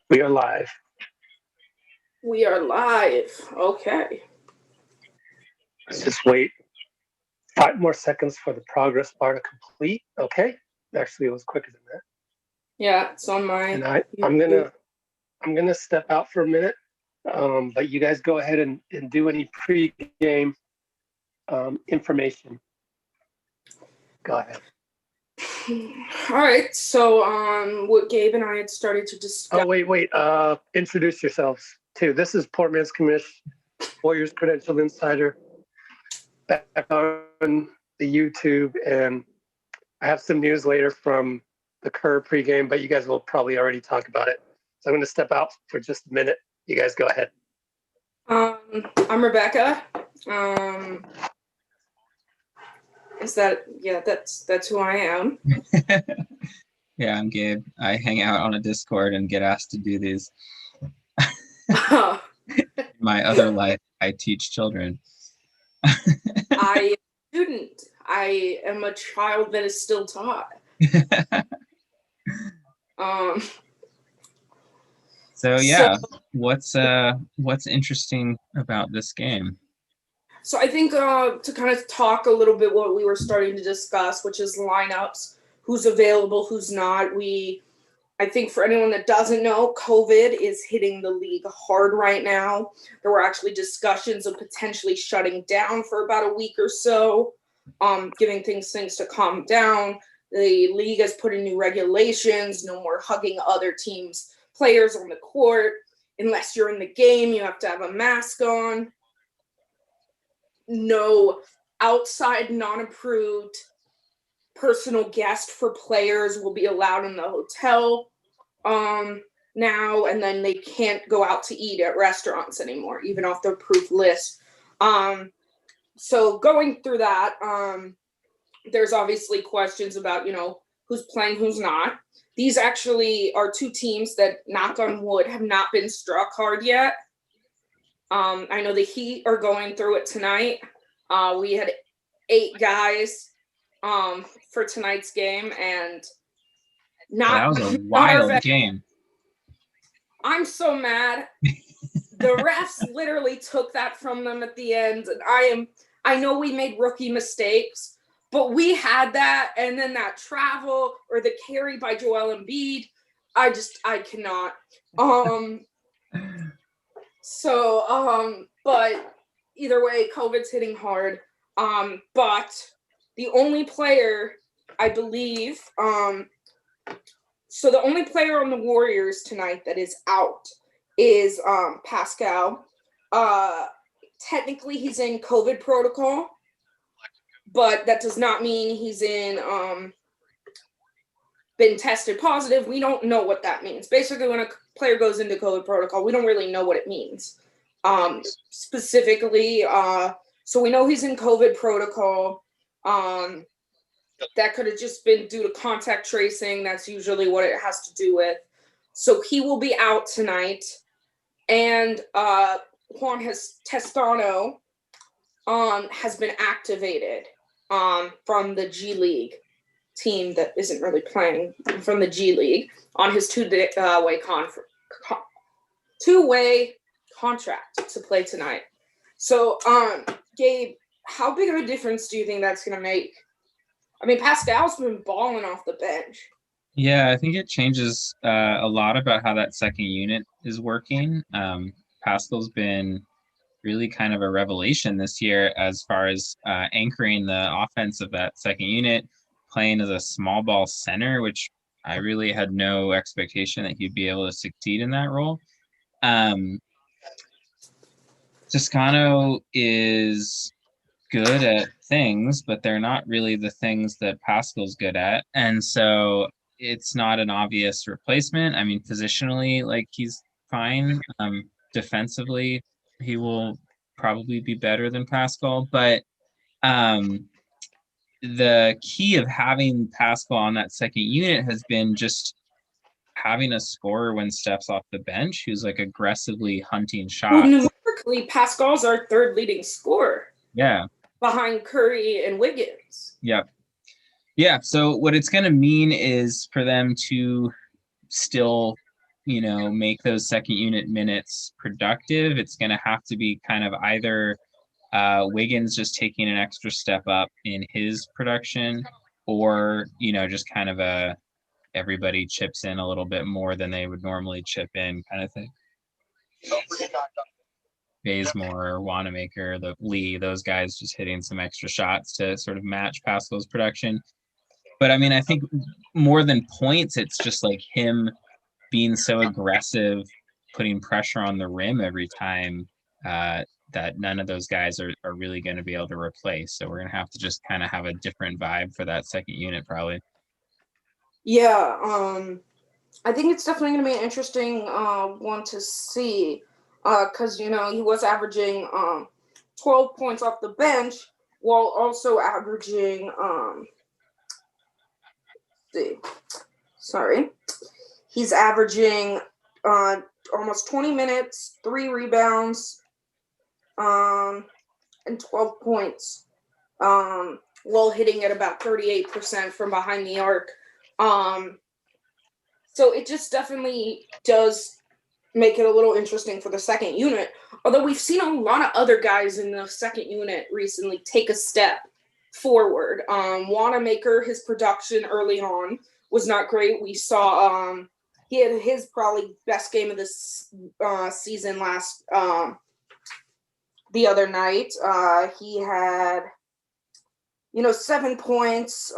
We are live. We are live. Okay. Let's just wait 5 more seconds for the progress bar to complete. Okay. Actually, it was quicker than that. Yeah, it's on my. And I'm gonna step out for a minute. But you guys go ahead and do any pre-game information. Go ahead. All right. So, what Gabe and I had started to discuss. Oh, wait. Introduce yourselves too. This is Poor Man's Commish, Warriors Credential Insider, back on the YouTube, and I have some news later from the Kerr pregame, but you guys will probably already talk about it. So I'm going to step out for just a minute. You guys go ahead. I'm Rebecca. Is that that's who I am. Yeah, I'm Gabe. I hang out on a Discord and get asked to do these. My other life, I teach children. I am a student. I am a child that is still taught. So yeah, what's interesting about this game? So I think to kind of talk a little bit what we were starting to discuss, which is lineups, who's available, who's not. I think for anyone that doesn't know, COVID is hitting the league hard right now. There were actually discussions of potentially shutting down for about a week or so, giving things to calm down. The league has put in new regulations, no more hugging other teams' players on the court. Unless you're in the game, you have to have a mask on. No outside non-approved personal guest for players will be allowed in the hotel now, and then they can't go out to eat at restaurants anymore, even off the approved list. So going through that, there's obviously questions about, who's playing, who's not. These actually are two teams that, knock on wood, have not been struck hard yet. I know the Heat are going through it tonight. We had 8 guys for tonight's game, and that was a wild game. I'm so mad. The refs literally took that from them at the end, and I know we made rookie mistakes, but we had that, and then that travel or the carry by Joel Embiid, I cannot. But either way, COVID's hitting hard. But the only player, I believe, so the only player on the Warriors tonight that is out is Pascal. Technically, he's in COVID protocol, but that does not mean he's been tested positive. We don't know what that means. Basically, when a player goes into COVID protocol, we don't really know what it means. Specifically, so we know he's in COVID protocol. That could have just been due to contact tracing. That's usually what it has to do with. So he will be out tonight. And Juan Testano has been activated from the G League team that isn't really playing, from the G League, on his two-way contract to play tonight. So, Gabe, how big of a difference do you think that's going to make? I mean, Pascal's been balling off the bench. Yeah, I think it changes a lot about how that second unit is working. Pascal's been really kind of a revelation this year as far as anchoring the offense of that second unit, playing as a small ball center, which I really had no expectation that he'd be able to succeed in that role. Toscano is good at things, but they're not really the things that Pascal's good at. And so it's not an obvious replacement. I mean, positionally, like, he's fine. Defensively, he will probably be better than Pascal. But the key of having Pascal on that second unit has been just having a scorer when Steph's off the bench who's like aggressively hunting shots. Well, numerically, Pascal's our third leading scorer. Yeah. Behind Curry and Wiggins. Yep. Yeah. So what it's going to mean is for them to still, make those second unit minutes productive, it's going to have to be kind of either Wiggins just taking an extra step up in his production, or just kind of everybody chips in a little bit more than they would normally chip in kind of thing. Bazemore, Wanamaker, Lee, those guys just hitting some extra shots to sort of match Pascal's production. But I mean, I think more than points, it's just like him being so aggressive, putting pressure on the rim every time, that none of those guys are really going to be able to replace. So we're going to have to just kind of have a different vibe for that second unit, probably. Yeah, I think it's definitely going to be an interesting one to see, because he was averaging 12 points off the bench while also averaging he's averaging almost 20 minutes, 3 rebounds, and 12 points, while hitting at about 38% from behind the arc. So it just definitely does make it a little interesting for the second unit. Although we've seen a lot of other guys in the second unit recently take a step forward. Wanamaker, his production early on was not great. We saw he had his probably best game of this season the other night. He had 7 points,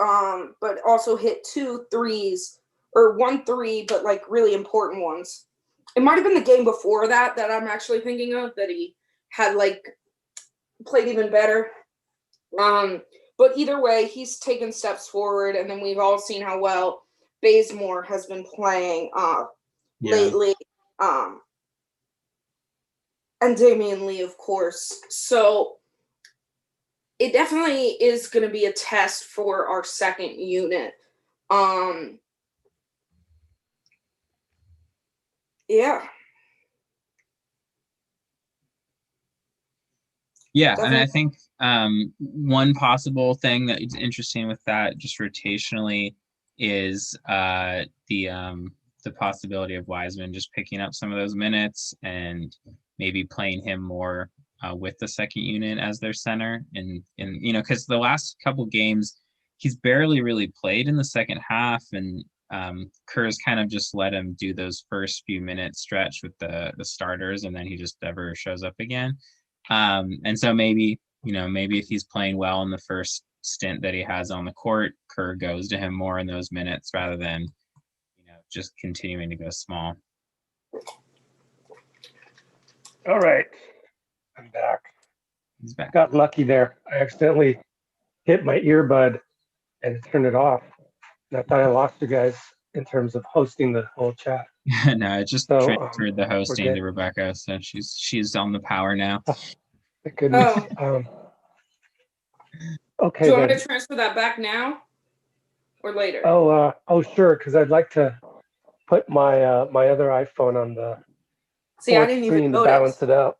but also hit 2 threes, or 1 3, but like really important ones. It might have been the game before that I'm actually thinking of, that he had played even better. But either way, he's taken steps forward, and then we've all seen how well Bazemore has been playing lately. And Damian Lee, of course. So it definitely is going to be a test for our second unit. Yeah. Yeah, Definitely. and I think one possible thing that is interesting with that, just rotationally, is the possibility of Wiseman just picking up some of those minutes and maybe playing him more with the second unit as their center. And because the last couple games, he's barely really played in the second half, and Kerr's kind of just let him do those first few minutes stretch with the starters, and then he just never shows up again. And so maybe if he's playing well in the first stint that he has on the court, Kerr goes to him more in those minutes rather than just continuing to go small. All right, I'm back. He's back. Got lucky there. I accidentally hit my earbud and turned it off. And I thought I lost you guys in terms of hosting the whole chat. No, I just transferred the hosting to Rebecca, so she's on the power now. Oh, thank goodness. Okay. Do you want me to transfer that back now or later? Oh, sure. Because I'd like to put my my other iPhone on the I didn't even notice. To balance it out.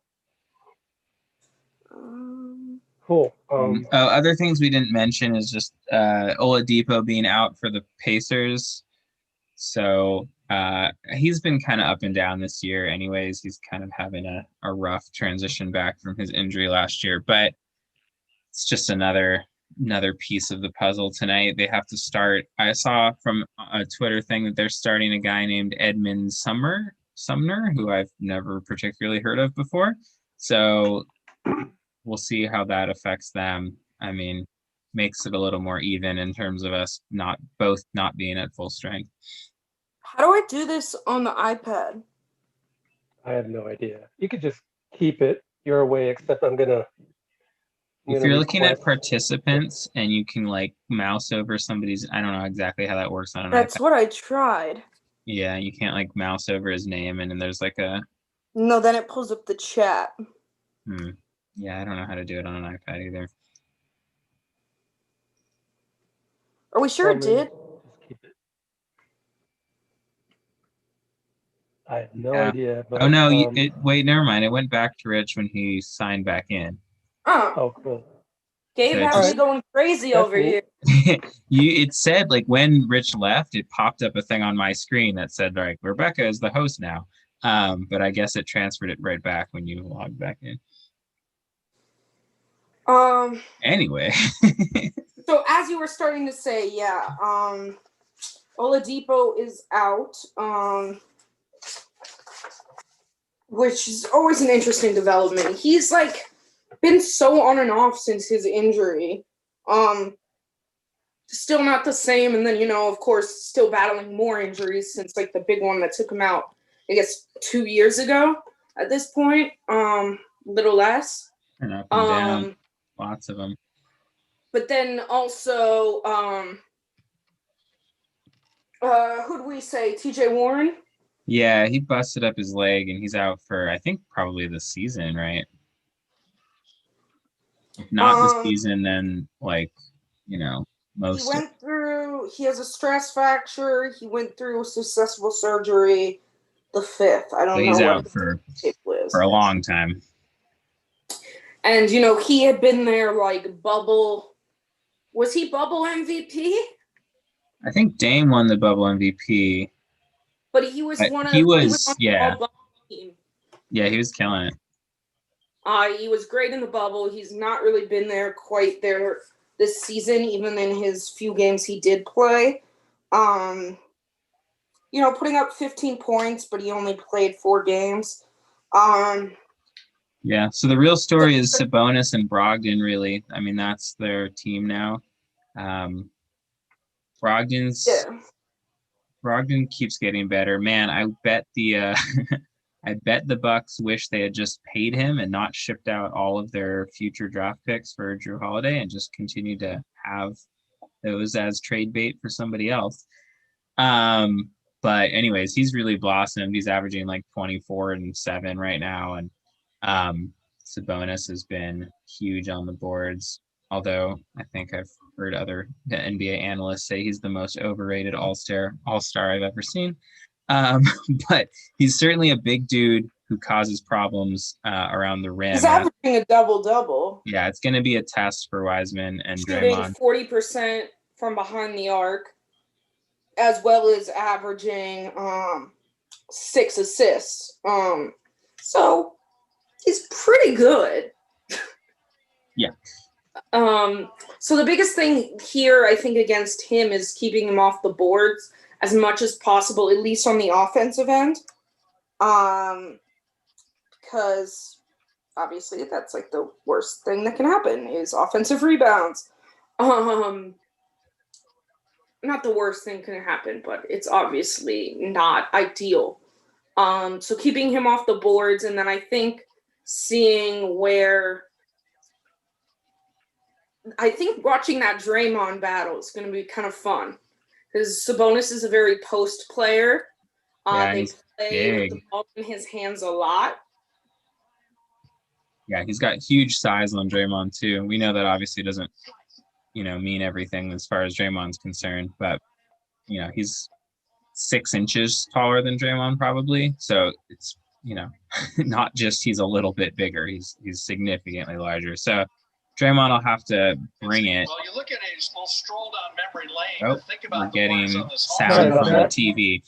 Cool. Other things we didn't mention is just Oladipo being out for the Pacers. So he's been kind of up and down this year anyways. He's kind of having a rough transition back from his injury last year, but it's just another piece of the puzzle tonight. They have to start. I saw from a Twitter thing that they're starting a guy named Edmund Sumner, who I've never particularly heard of before. So we'll see how that affects them. I mean, makes it a little more even in terms of us not being at full strength. How do I do this on the iPad? I have no idea. You could just keep it your way, except I'm gonna if you're looking at participants and you can mouse over somebody's, I don't know exactly how that works on an That's iPad. what I tried. Yeah, you can't mouse over his name and then there's No, then it pulls up the chat. Yeah, I don't know how to do it on an iPad either. Are we sure it did? Just keep it. I have no idea. But, wait, never mind. It went back to Rich when he signed back in. Oh. Oh, cool. Gabe So has me going crazy That's over neat. here. it said, like, when Rich left, it popped up a thing on my screen that said, like, Rebecca is the host now. But I guess it transferred it right back when you logged back in. Anyway. So as you were starting to say, yeah, Oladipo is out, which is always an interesting development. He's like been so on and off since his injury. Still not the same, and then, you know, of course, still battling more injuries since like the big one that took him out, I guess, 2 years ago at this point. Little less. And up and down. Lots of them. But then also, who'd we say? TJ Warren? Yeah, he busted up his leg and he's out for, I think, probably the season, right? If not the season, then, like, you know, most. He has a stress fracture. He went through successful surgery the 5th. I don't know. He's out for a long time. And, you know, he had been there like bubble. Was he bubble MVP? I think Dame won the bubble MVP. But he was one of he was on yeah. the bubble team. Yeah, he was killing it. He was great in the bubble. He's not really been there quite there this season, even in his few games he did play. You know, putting up 15 points, but he only played 4 games. Yeah, so the real story is Sabonis and Brogdon, really. I mean, that's their team now. Brogdon keeps getting better. Man, I bet the I bet the Bucks wish they had just paid him and not shipped out all of their future draft picks for Drew Holiday and just continued to have those as trade bait for somebody else. But anyways, he's really blossomed. He's averaging like 24 and 7 right now. And Sabonis has been huge on the boards. Although I think I've heard other NBA analysts say he's the most overrated all-star I've ever seen. But he's certainly a big dude who causes problems around the rim. He's averaging a double-double. Yeah, it's going to be a test for Wiseman and shooting Draymond. 40% from behind the arc, as well as averaging 6 assists. So he's pretty good. Yeah. So the biggest thing here, I think, against him is keeping him off the boards as much as possible, at least on the offensive end. Because obviously that's like the worst thing that can happen is offensive rebounds. Not the worst thing can happen, but it's obviously not ideal. So keeping him off the boards, and then I think seeing where I think watching that Draymond battle is going to be kind of fun because Sabonis is a very post player. They play with the ball in his hands a lot. Yeah, he's got huge size on Draymond too. We know that obviously doesn't, mean everything as far as Draymond's concerned, but he's 6 inches taller than Draymond probably. So it's, not just he's a little bit bigger. He's significantly larger. So Draymond will have to bring it. Well, you look at it, we'll stroll down memory lane. Think about we're getting sound Sorry from the that. TV.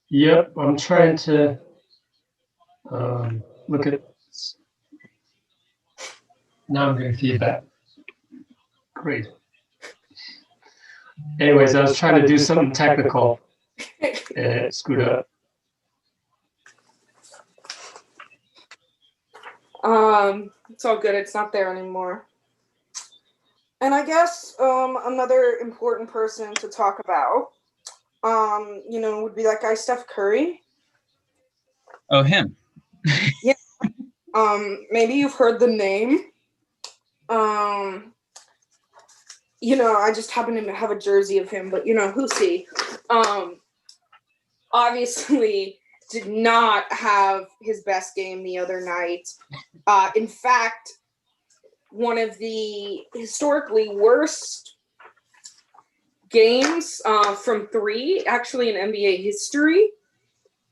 Yep, I'm trying to look at. Now I'm getting feedback. Great. Anyways, I was trying to do something technical and it screwed up. It's all good. It's not there anymore. And I guess another important person to talk about, would be that guy Steph Curry. Oh, him. Yeah. Maybe you've heard the name. I just happen to have a jersey of him, but who's he? Obviously did not have his best game the other night. In fact, one of the historically worst games from 3, actually in NBA history,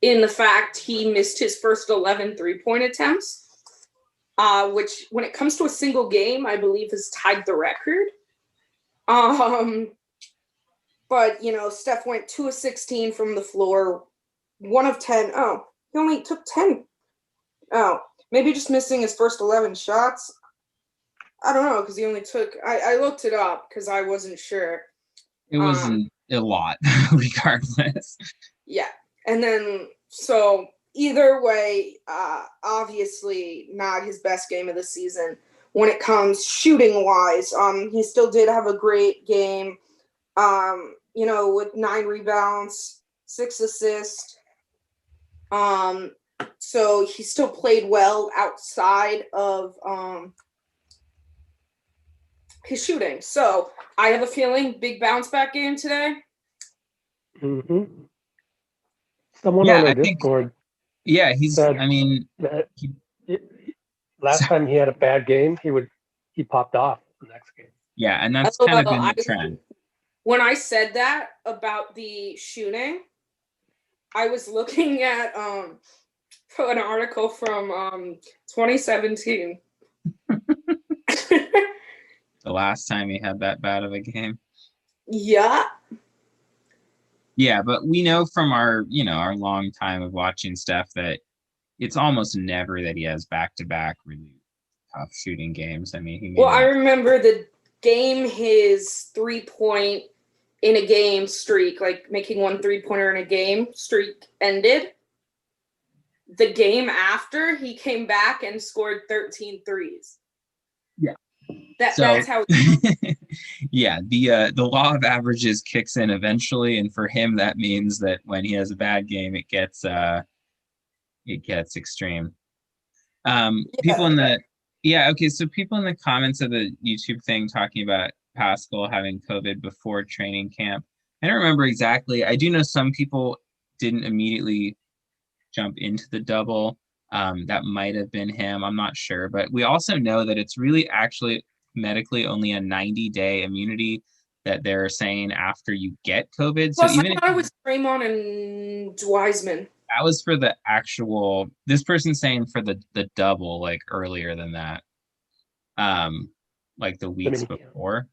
in the fact he missed his first 11 3-point attempts. which when it comes to a single game, I believe has tied the record. But, Steph went 2 of 16 from the floor, 1 of 10. Oh, he only took 10. Oh, maybe just missing his first 11 shots. I don't know, because he only took – I looked it up because I wasn't sure. It wasn't a lot, regardless. Yeah. And then, so either way, obviously not his best game of the season when it comes shooting-wise. He still did have a great game, with 9 rebounds, 6 assists. So he still played well outside of his shooting. So I have a feeling big bounce back game today. Mm-hmm. Someone Yeah, on our I think- Discord Yeah, he's. said I mean, that last time he had a bad game, he popped off the next game. yeah, and that's kind of been the trend. When I said that about the shooting, I was looking at an article from 2017. The last time he had that bad of a game. Yeah. Yeah, but we know from our long time of watching Steph that it's almost never that he has back-to-back really tough shooting games. I mean, I remember the game his 3-point in a game streak, like making 1 3-pointer in a game streak ended. The game after, he came back and scored 13 threes. Yeah. That's how yeah, the law of averages kicks in eventually, and for him that means that when he has a bad game it gets extreme. People in the comments of the YouTube thing talking about Pascal having COVID before training camp. I don't remember exactly. I do know some people didn't immediately jump into the double. That might have been him. I'm not sure. But we also know that it's really actually medically only a 90-day immunity that they're saying after you get COVID. Plus, I thought it was Draymond and Wiseman. That was for the actual, this person's saying for the double, like earlier than that. Like the weeks before.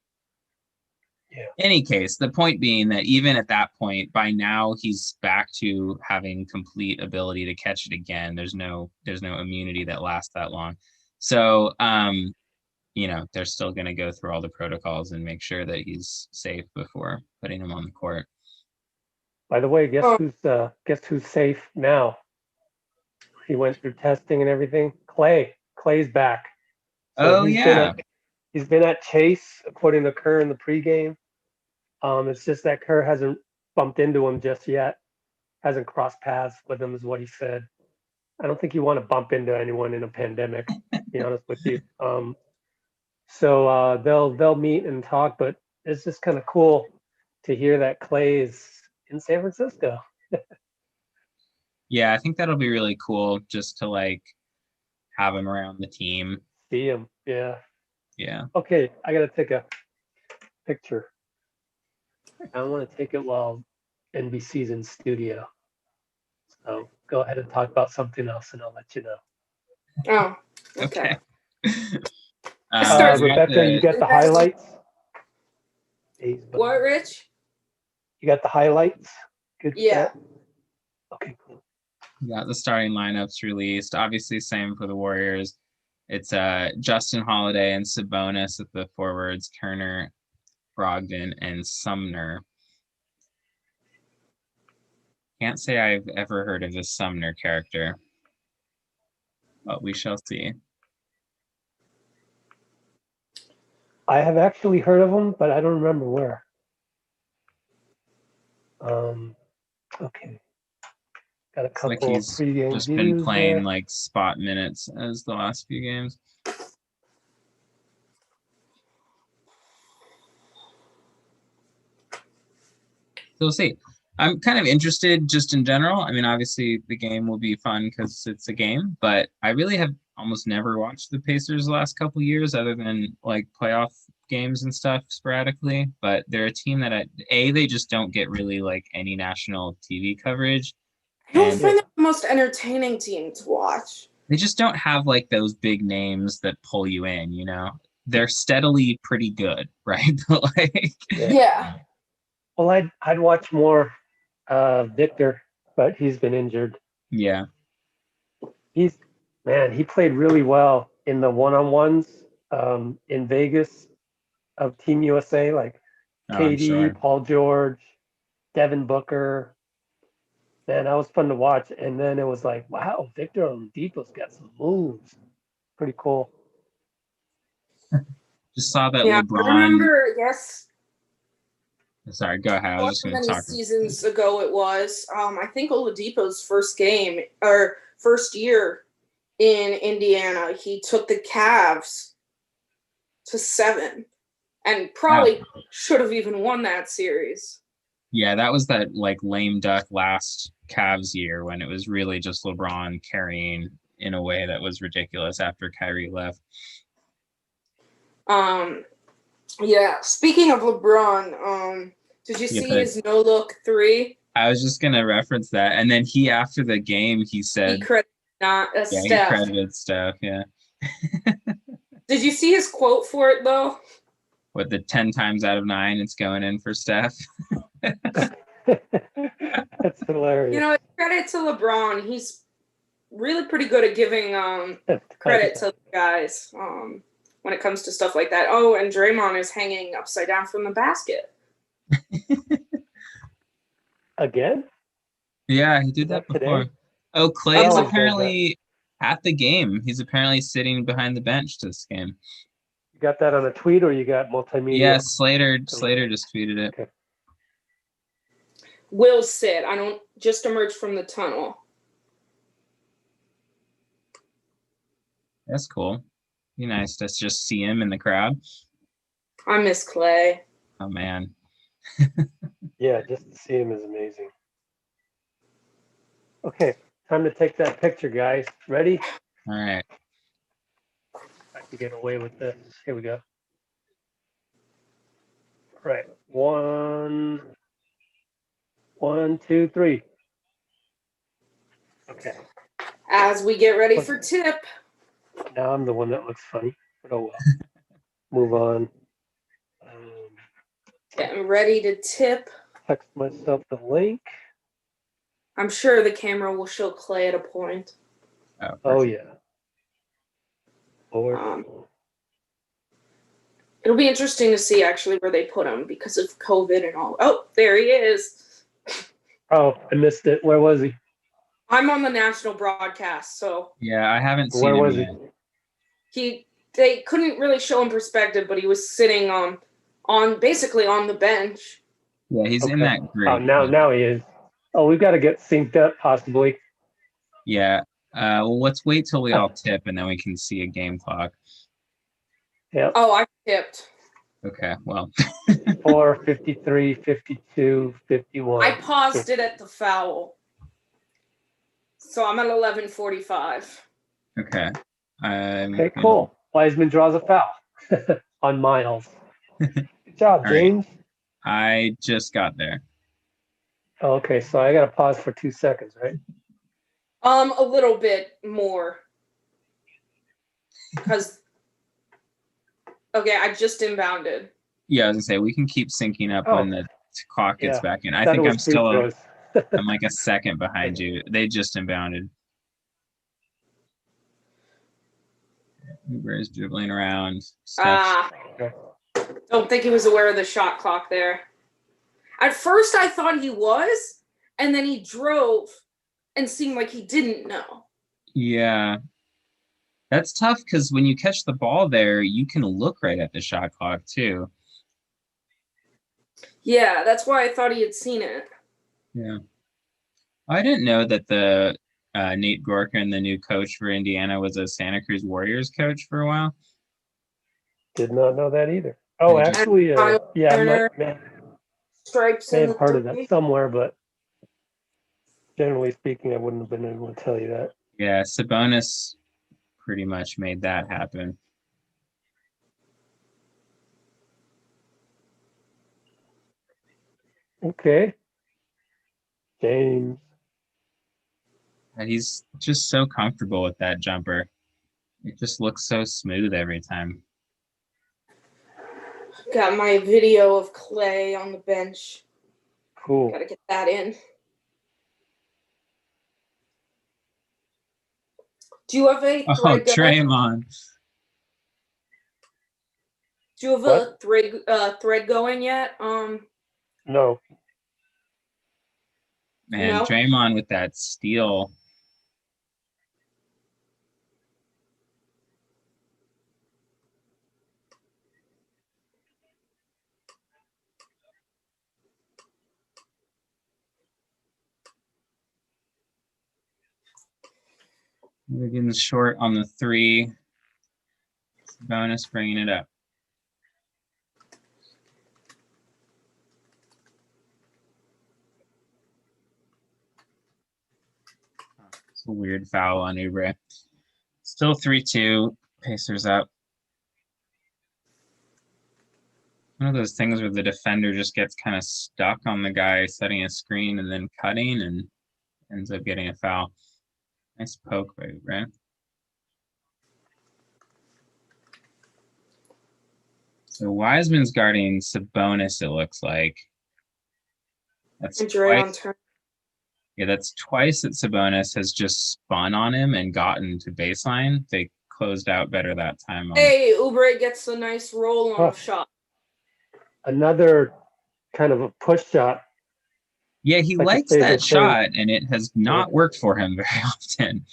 Yeah. Any case, the point being that even at that point, by now he's back to having complete ability to catch it again. There's no immunity that lasts that long. So they're still gonna go through all the protocols and make sure that he's safe before putting him on the court. By the way, guess who's safe now? He went through testing and everything. Clay's back. So he's been at Chase, according to Kerr in the pregame. It's just that Kerr hasn't bumped into him just yet. Hasn't crossed paths with him, is what he said. I don't think you want to bump into anyone in a pandemic, to be honest with you. So they'll meet and talk, but it's just kind of cool to hear that Clay is in San Francisco. Yeah, I think that'll be really cool just to have him around the team. See him, yeah. Yeah. Okay, I gotta take a picture. I want to take it while NBC's in studio. So go ahead and talk about something else, and I'll let you know. Oh, okay. Rebecca, you got the highlights? What, Rich? You got the highlights? Good. Yeah. Okay, cool. Yeah, the starting lineups released. Obviously, same for the Warriors. It's Justin Holiday and Sabonis at the forwards, Turner, Brogdon, and Sumner. Can't say I've ever heard of this Sumner character, but we shall see. I have actually heard of him, but I don't remember where. Okay. Got a couple of pregame just been playing there. spot minutes as the last few games. So we'll see. I'm kind of interested just in general. I mean, obviously the game will be fun because it's a game, but I really have almost never watched the Pacers the last couple of years other than playoff games and stuff sporadically. But they're a team that they just don't get really any national TV coverage. I don't find them the most entertaining team to watch. they just don't have like those big names that pull you in, you know. They're steadily pretty good, right? But like, Yeah. Well, I'd watch more Victor, but he's been injured. yeah, He's Man, he played really well in the one-on-ones in Vegas of Team USA, like oh, I'm KD, sure. Paul George, Devin Booker. Man, that was fun to watch. And then it was like, wow, Victor Oladipo's got some moves. Pretty cool. Just saw that Yeah, I LeBron. remember, yes, Sorry, go ahead. I was just however going to many talk. seasons ago it was. I think Oladipo's first game or first year in Indiana, he took the Cavs to 7 and Wow. probably should have even won that series. Yeah, that was that like lame duck last Cavs year when it was really just LeBron carrying in a way that was ridiculous after Kyrie left. Yeah, speaking of LeBron, did you Yeah, see but his no look 3? I was just gonna reference that, and then he after the game he He said, credited not yeah, he Steph. credited Steph. Yeah, Did you see his quote for it though? what the 10 times out of 9 it's going in for Steph. That's hilarious. You know, credit to LeBron. He's really pretty good at giving credit to the guys when it comes to stuff like that. Oh, and Draymond is hanging upside down from the basket. Again? Yeah, he did Is that that before. today? Oh, Clay is always does apparently at the game. He's apparently sitting behind the bench this game. You got that on a tweet or you got multimedia? Yeah, Slater just tweeted it. Okay. Will sit. I don't just emerge from the tunnel. That's cool. Be nice to just see him in the crowd. I miss Clay. Oh man. Yeah, just to see him is amazing. Okay, time to take that picture, guys. Ready? All right. I can get away with this. Here we go. All right. 1, 2, 3. Okay. As we get ready for tip. Now I'm the one that looks funny, but oh well. Move on. Getting ready to tip. Text myself the link. I'm sure the camera will show Clay at a point. Oh yeah. Lord. It'll be interesting to see actually where they put him because of COVID and all. Oh, there he is. Oh, I missed it. Where was he? I'm on the national broadcast, so Yeah, I haven't seen Where him was yet. they couldn't really show him perspective, but he was sitting on basically on the bench. Yeah, he's in Okay. that group. Oh, now he is. Oh, we've got to get synced up possibly. Yeah. Well, let's wait till we all tip and then we can see a game clock. Yep. Oh, I tipped. Okay, well. 4, 53, 52, 51. I paused it at the foul. So I'm at 11:45. Okay. Okay, cool. Wiseman draws a foul on Miles. Good job, All right. James. I just got there. Okay, so I got to pause for 2 seconds, right? A little bit more. Because okay, I just inbounded. Yeah, I was gonna say we can keep syncing up when the clock gets back in. I think I'm still I'm like a second behind you. They just inbounded. Uber is dribbling around. Don't think he was aware of the shot clock there. At first I thought he was, and then he drove and seemed like he didn't know. Yeah. That's tough because when you catch the ball there, you can look right at the shot clock too. Yeah, that's why I thought he had seen it. Yeah. I didn't know that the Nate Gorkin, the new coach for Indiana, was a Santa Cruz Warriors coach for a while. Did not know that either. Oh, actually, yeah, Stripes may have heard of that somewhere, but generally speaking, I wouldn't have been able to tell you that. Yeah, Sabonis pretty much made that happen. Okay. James. And he's just so comfortable with that jumper. It just looks so smooth every time. Got my video of Clay on the bench. Cool. Gotta get that in. Do you have a Oh, thread going? Draymond. Do you have What? a thread going yet? No. Man, No? Draymond with that steal. Wiggins short on the 3. Bonus bringing it up. It's a weird foul on Oubre. Still 3-2. Pacers up. One of those things where the defender just gets kind of stuck on the guy setting a screen and then cutting and ends up getting a foul. Nice poke by Oubre. So Wiseman's guarding Sabonis, it looks like. That's twice. Yeah, that's twice that Sabonis has just spun on him and gotten to baseline. They closed out better that time. Hey, Oubre gets a nice roll on a shot. Another kind of a push shot. Yeah, he likes that shot, and it has not worked for him very often.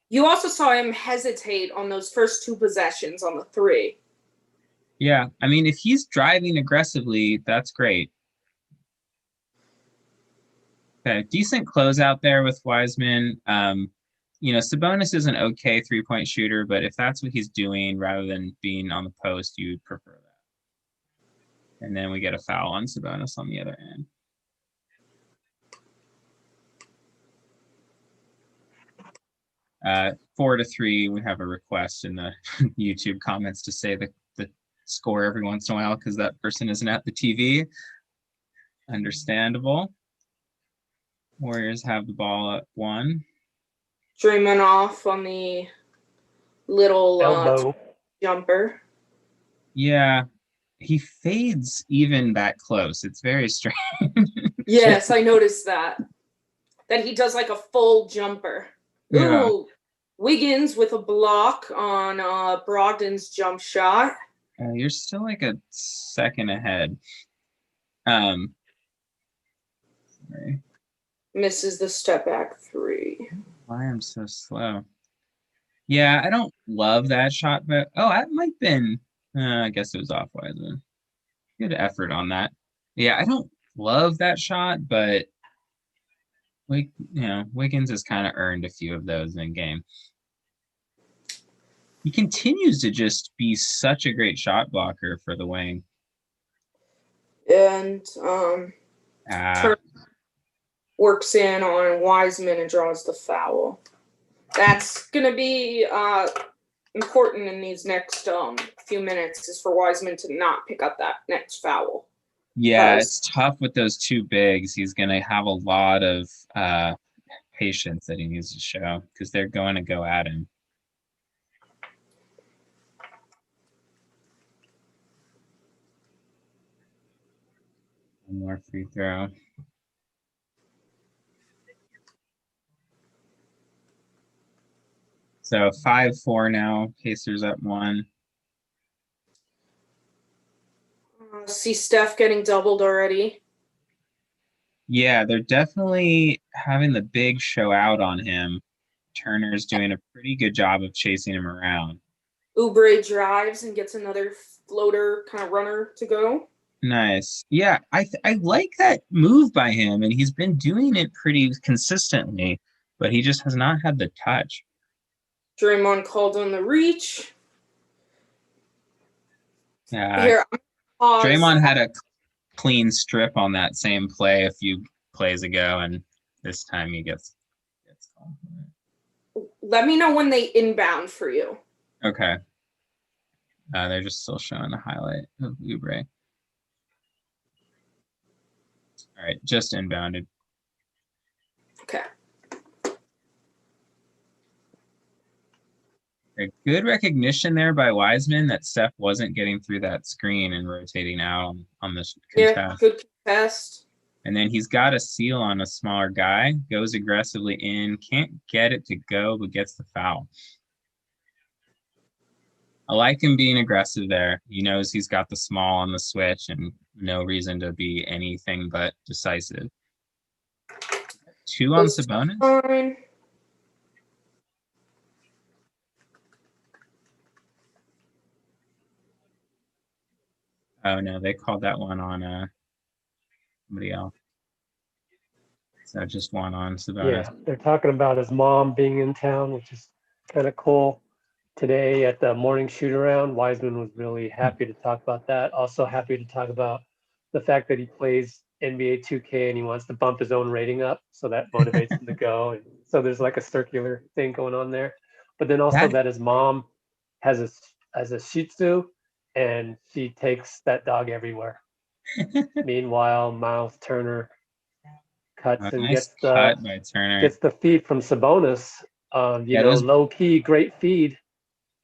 You also saw him hesitate on those first 2 possessions on the 3. Yeah, I mean, if he's driving aggressively, that's great. Okay, decent closeout there with Wiseman. Sabonis is an okay 3-point shooter, but if that's what he's doing rather than being on the post, you would prefer that. And then we get a foul on Sabonis on the other end. Uh, 4-3, we have a request in the YouTube comments to say the score every once in a while because that person isn't at the TV. Understandable. Warriors have the ball at 1. Draymond off on the little elbow jumper. Yeah, he fades even that close. It's very strange. Yes, I noticed that. That he does like a full jumper. Yeah. Ooh, Wiggins with a block on Brogdon's jump shot. You're still like a second ahead. Sorry. Misses the step back 3. Why I'm so slow. Yeah, I don't love that shot, but that might have been. I guess it was off Wiseman. Good effort on that. Yeah, I don't love that shot, but Wiggins has kind of earned a few of those in game. He continues to just be such a great shot blocker for the wing. And works in on Wiseman and draws the foul. That's going to be important in these next few minutes, is for Wiseman to not pick up that next foul. Yeah, it's tough with those 2 bigs. He's going to have a lot of patience that he needs to show because they're going to go at him. One more free throw. So 5-4 now. Pacers up 1. See Steph getting doubled already. Yeah, they're definitely having the big show out on him. Turner's doing a pretty good job of chasing him around. Oubre drives and gets another floater kind of runner to go. Nice. Yeah, I like that move by him, and he's been doing it pretty consistently, but he just has not had the touch. Draymond called on the reach. Yeah. Here, Draymond had a clean strip on that same play a few plays ago, and this time he gets called. Let me know when they inbound for you. Okay. They're just still showing the highlight of Oubre. All right, just inbounded. Okay. A good recognition there by Wiseman that Steph wasn't getting through that screen and rotating out on this contest. Yeah, good contest. And then he's got a seal on a smaller guy, goes aggressively in, can't get it to go, but gets the foul. I like him being aggressive there. He knows he's got the small on the switch and no reason to be anything but decisive. 2 on Sabonis. Fine. Oh no, they called that one on somebody else. So just 1 on Sabonis. Yeah, they're talking about his mom being in town, which is kind of cool. Today at the morning shoot around, Wiseman was really happy to talk about that. Also happy to talk about the fact that he plays NBA 2K and he wants to bump his own rating up, so that motivates him to go. And so there's like a circular thing going on there. But then also that his mom has a Shih Tzu and she takes that dog everywhere. Meanwhile, Miles Turner cuts and nice cut by Turner. Gets the feed from Sabonis. Low key, great feed.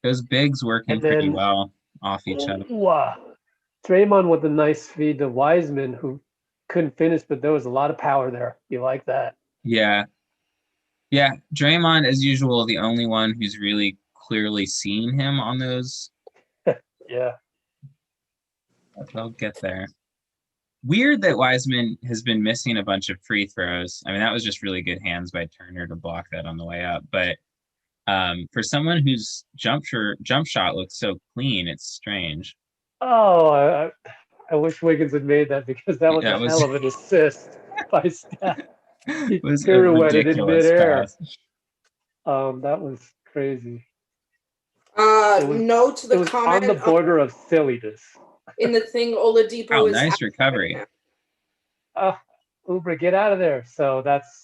Those bigs working pretty well off each other. Wow. Draymond with a nice feed to Wiseman, who couldn't finish, but there was a lot of power there. You like that? Yeah. Yeah. Draymond, as usual, the only one who's really clearly seen him on those. Yeah. But they'll get there. Weird that Wiseman has been missing a bunch of free throws. I mean, that was just really good hands by Turner to block that on the way up. But for someone whose jump shot looks so clean, it's strange. Oh, I wish Wiggins had made that because that was hell of an assist by Steph. He pirouetted in midair. That was crazy. No to the comment. On the border of silliness. In the thing, Oladipo is nice recovery. Oubre, get out of there. So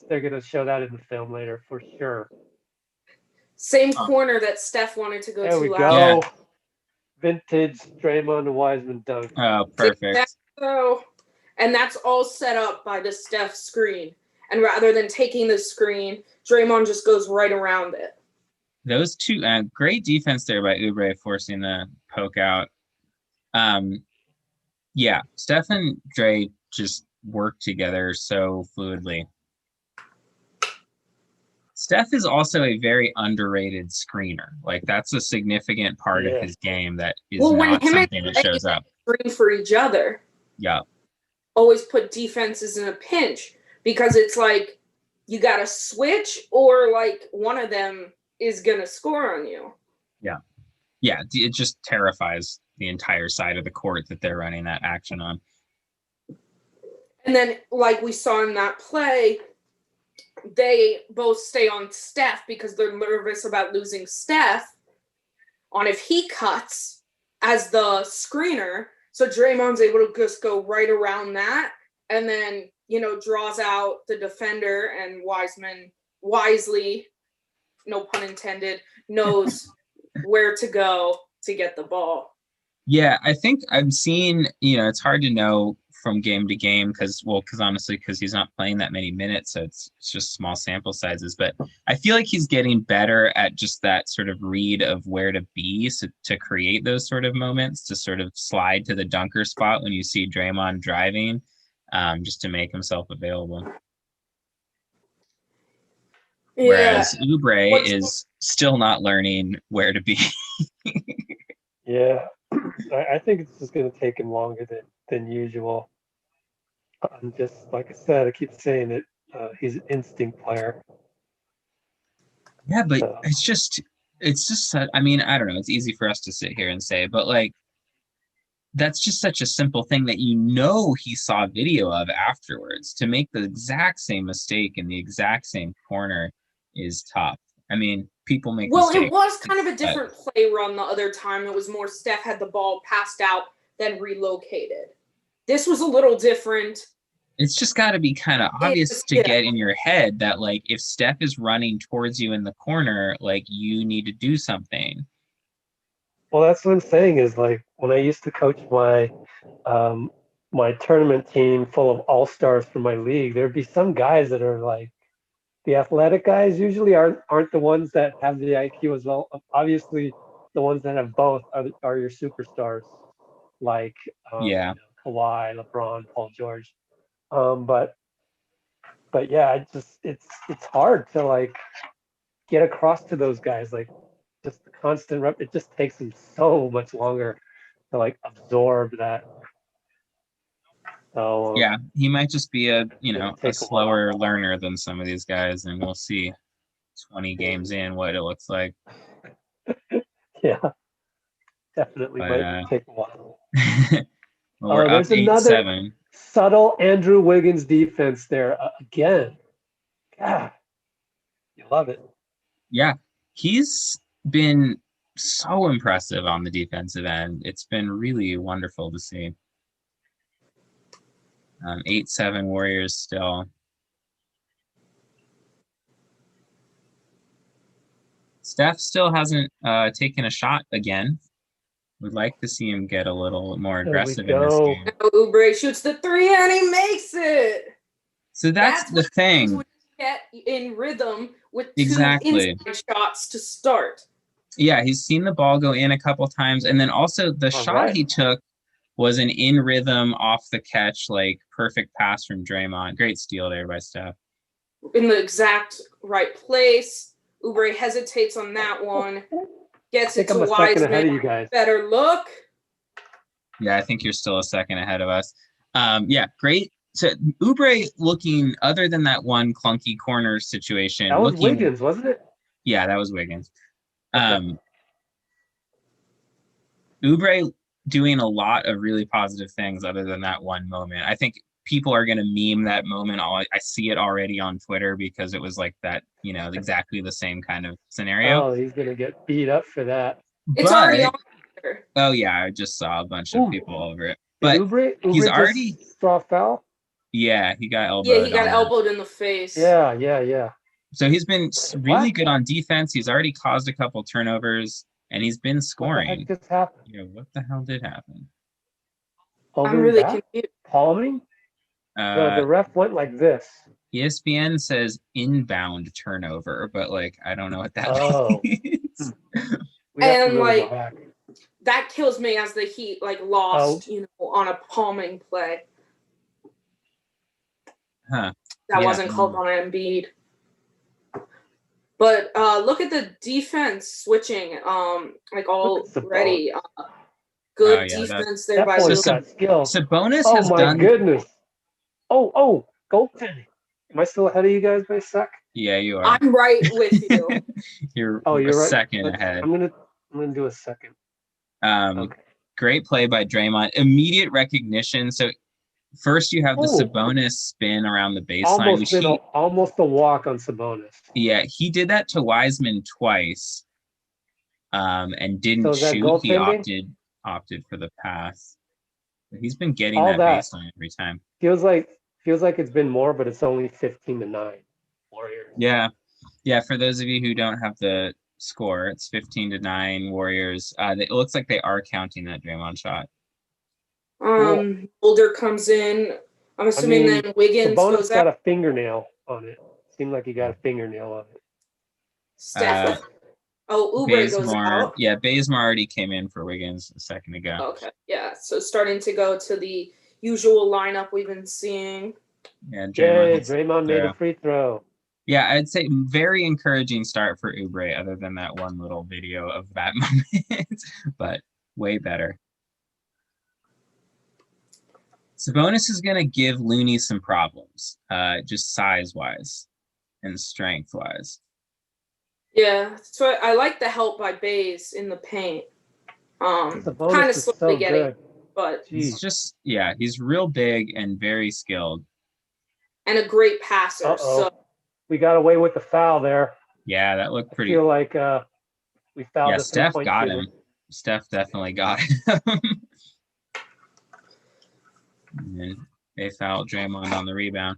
they're gonna show that in the film later for sure. Same corner that Steph wanted to go to. There we go. Yeah. Vintage Draymond and Wiseman dunk. Oh, perfect. And that's all set up by the Steph screen. And rather than taking the screen, Draymond just goes right around it. Those two, great defense there by Oubre, forcing the poke out. Yeah, Steph and Dre just work together so fluidly. Steph is also a very underrated screener. Like, that's a significant part of his game that is not something that shows up. Screen for each other. Yeah. Always put defenses in a pinch because it's like you got to switch or like one of them is going to score on you. Yeah. Yeah, it just terrifies the entire side of the court that they're running that action on. And then, like we saw in that play, they both stay on Steph because they're nervous about losing Steph on if he cuts as the screener. So Draymond's able to just go right around that and then, draws out the defender, and Wiseman wisely, no pun intended, knows where to go to get the ball. Yeah, I think I've seen, it's hard to know from game to game because honestly, because he's not playing that many minutes, so it's just small sample sizes. But I feel like he's getting better at just that sort of read of where to be, so to create those sort of moments, to sort of slide to the dunker spot when you see Draymond driving, just to make himself available. Yeah. Whereas Oubre is still not learning where to be. Yeah, I think it's just going to take him longer than usual. Just like I said, I keep saying it. He's an instinct player. Yeah, but it's just. I mean, I don't know. It's easy for us to sit here and say, but like, that's just such a simple thing that he saw video of afterwards. To make the exact same mistake in the exact same corner is tough. I mean, people make mistakes. It was kind of a different play run the other time. It was more Steph had the ball passed out, then relocated. This was a little different. It's just got to be kind of obvious to get in your head that, like, if Steph is running towards you in the corner, like, you need to do something. Well, that's what I'm saying is, like, when I used to coach my tournament team full of all-stars for my league, there'd be some guys that are, like, the athletic guys usually aren't the ones that have the IQ as well. Obviously, the ones that have both are your superstars, like Yeah. Kawhi, LeBron, Paul George. But yeah, it's hard to like get across to those guys. Like just the constant rep, it just takes them so much longer to like absorb that. So Yeah, he might just be a it'll a take a while. slower learner than some of these guys, and we'll see 20 games in what it looks like. Yeah, definitely But might take a while. well, we're up There's another 8-7. subtle Andrew Wiggins defense there again. God, you love it. Yeah, he's been so impressive on the defensive end. It's been really wonderful to see. 8-7 Warriors still. Steph still hasn't taken a shot again. We'd like to see him get a little more There we aggressive in this go. game. Oubre shoots the 3 and he makes it. So that's the what thing. happens when you get in rhythm with 2 Exactly. inside shots to start. Yeah, he's seen the ball go in a couple times, and then also the All shot right. he took was an in rhythm off the catch, like perfect pass from Draymond. Great steal there by Steph. In the exact right place. Oubre hesitates on that one. Gets I it think to I'm a second ahead of Wiseman. you guys. Better look. Yeah, I think you're still a second ahead of us. Yeah, great. So Oubre looking, other than that one clunky corner situation, That was looking. Wiggins, wasn't it? Yeah, that was Wiggins. Okay. Oubre doing a lot of really positive things other than that one moment. I think people are going to meme that moment. I see it already on Twitter because it was like that, exactly the same kind of scenario. Oh, he's gonna get beat up for that. It's already on there. Oh yeah, I just saw a bunch of people over it. But Oubre he's already just draw foul. Yeah, he got elbowed. Yeah, he got elbowed in the face. Yeah. So he's been really good on defense. He's already caused a couple turnovers, and he's been scoring. What the heck just happened? Yeah, what the hell did happen? I'm really confused. Palming? The ref went like this. ESPN says inbound turnover, but like I don't know what that means. And like that kills me as the Heat like lost, on a palming play. Huh. That wasn't called on Embiid. But look at the defense switching, like already. Good defense there by Williams. Sabonis has done. Oh my goodness! Oh, goaltending. Am I still ahead of you guys by a sec? Yeah, you are. I'm right with you. you're right. Second ahead. I'm gonna do a second. Okay. Great play by Draymond. Immediate recognition. So first you have the Sabonis spin around the baseline. Almost a walk on Sabonis. Yeah, he did that to Wiseman twice, and didn't shoot. He opted for the pass. But he's been getting that baseline every time. Feels like it's been more, but it's only 15-9 Warriors. Yeah. For those of you who don't have the score, it's 15-9 Warriors. It looks like they are counting that Draymond shot. Boulder comes in. I'm assuming then Wiggins goes got a fingernail on it. Seemed like he got a fingernail on it. Steph. Oubre goes out. Yeah, Bazemore already came in for Wiggins a second ago. Okay, yeah. So starting to go to the usual lineup we've been seeing. Yeah, Draymond made a free throw. Yeah, I'd say very encouraging start for Oubre, other than that one little video of that moment, but way better. Sabonis is going to give Looney some problems, just size-wise and strength-wise. Yeah, so I like the help by Baze in the paint. Kind of slowly getting, but he's real big and very skilled. And a great passer. So we got away with the foul there. Yeah, that looked pretty. I feel like we fouled. Yeah, Steph got him. Steph definitely got him. And they fouled Draymond on the rebound.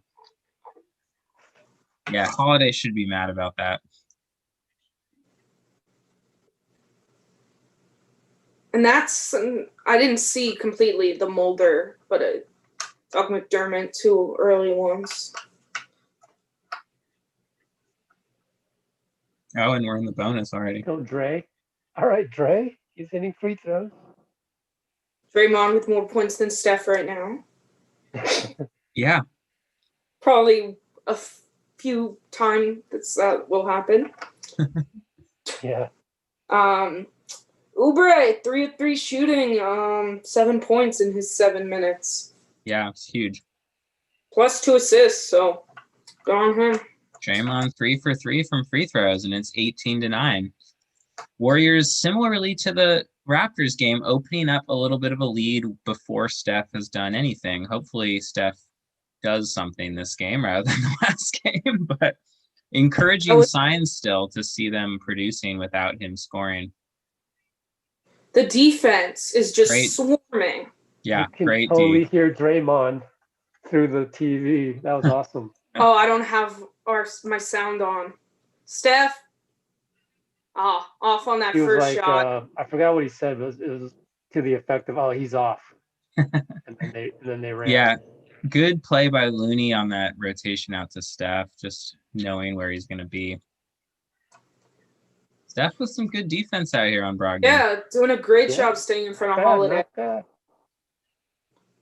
Yeah, Holiday should be mad about that. And that's, I didn't see completely the Mulder, but Doug McDermott, 2 early ones. Oh, and we're in the bonus already. Go Dre. All right, Dre. He's hitting free throws. Draymond with more points than Steph right now. Yeah. Probably a few times that will happen. Yeah. Oubre, 3 of 3 shooting, 7 points in his 7 minutes. Yeah, it's huge. Plus 2 assists, so go on him. Draymond 3 for 3 from free throws, and it's 18-9. Warriors, similarly to the Raptors game, opening up a little bit of a lead before Steph has done anything. Hopefully Steph does something this game rather than the last game, but encouraging signs still to see them producing without him scoring. The defense is just swarming. Yeah, you can great totally D. hear Draymond through the TV. That was awesome. Oh, I don't have my sound on. Steph, off on that He was first like, shot. I forgot what he said, but it was to the effect of, "Oh, he's off," and then they ran. Yeah, good play by Looney on that rotation out to Steph, just knowing where he's going to be. Steph with some good defense out here on Brogdon. Yeah, doing a great job staying in front of Holiday. Not bad.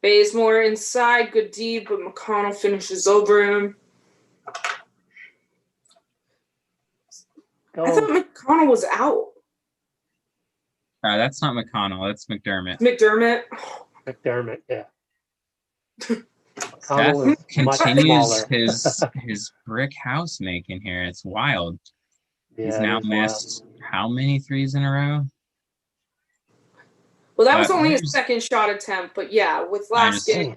Bazemore inside, good D, but McConnell finishes over him. I thought McConnell was out. That's not McConnell. That's McDermott. McDermott, yeah. Steph continues his brick house making here. It's wild. Yeah, he's now missed how many threes in a row? Well, that was only his second shot attempt, but yeah, with last game.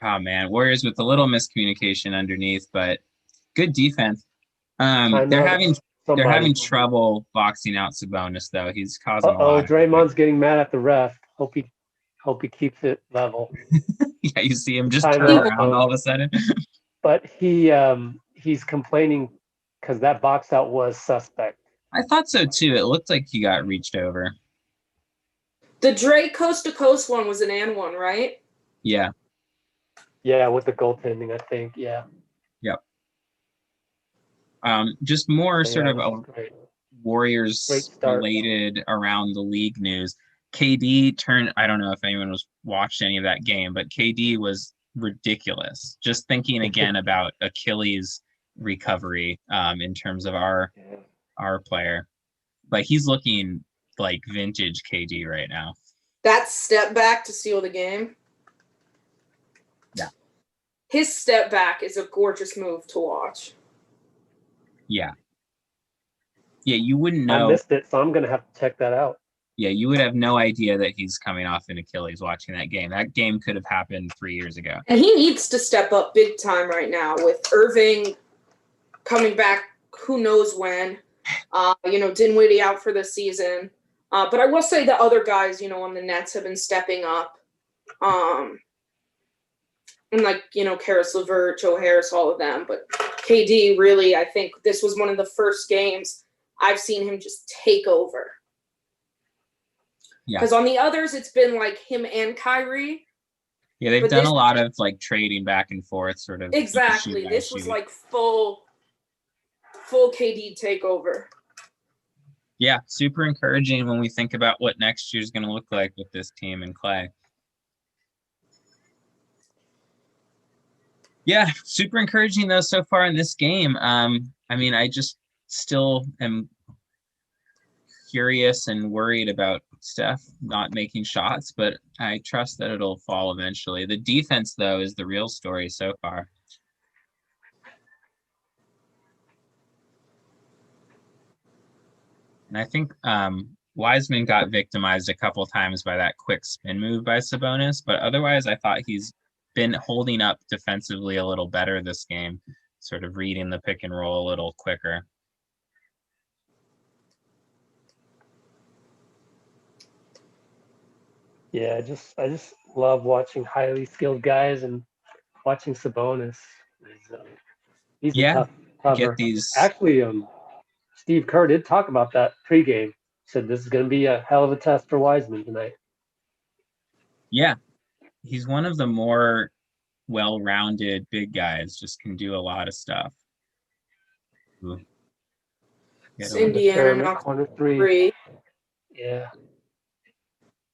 Oh man, Warriors with a little miscommunication underneath, but good defense. They're having trouble boxing out Sabonis though. He's causing a lot. Draymond's getting mad at the ref. Hope he keeps it level. Yeah, you see him just turn around all of a sudden. But he's complaining because that box out was suspect. I thought so too. It looked like he got reached over. The Dre coast to coast one was an and one, right? Yeah. Yeah, with the goaltending, I think. Yeah. Yep. Just more sort of Warriors related around the league news. KD turned, I don't know if anyone was watched any of that game, but KD was ridiculous. Just thinking again about Achilles recovery in terms of our player. Like he's looking like vintage KD right now. That step back to seal the game. Yeah. His step back is a gorgeous move to watch. Yeah. Yeah, you wouldn't know. I missed it, so I'm going to have to check that out. Yeah, you would have no idea that he's coming off an Achilles watching that game. That game could have happened 3 years ago. And he needs to step up big time right now with Irving coming back who knows when. Dinwiddie out for the season. But I will say the other guys, on the Nets have been stepping up. And Karis LeVert, Joe Harris, all of them. But KD really, I think this was one of the first games I've seen him just take over. Because on the others, it's been like him and Kyrie. Yeah, they've done a lot of like trading back and forth, sort of. Exactly. This was like full KD takeover. Yeah, super encouraging when we think about what next year's going to look like with this team and Clay. Yeah, super encouraging though so far in this game. I just still am curious and worried about Steph not making shots, but I trust that it'll fall eventually. The defense though is the real story so far. And I think Wiseman got victimized a couple times by that quick spin move by Sabonis, but otherwise I thought he's been holding up defensively a little better this game, sort of reading the pick and roll a little quicker. Yeah, I just love watching highly skilled guys and watching Sabonis. He's a tough cover. Actually, Steve Kerr did talk about that pregame. Said this is going to be a hell of a test for Wiseman tonight. Yeah, he's one of the more well-rounded big guys. Just can do a lot of stuff. It's Get a- Indiana, McDermott, not corner three. 3. Yeah.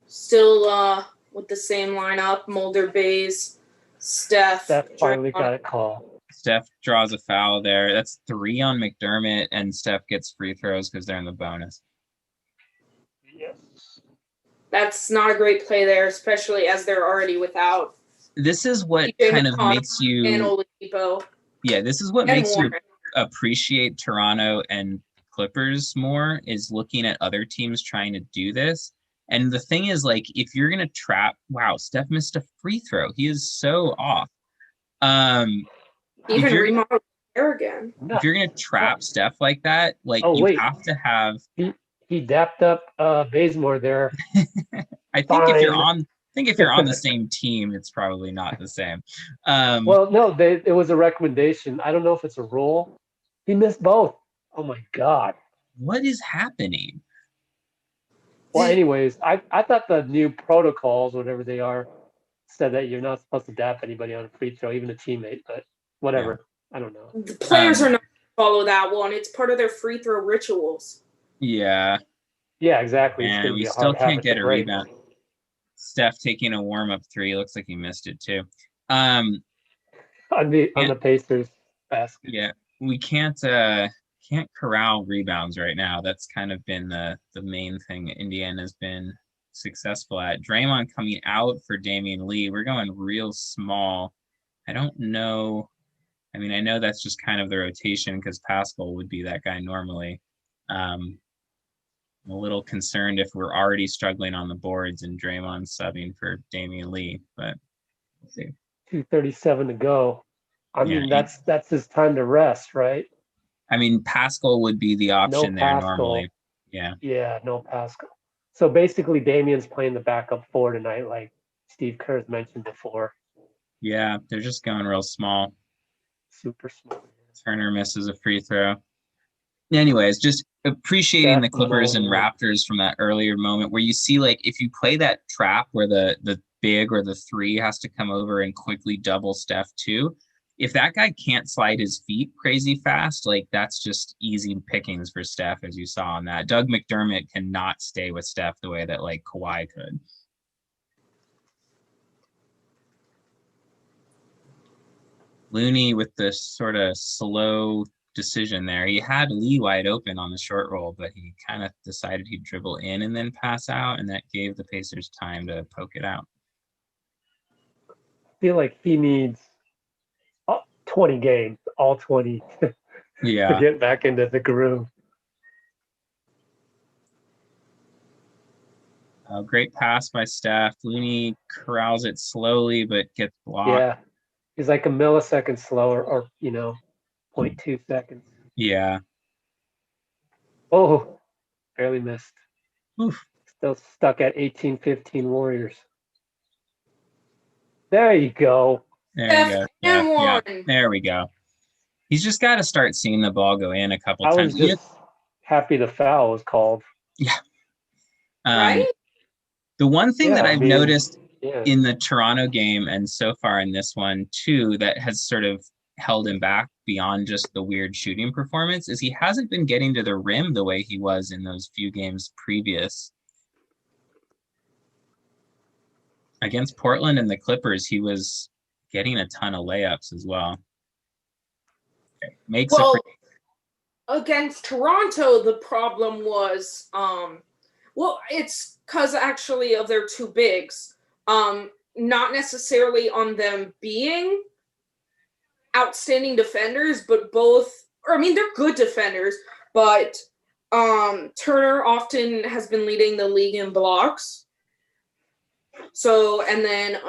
Still with the same lineup: Mulder, Bays, Steph. Steph finally Draymond. got a call. Steph draws a foul there. That's 3 on McDermott, and Steph gets free throws because they're in the bonus. Yes. That's not a great play there, especially as they're already without This is what TJ kind of McConnell makes you and Oladipo this is what and makes you Warren. appreciate Toronto and Clippers more, is looking at other teams trying to do this. And the thing is, like, if you're gonna trap, wow, Steph missed a free throw. He is so off. Even if you're remodel there again. if you're gonna trap Steph like that, like Oh, you wait. have to have. He dapped up Bazemore there. I think if you're Fine. on the same team, it's probably not the same. Well, no, it was a recommendation. I don't know if it's a rule. He missed both. Oh my God. What is happening? Well, anyways, I thought the new protocols, whatever they are, said that you're not supposed to dap anybody on a free throw, even a teammate. But whatever. I don't know. The players are not going to follow that one. It's part of their free throw rituals. Yeah. Yeah, exactly. It's And gonna we be a still hard can't habit get to a break. rebound. Steph taking a warm-up 3. Looks like he missed it too. On the Pacers basket. Yeah, we can't corral rebounds right now. That's kind of been the main thing Indiana's been successful at. Draymond coming out for Damian Lee. We're going real small. I don't know. I mean, I know that's just kind of the rotation because Pascal would be that guy normally. I'm a little concerned if we're already struggling on the boards and Draymond subbing for Damian Lee, but we'll see. 2:37 to go. I Yeah, mean, that's his time to rest, right? I mean, Pascal would be the option there Pascal. normally. Yeah. Yeah, no Pascal. So basically, Damian's playing the backup 4 tonight, like Steve Kerr's mentioned before. Yeah, they're just going real small. Super small. Turner misses a free throw. Anyways, just appreciating the Clippers and Raptors from that earlier moment where you see, like, if you play that trap where the big or the 3 has to come over and quickly double Steph too, if that guy can't slide his feet crazy fast, like, that's just easy pickings for Steph, as you saw on that. Doug McDermott cannot stay with Steph the way that, like, Kawhi could. Looney with this sort of slow decision there. He had Lee wide open on the short roll, but he kind of decided he'd dribble in and then pass out, and that gave the Pacers time to poke it out. I feel like he needs 20 games, all 20, to get back into the groove. Great pass by Steph. Looney corrals it slowly, but gets blocked. Yeah, he's like a millisecond slower, or 0.2 seconds. Yeah. Oh, barely missed. Oof. Still stuck at 18-15 Warriors. There you go. There you go. Yeah. There we go. He's just got to start seeing the ball go in a couple times. I was just happy the foul was called. Yeah. Right? The one thing that I've noticed in the Toronto game and so far in this one too that has sort of held him back beyond just the weird shooting performance is he hasn't been getting to the rim the way he was in those few games previous. Against Portland and the Clippers, he was getting a ton of layups as well. Okay. Against Toronto, the problem was, it's because actually of their 2 bigs, not necessarily on them being outstanding defenders, but they're good defenders, but Turner often has been leading the league in blocks. So, and then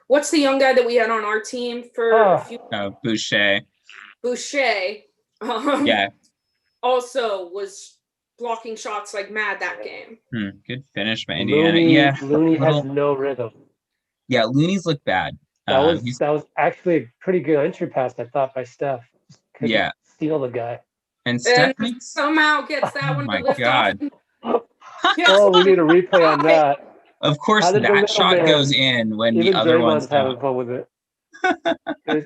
what's the young guy that we had on our team for a few? Boucher. Also was blocking shots like mad that game. Good finish by Indiana. Looney has no rhythm. Yeah, Looney's looked bad. That was actually a pretty good entry pass, I thought, by Steph. Couldn't steal the guy. And Steph somehow gets that one to lift off. Oh, we need a replay on that. Of course, that shot goes in when the other one's having fun with it.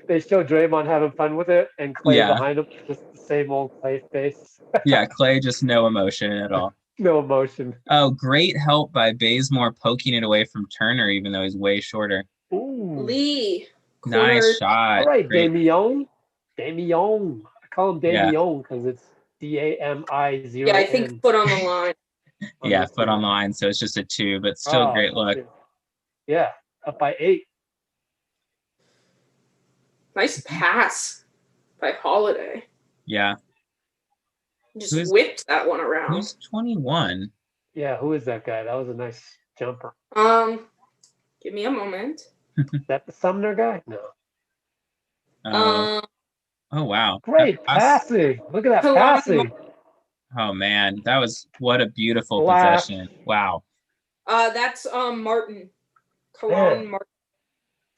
They show Draymond having fun with it, and Clay Yeah. behind him, just the same old Clay face. Yeah, Clay, just no emotion at all. No emotion. Oh, great help by Bazemore poking it away from Turner, even though he's way shorter. Ooh. Lee. Nice corner. shot. All right, Great. Damian. Damian. I call him Yeah. Damian because it's DAMI0. Yeah, I think foot on the line. Yeah, foot on the line, so it's just a 2, but still a great look. Yeah, up by 8. Nice pass by Holiday. Yeah. Just whipped that one around. Who's 21? Yeah, who is that guy? That was a nice jumper. Give me a moment. Is that the Sumner guy? No. Oh, wow. Great passing. Look at that passing. Oh, man. That was what a beautiful Flash. possession. Wow. That's Martin. Kalon Martin.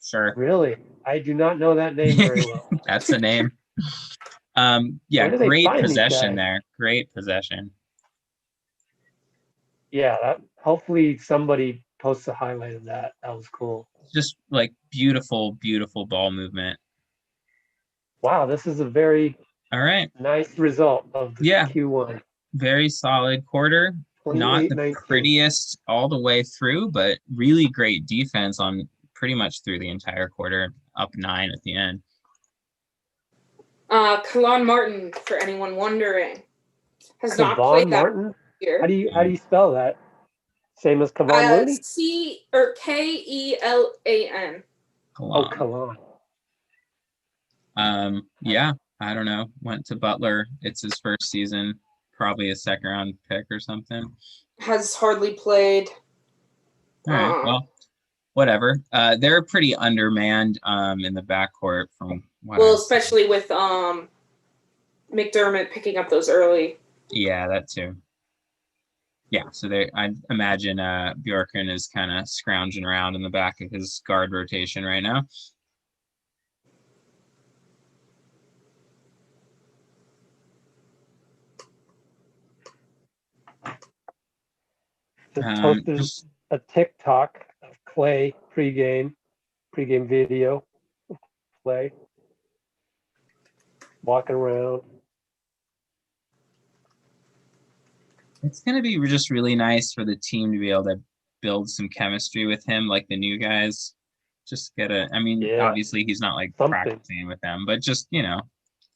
Sure. Really? I do not know that name very well. That's a name. Yeah, great possession there. Great possession. Yeah, hopefully somebody posts a highlight of that. That was cool. Just like beautiful, beautiful ball movement. Wow, this is a very nice result of the Q1. Very solid quarter. Not the prettiest all the way through, but really great defense on pretty much through the entire quarter, up 9 at the end. Kalon Martin, for anyone wondering, has not Kevon played Martin? that year. How do you spell that? Same as Kevon Looney? Kelan. Oh, Kalon. Yeah, I don't know. Went to Butler. It's his first season. Probably a second-round pick or something. Has hardly played. All right, well, whatever. They're pretty undermanned in the backcourt from what especially with McDermott picking up those early. Yeah, that too. Yeah, so I imagine Bjorken is kind of scrounging around in the back of his guard rotation right now. Just posted a TikTok of Clay pregame video of Clay walking around. It's going to be just really nice for the team to be able to build some chemistry with him, like the new guys. Just obviously he's not like practicing with them, but just,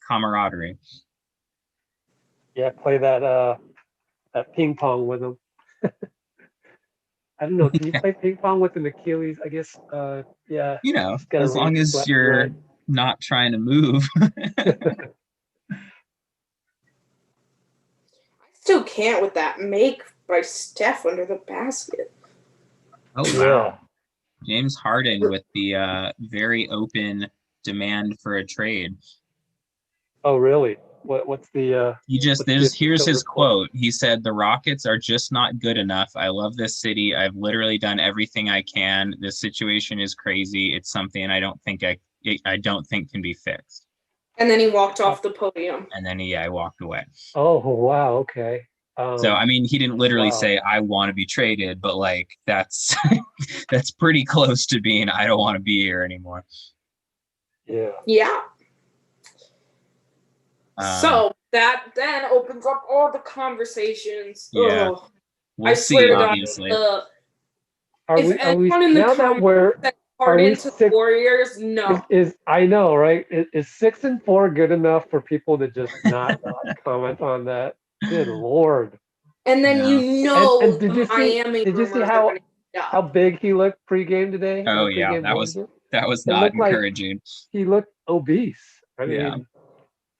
camaraderie. Yeah, play that ping pong with him. I don't know. Can you play ping pong with an Achilles? I guess, yeah. As long as you're not trying to move. Still can't with that make by Steph under the basket. Oh, wow. Yeah. James Harden with the very open demand for a trade. Oh, really? What's the here's his quote. He said, "The Rockets are just not good enough. I love this city. I've literally done everything I can. This situation is crazy. It's something I don't think can be fixed." And then he walked off the podium. And then he walked away. Oh, wow. Okay. So, he didn't literally say, "I want to be traded," but like that's that's pretty close to being, "I don't want to be here anymore." Yeah. Yeah. So that then opens up all the conversations. Yeah. Ugh. I swear to God, if anyone in the comments part into the Warriors, no. I know, right? Is 6-4 good enough for people to just not comment on that? Good Lord. And then and did you see how how big he looked pregame today? Oh yeah, that was not encouraging. He looked obese. I mean,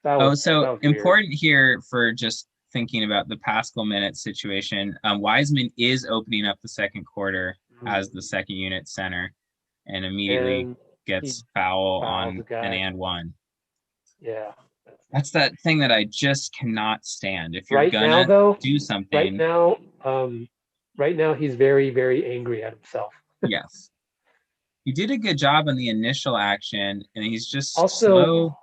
that was important weird. here for just thinking about the Pascal minute situation. Wiseman is opening up the second quarter as the second unit center, and immediately gets foul on an and one. Yeah. That's that thing that I just cannot stand. If you're gonna do something right now he's very, very angry at himself. Yes. He did a good job on the initial action, and he's just also slow.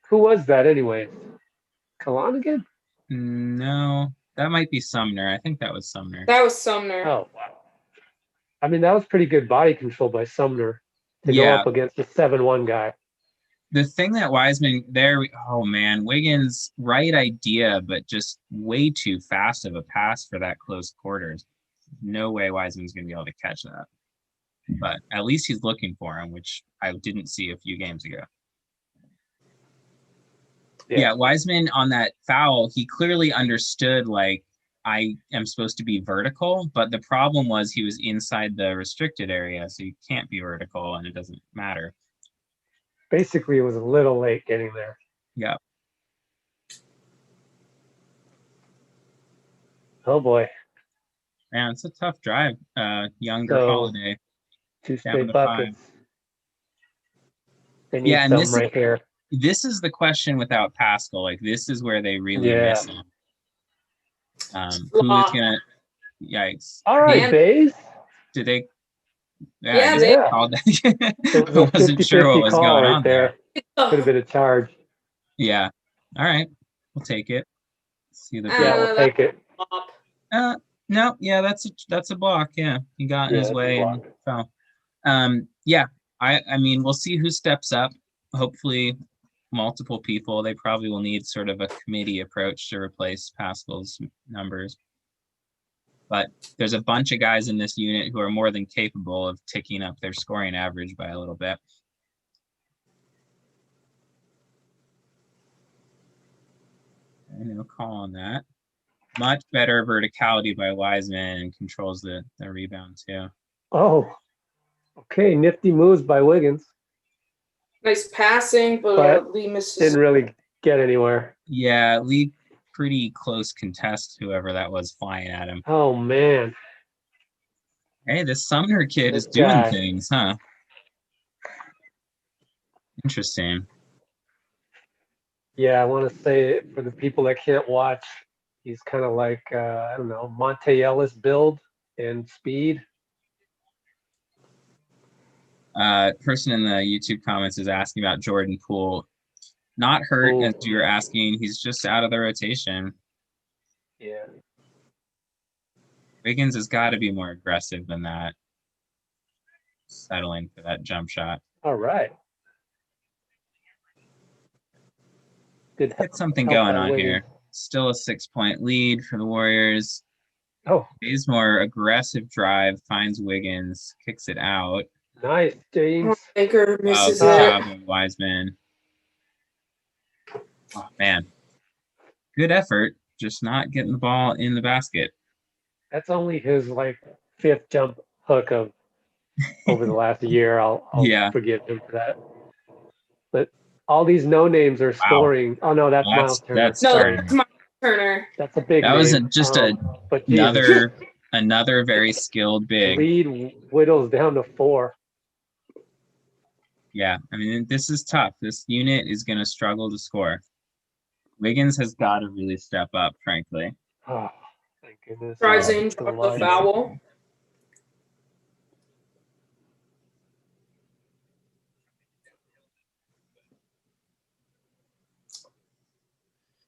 Who was that anyway? Kalon again? No, that might be Sumner. I think that was Sumner. That was Sumner. Oh, wow. I mean, that was pretty good body control by Sumner. to go up against a 7-1 guy. The thing that Wiseman there, oh man, Wiggins, right idea, but just way too fast of a pass for that close quarters. No way Wiseman's going to be able to catch that. But at least he's looking for him, which I didn't see a few games ago. Yeah, Wiseman on that foul, he clearly understood, like, I am supposed to be vertical, but the problem was he was inside the restricted area, so you can't be vertical, and it doesn't matter. Basically, it was a little late getting there. Yeah. Oh boy. Man, it's a tough drive. Younger Holiday. 2 straight buckets. They need and something right here. This is the question without Pascal. Like, this is where they really miss him. Who is gonna? Yikes! All right, Bays. Did they? Yeah. Called that. I wasn't sure what was going on there. Could have been a charge. Yeah. All right, we'll take it. See the. Yeah, we'll take it. No. Yeah, that's a block. Yeah, he got in his way and fell. Yeah. I mean, we'll see who steps up. Hopefully, multiple people. They probably will need sort of a committee approach to replace Pascal's numbers. But there's a bunch of guys in this unit who are more than capable of ticking up their scoring average by a little bit. No call on that. Much better verticality by Wiseman, and controls the rebound too. Oh, okay. Nifty moves by Wiggins. Nice passing, but Lee misses. Didn't really get anywhere. Yeah, Lee pretty close contest, whoever that was flying at him. Oh, man. Hey, this Sumner kid is doing things, huh? Interesting. Yeah, I want to say for the people that can't watch, he's kind of like, I don't know, Monte Ellis build and speed. Person in the YouTube comments is asking about Jordan Poole. Not hurt, as you're asking. He's just out of the rotation. Yeah. Wiggins has got to be more aggressive than that. Settling for that jump shot. All right. Good. Get something going on here. Still a 6-point lead for the Warriors. Oh. Bazemore, aggressive drive, finds Wiggins, kicks it out. Nice, James. Baker misses Good it. job of Wiseman. Oh, man. Good effort, just not getting the ball in the basket. That's only his, like, 5th jump hook of over the last year. I'll forgive him for that. But all these no-names are scoring. Oh, no, that's Miles Turner. That's Miles Turner. That's a big name. That wasn't just another very skilled big. Lead whittles down to 4. Yeah, I mean, this is tough. This unit is going to struggle to score. Wiggins has got to really step up, frankly. Oh, thank goodness. Rising from the foul.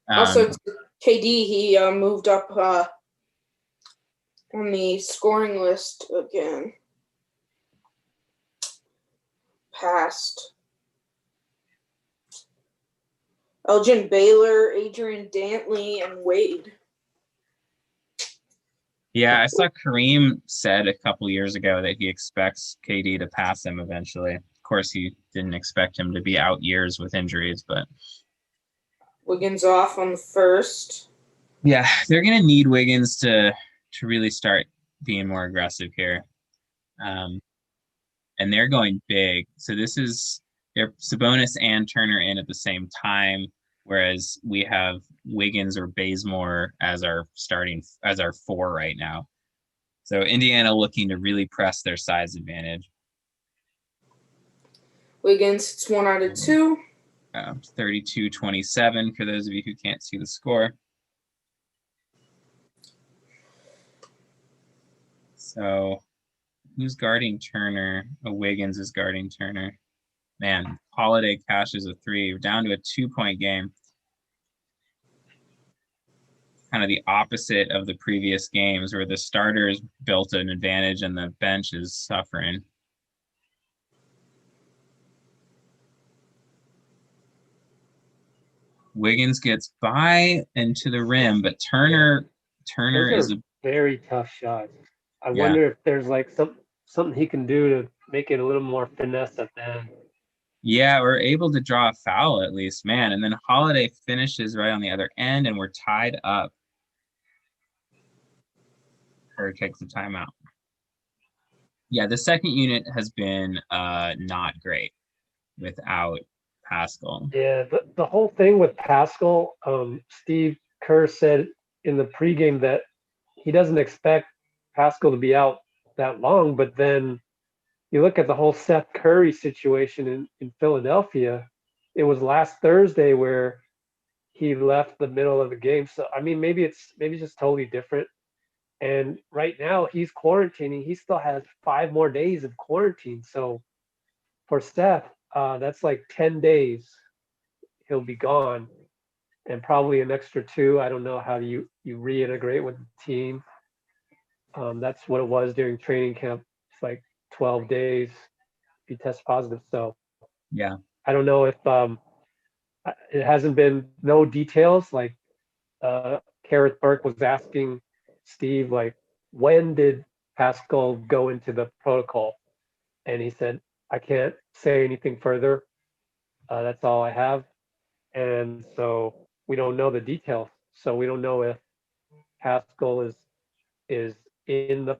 Also, KD, he moved up on the scoring list again. Past Elgin Baylor, Adrian Dantley, and Wade. Yeah, I saw Kareem said a couple years ago that he expects KD to pass him eventually. Of course, he didn't expect him to be out years with injuries, but Wiggins off on the first. Yeah, they're going to need Wiggins to really start being more aggressive here. And they're going big. So this is they're Sabonis and Turner in at the same time, whereas we have Wiggins or Bazemore as our 4 right now. So Indiana looking to really press their size advantage. Wiggins, it's 1 out of 2. 32-27 for those of you who can't see the score. So who's guarding Turner? Wiggins is guarding Turner. Man, Holiday cashes a 3. We're down to a 2-point game. Kind of the opposite of the previous games where the starters built an advantage and the bench is suffering. Wiggins gets by and to the rim, but Turner Those is are very tough shots. I Yeah. wonder if there's like something he can do to make it a little more finesse at the end. Yeah, we're able to draw a foul at least, man. And then Holiday finishes right on the other end, and we're tied up. Kerr takes the timeout. Yeah, the second unit has been not great without Pascal. Yeah, the whole thing with Pascal, Steve Kerr said in the pregame that he doesn't expect Pascal to be out that long, but then you look at the whole Steph Curry situation in Philadelphia, it was last Thursday where he left the middle of the game. So I mean maybe it's just totally different. And right now he's quarantining. He still has 5 more days of quarantine. So for Steph, that's like 10 days he'll be gone, and probably an extra 2. I don't know how you reintegrate with the team. That's what it was during training camp. It's like 12 days if you test positive. So Yeah. I don't know if it hasn't been no details. Like Gareth Burke was asking Steve, like, when did Pascal go into the protocol? And he said, I can't say anything further. That's all I have. And so we don't know the details. So we don't know if Pascal is in the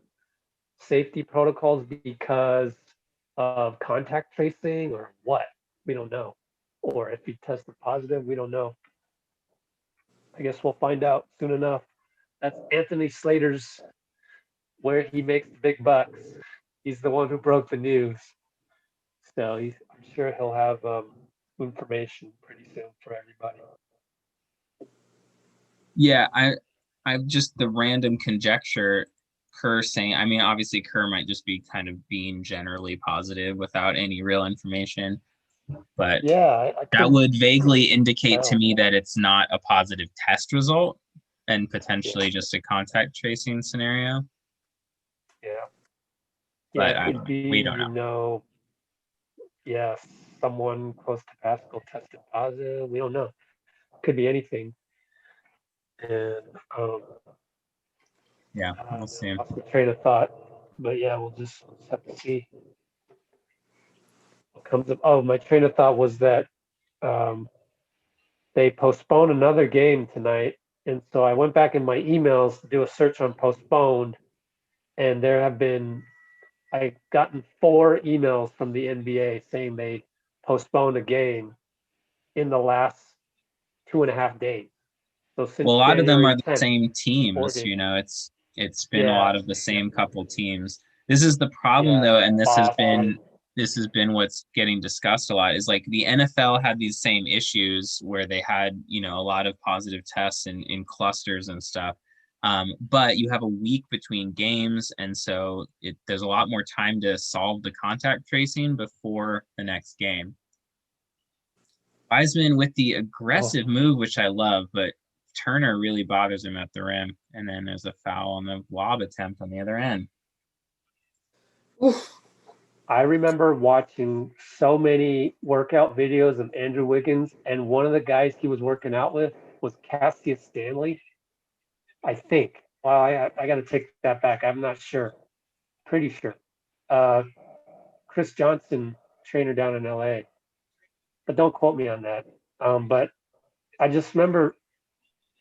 safety protocols because of contact tracing or what. We don't know. Or if he tested positive, we don't know. I guess we'll find out soon enough. That's Anthony Slater's where he makes the big bucks. He's the one who broke the news. So I'm sure he'll have information pretty soon for everybody. Yeah, I just the random conjecture, Kerr saying, I mean, obviously Kerr might just be kind of being generally positive without any real information, but yeah, that would vaguely indicate to tell. me that it's not a positive test result and potentially just a contact tracing scenario. Yeah. But Yeah, it could be, we don't know. you know, yeah, someone close to Pascal tested positive. We don't know. Could be anything. And Yeah, we'll see. lost my train of thought. But yeah, we'll just have to see what comes up. Oh, my train of thought was that they postponed another game tonight. And so I went back in my emails to do a search on postponed. And there have been, I've gotten 4 emails from the NBA saying they postponed a game in the last 2.5 days. So since Well, a lot of them January are the 10th, same 4 teams, days. it's been a lot of the same couple teams. This is the problem Yeah, though, and Boston. this has been what's getting discussed a lot, is like the NFL had these same issues where they had, a lot of positive tests in clusters and stuff. But you have a week between games, and so there's a lot more time to solve the contact tracing before the next game. Wiseman with the aggressive move, which I love, but Turner really bothers him at the rim. And then there's a foul on the lob attempt on the other end. Oof. I remember watching so many workout videos of Andrew Wiggins, and one of the guys he was working out with was Cassius Stanley, I think. Well, I got to take that back. I'm not sure. Pretty sure. Chris Johnson, trainer down in LA. But don't quote me on that. But I just remember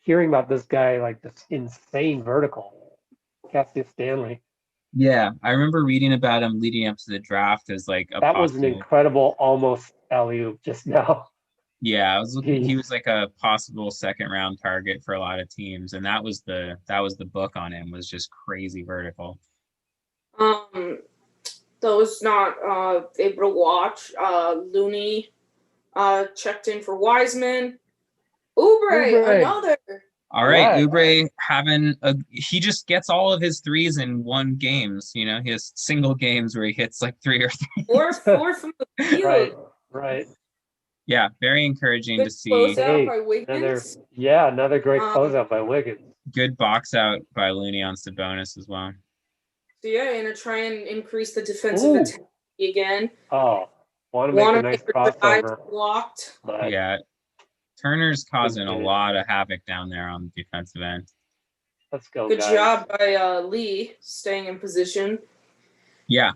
hearing about this guy, like this insane vertical, Cassius Stanley. Yeah, I remember reading about him leading up to the draft as like a That was an incredible almost alley-oop just now. Yeah, he was like a possible second round target for a lot of teams, and that was the book on him, was just crazy vertical. Those not able to watch. Looney checked in for Wiseman. Oubre. Another. All right, Oubre he just gets all of his threes in one games. He has single games where he hits like 3 or 4. Four from the field. Right. Yeah, very encouraging to see. Closeout by Wiggins. Another great closeout by Wiggins. Good box out by Looney on Sabonis as well. So yeah, and to try and increase the defensive attack again. Oh, want to make a nice crossover. Blocked. Yeah. Turner's causing a Okay. lot of havoc down there on the defensive end. Let's go, Good guys. job by Lee staying in position. Yeah.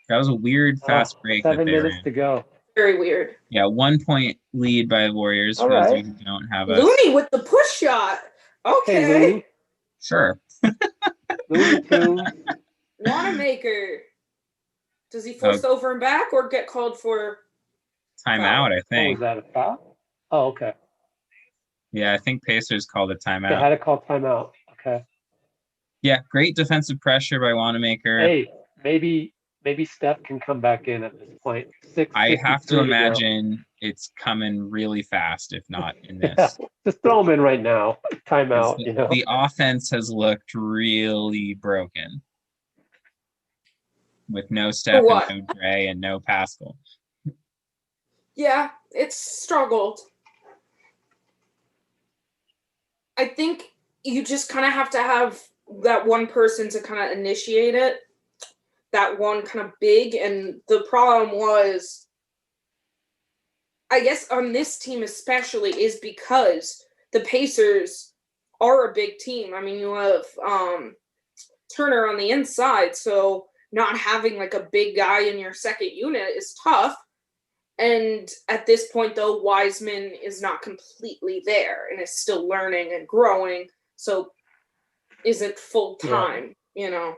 That was a weird fast break. 7 that they minutes ran. Oh. to go. Very weird. Yeah, 1 point lead by the Warriors All for those of right. you who don't have us. Looney with the push shot. Hey, Okay. Looney. Sure. Looney Tunes. Wanamaker. Does he force the over and back or get called for Timeout, I Oh, think. was that a foul? Oh, okay. Yeah, I think Pacers called a They timeout. had to call timeout. Okay. Yeah, great defensive pressure by Wanamaker. Hey, maybe Steph can come back in at this point. I have to 6:53 go. imagine it's coming really fast, if not in Yeah, this. just throw him in right now. 'Cause Timeout, you know. The offense has looked really broken. With no Steph what? and no Dre and no Pascal. Yeah, it's struggled. I think you just kind of have to have that one person to kind of initiate it, that one kind of big. And the problem was, I guess on this team especially, is because the Pacers are a big team. I mean, you have Turner on the inside, so not having like a big guy in your second unit is tough. And at this point, though, Wiseman is not completely there and is still learning and growing, so isn't full time, you know.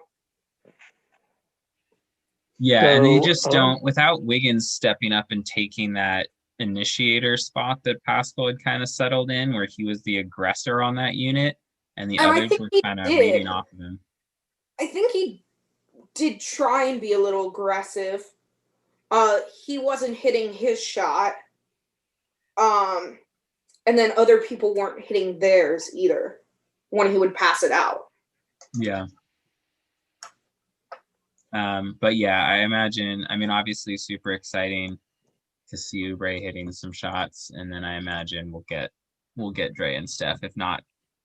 Yeah, and they So, just don't, without Wiggins stepping up and taking that initiator spot that Pascal had kind of settled in, where he was the aggressor on that unit, and the others were kind of reading off of him. I think he did try and be a little aggressive. He wasn't hitting his shot. And then other people weren't hitting theirs either when he would pass it out. Yeah. But yeah, I imagine, I mean, obviously super exciting to see Oubre hitting some shots, and then I imagine we'll get Dre and Steph, if not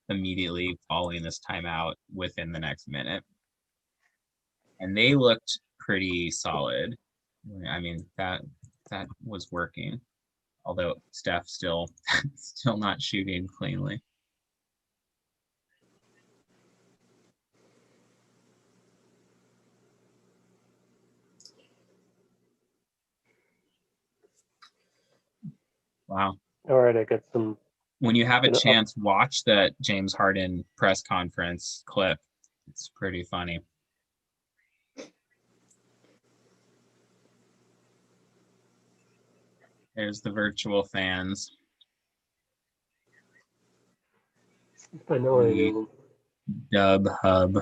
immediately following this timeout, within the next minute. And they looked pretty solid. I mean, that was working, although Steph still not shooting cleanly. Wow. all right, I got some. When you have a chance, watch that James Harden press conference clip. It's pretty funny. There's the virtual fans. I know I do. Dub Hub.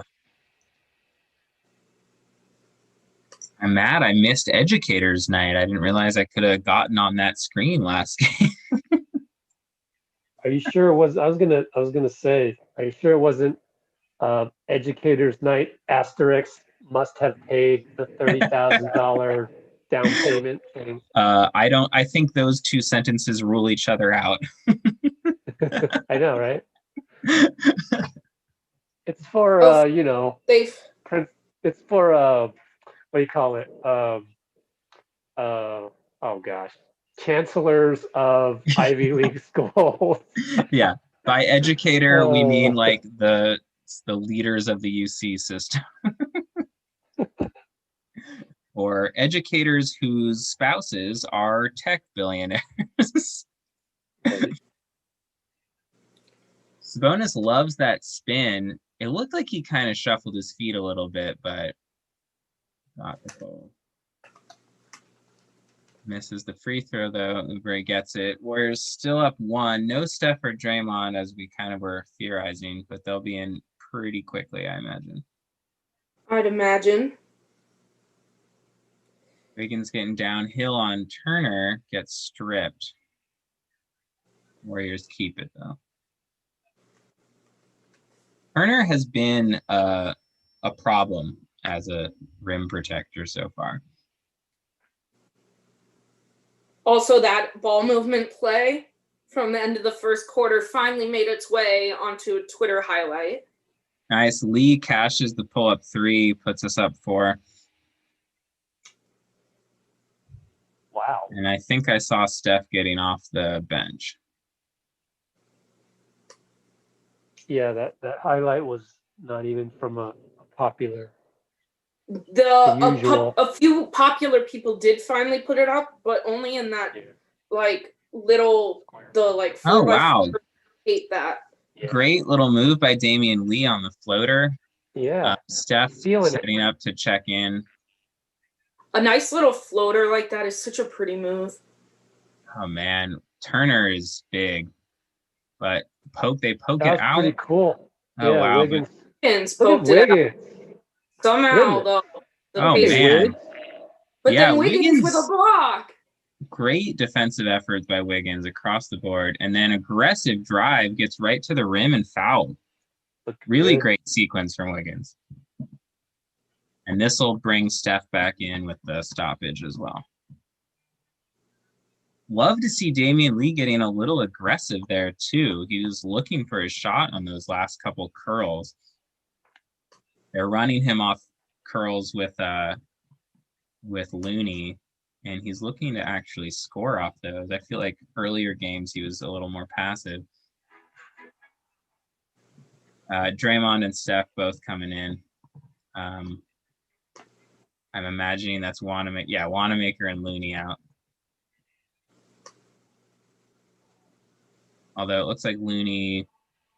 I'm mad I missed Educators Night. I didn't realize I could have gotten on that screen last game. Are you sure it was? I was gonna say, are you sure it wasn't Educators Night asterisk must have paid the $30,000 down payment thing? I think those two sentences rule each other out. I know, right? It's for you know, it's for what do you call it? Oh gosh, chancellors of Ivy League schools. Yeah, by educator we mean like the leaders of the UC system. Or educators whose spouses are tech billionaires. Sabonis loves that spin. It looked like he kind of shuffled his feet a little bit, but got the goal. Misses the free throw, though. Oubre gets it. Warriors still up 1. No Steph or Draymond, as we kind of were theorizing, but they'll be in pretty quickly, I imagine. I'd imagine. Wiggins getting downhill on Turner, gets stripped. Warriors keep it, though. Turner has been a problem as a rim protector so far. Also, that ball movement play from the end of the first quarter finally made its way onto a Twitter highlight. Nice. Lee cashes the pull-up 3, puts us up 4. Wow. And I think I saw Steph getting off the bench. Yeah, that highlight was not even from a popular. A few popular people did finally put it up, but only in that like little Oh wow! Hate that. Yeah. Great little move by Damian Lee on the floater. Yeah. Steph setting up to check in. A nice little floater like that is such a pretty move. Oh man, Turner is big, but they poke that it was out. Pretty cool. Oh yeah, wow! Wiggins poked it out. Somehow the man. But then Wiggins with a block. Great defensive efforts by Wiggins across the board, and then aggressive drive gets right to the rim and fouled. Really great sequence from Wiggins. And this will bring Steph back in with the stoppage as well. Love to see Damian Lee getting a little aggressive there too. He was looking for a shot on those last couple curls. They're running him off curls with Looney, and he's looking to actually score off those. I feel like earlier games he was a little more passive. Draymond and Steph both coming in. I'm imagining that's Wanamaker. Yeah, Wanamaker and Looney out. Although it looks like Looney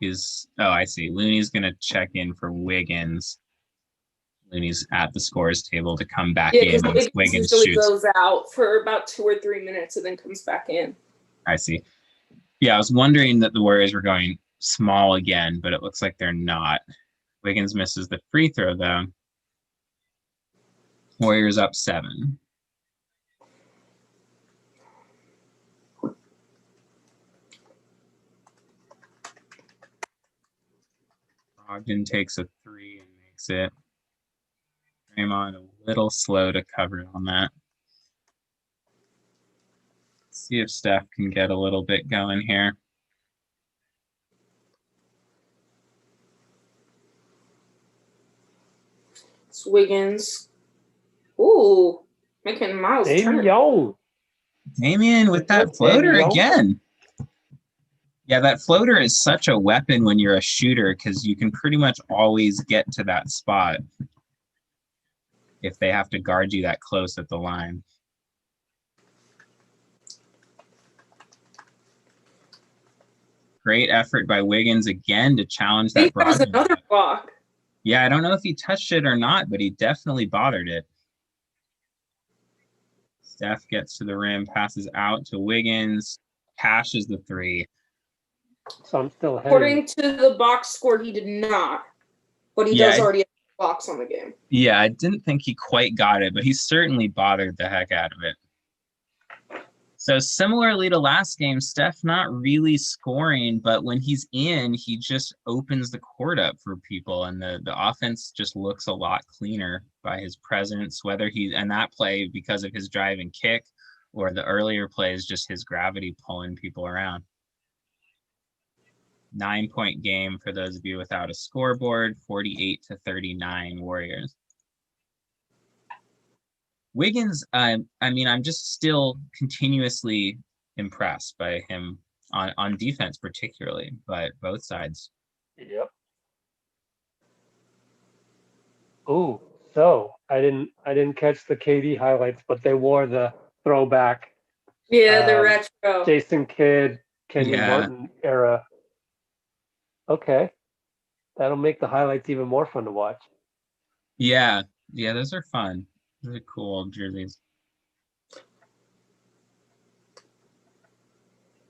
is, I see. Looney's going to check in for Wiggins. Looney's at the scores table to come back in once Wiggins usually shoots. Goes out for about 2 or 3 minutes and then comes back in. I see. Yeah, I was wondering that the Warriors were going small again, but it looks like they're not. Wiggins misses the free throw, though. Warriors up 7. Brogdon takes a 3 and makes it. Draymond a little slow to cover on that. Let's see if Steph can get a little bit going here. It's Wiggins. Ooh, making Miles turn. Damian with that floater again. Yeah, that floater is such a weapon when you're a shooter because you can pretty much always get to that spot if they have to guard you that close at the line. Great effort by Wiggins again to challenge that. There's another block. Yeah, I don't know if he touched it or not, but he definitely bothered it. Steph gets to the rim, passes out to Wiggins, cashes the 3. So I'm still ahead. According to the box score, he did not. But he does already have a box on the game. Yeah, I didn't think he quite got it, but he certainly bothered the heck out of it. So similarly to last game, Steph not really scoring, but when he's in, he just opens the court up for people, and the offense just looks a lot cleaner by his presence, whether and that play because of his drive and kick, or the earlier plays, just his gravity pulling people around. 9-point game for those of you without a scoreboard, 48-39 Warriors. Wiggins, I'm just still continuously impressed by him on defense particularly, but both sides. Yep. Ooh, so I didn't catch the KD highlights, but they wore the throwback. Yeah, the retro. Jason Kidd, Kenyon Martin era. Okay. That'll make the highlights even more fun to watch. Yeah, those are fun. Those are cool old jerseys.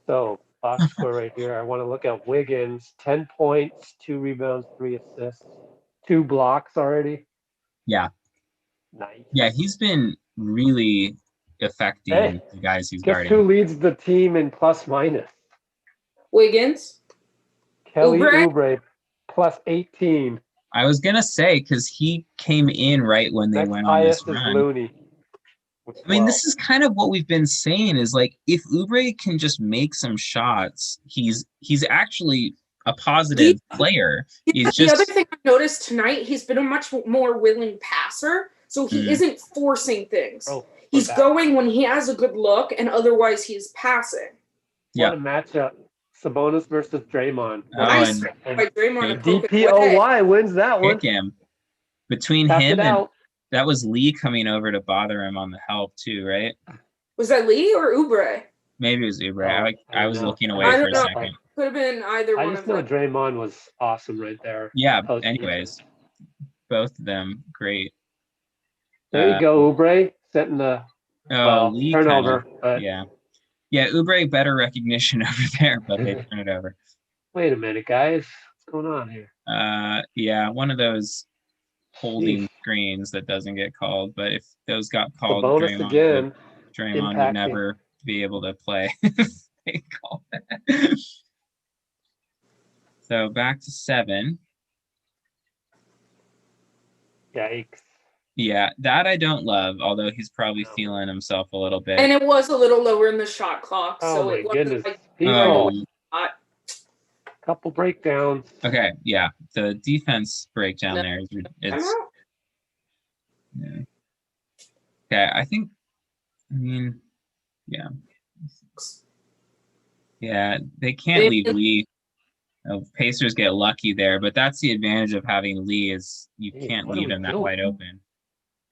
So, box score right here. I want to look at Wiggins. 10 points, 2 rebounds, 3 assists, 2 blocks already. Yeah. Nice. Yeah, he's been really affecting the guys he's guarding. Guess who leads the team in plus minus? Wiggins. Kelly Oubre, plus 18. I was going to say, because he came in right when they went on this run. Looney. I mean, this is kind of what we've been saying is like, if Oubre can just make some shots, he's actually a positive player. The other thing I've noticed tonight, he's been a much more willing passer, so he isn't forcing things. He's going when he has a good look, and otherwise he's passing. What a matchup. Sabonis versus Draymond. Oh, Nice and by Draymond to poke it away. DPOY wins that one. pick him. Between Tapped him it and out. that was Lee coming over to bother him on the help too, right? Was that Lee or Oubre? Maybe it was Uber. Oh, I was know. looking I away for don't a know. second. Could have been either I one just of know them. Draymond was awesome right there. Yeah, Post anyways, both of them great. There you go, Oubre, setting the Lee turnover. But yeah. Yeah, Oubre better recognition over there, but they turn it over. wait a minute, guys. What's going on here? Yeah, one of those holding Jeez. screens that doesn't get called, but if those got called, Bonus again. Draymond Impacting. would never be able to play if they called that. So back to 7. Yikes. Yeah, that I don't love, although he's probably feeling himself a little bit. And it was a little lower in the shot clock, Oh so my it wasn't goodness. like People. hot. Couple breakdowns. Okay, yeah, the defense breakdown there is it's Timeout? yeah. Okay, I mean, yeah. Yeah, they can't leave Lee. Pacers get lucky there, but that's the advantage of having Lee is you can't leave him that wide open.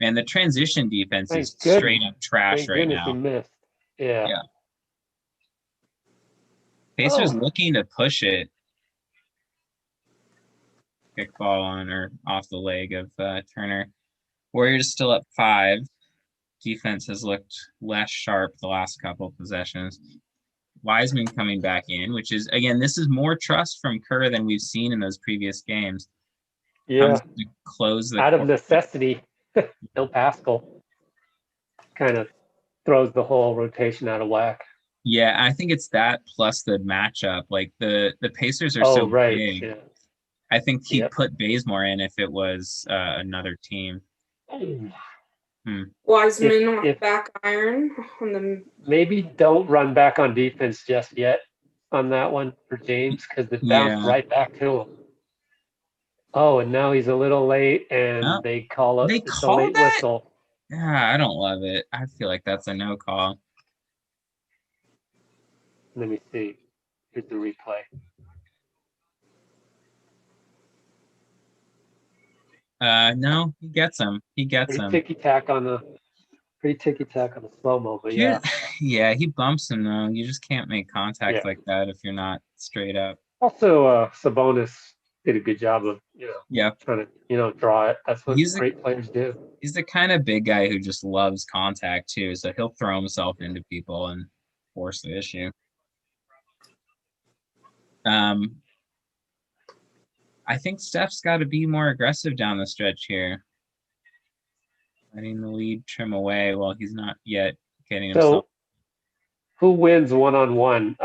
And the transition defense is straight up trash right now. He missed. Yeah. Pacers looking to push it. Kick ball on or off the leg of Turner. Warriors still up 5. Defense has looked less sharp the last couple possessions. Wiseman coming back in, which is, again, this is more trust from Kerr than we've seen in those previous games. Yeah. Comes to close the out of necessity, no Pascal kind of throws the whole rotation out of whack. Yeah, I think it's that plus the matchup. Like the Pacers are so big. Yeah. I think he'd put Bazemore in if it was another team. Wiseman on the back iron. Maybe don't run back on defense just yet on that one for James because it bounced right back to him. Oh, and now he's a little late, and they call it. It's a late whistle. Yeah, I don't love it. I feel like that's a no call. Let me see. Here's the replay. No, he gets him. Pretty ticky tack on the slow mo, but yeah. Yeah, he bumps him though. You just can't make contact like that if you're not straight up. Also, Sabonis did a good job of trying to draw it. That's what great players do. He's the kind of big guy who just loves contact too, so he'll throw himself into people and force the issue. I think Steph's got to be more aggressive down the stretch here. Letting the lead trim away while he's not yet getting himself. So, who wins one-on-one?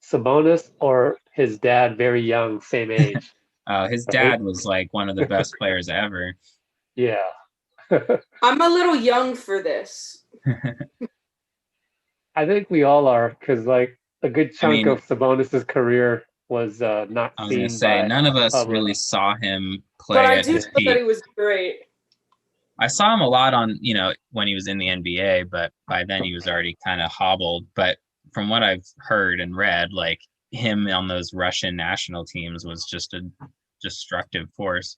Sabonis or his dad, very young, same age? His dad was like one of the best players ever. Yeah. I'm a little young for this. I think we all are, because like a good chunk of Sabonis's career was not I was seen gonna say by none of us public. really saw him play. But I at do his think peak. that he was great. I saw him a lot on, when he was in the NBA, but by then he was already kind of hobbled. But from what I've heard and read, like him on those Russian national teams was just a destructive force.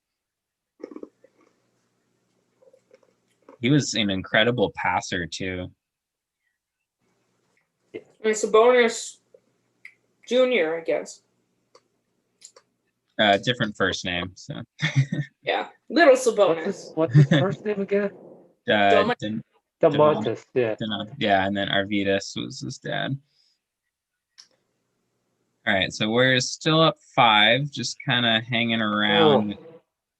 He was an incredible passer too. And Sabonis Jr., I guess. Different first name, so. Yeah, little Sabonis. What's his first name again? DeMontis, yeah. Yeah, and then Arvidas was his dad. All right, so we're still up 5, just kind of hanging around.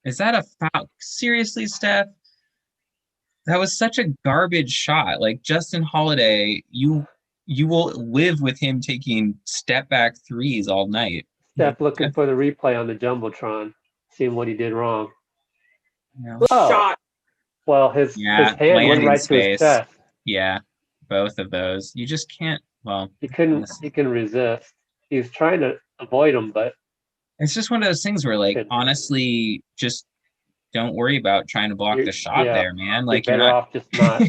Is that a foul? Seriously, Steph? That was such a garbage shot. Like Justin Holiday, you will live with him taking step back threes all night. Steph looking for the replay on the Jumbotron, seeing what he did wrong. Shot. Well, his hand went right to his chest. Yeah, both of those. You just can't. Well, he couldn't resist. He was trying to avoid them, but it's just one of those things where, like, honestly, just don't worry about trying to block the shot there, man. Like, you're better off just not.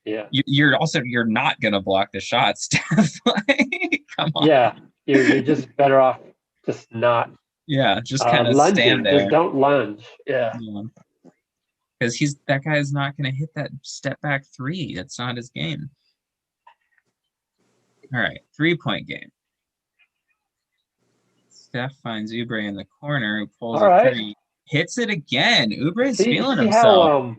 Yeah. You're not gonna block the shot, Steph. Like, come on. Yeah. you're just better off just not Yeah, just kind of lunging. stand there. Just don't lunge. Yeah. Because that guy's not going to hit that step back three. That's not his game. All right, 3-point game. Steph finds Oubre in the corner, who pulls a three, hits it again. Oubre's feeling himself.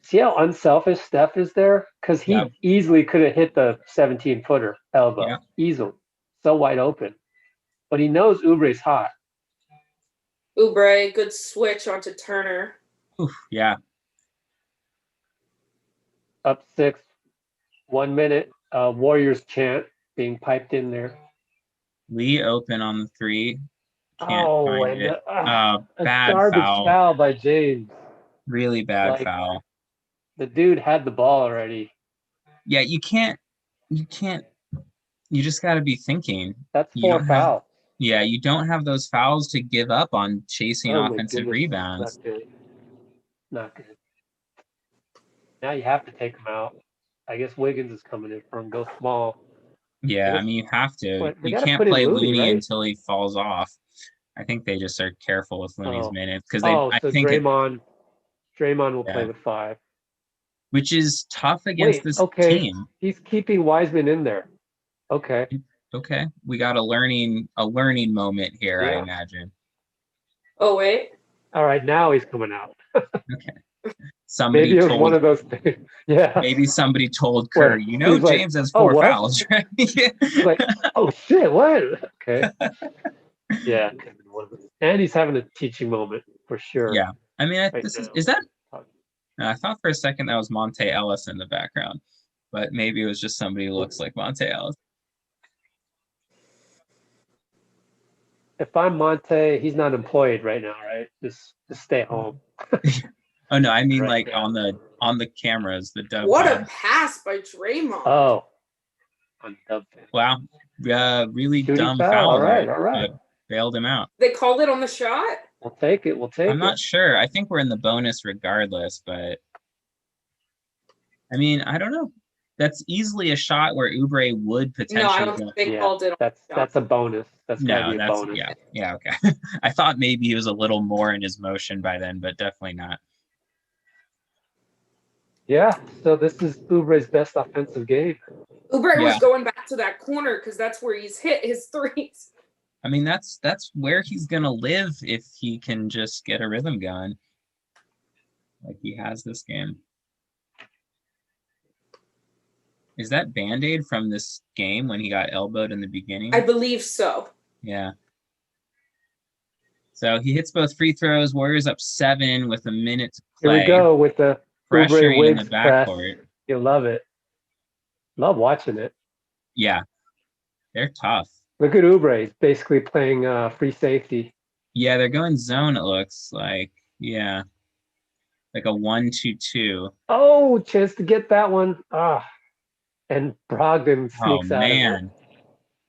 See how unselfish Steph is there? Because he easily could have hit the 17-footer elbow. Easily. So wide open. But he knows Oubre's hot. Oubre, good switch onto Turner. Oof, yeah. Up 6. 1 minute. Warriors chant being piped in there. Lee open on the three. Can't find it. A Bad garbage foul by James. Really bad foul. The dude had the ball already. Yeah, you just got to be thinking. That's 4 fouls. You don't have those fouls to give up on chasing offensive rebounds. Not good. Now you have to take him out. I guess Wiggins is coming in for him. Go small. Yeah, I mean, you have to. You can't play Looney until he falls off. I think they just are careful with Looney's minutes because I think Draymond will play with 5, which is tough against this team. He's keeping Wiseman in there. Okay, we got a learning moment here. I imagine. Oh wait. All right, now he's coming out. Okay. Maybe it was one of those things. Yeah. Maybe somebody told Curry, James has 4 fouls, right? Like, oh shit, what? Okay. Yeah. And he's having a teaching moment for sure. Yeah. I mean, is that? I thought for a second that was Monte Ellis in the background, but maybe it was just somebody who looks like Monte Ellis. If I'm Monte, he's not employed right now, right? Just stay home. Oh no, I mean like on the cameras, the dub. What a pass by Draymond. Oh. On dub. Wow. Really Shooting dumb foul. foul. All right. Bailed him out. They called it on the shot? We'll take it. I'm not sure. I think we're in the bonus regardless, but I mean, I don't know. That's easily a shot where Oubre would potentially. No, I don't think they called it. That's a bonus. That's gotta be a bonus. Yeah, okay. I thought maybe he was a little more in his motion by then, but definitely not. Yeah, so this is Oubre's best offensive game. Oubre was going back to that corner because that's where he's hit his threes. I mean, that's where he's gonna live if he can just get a rhythm going, like he has this game. Is that Band-Aid from this game when he got elbowed in the beginning? I believe so. Yeah. So he hits both free throws. Warriors up 7 with a minute to play. Here we go with the pressuring in the backcourt. You love it. Love watching it. Yeah. They're tough. Look at Oubre. He's basically playing free safety. Yeah, they're going zone, it looks like. Yeah. Like a 1-2-2. Oh, chance to get that one. And Brogdon sneaks out. Oh, man.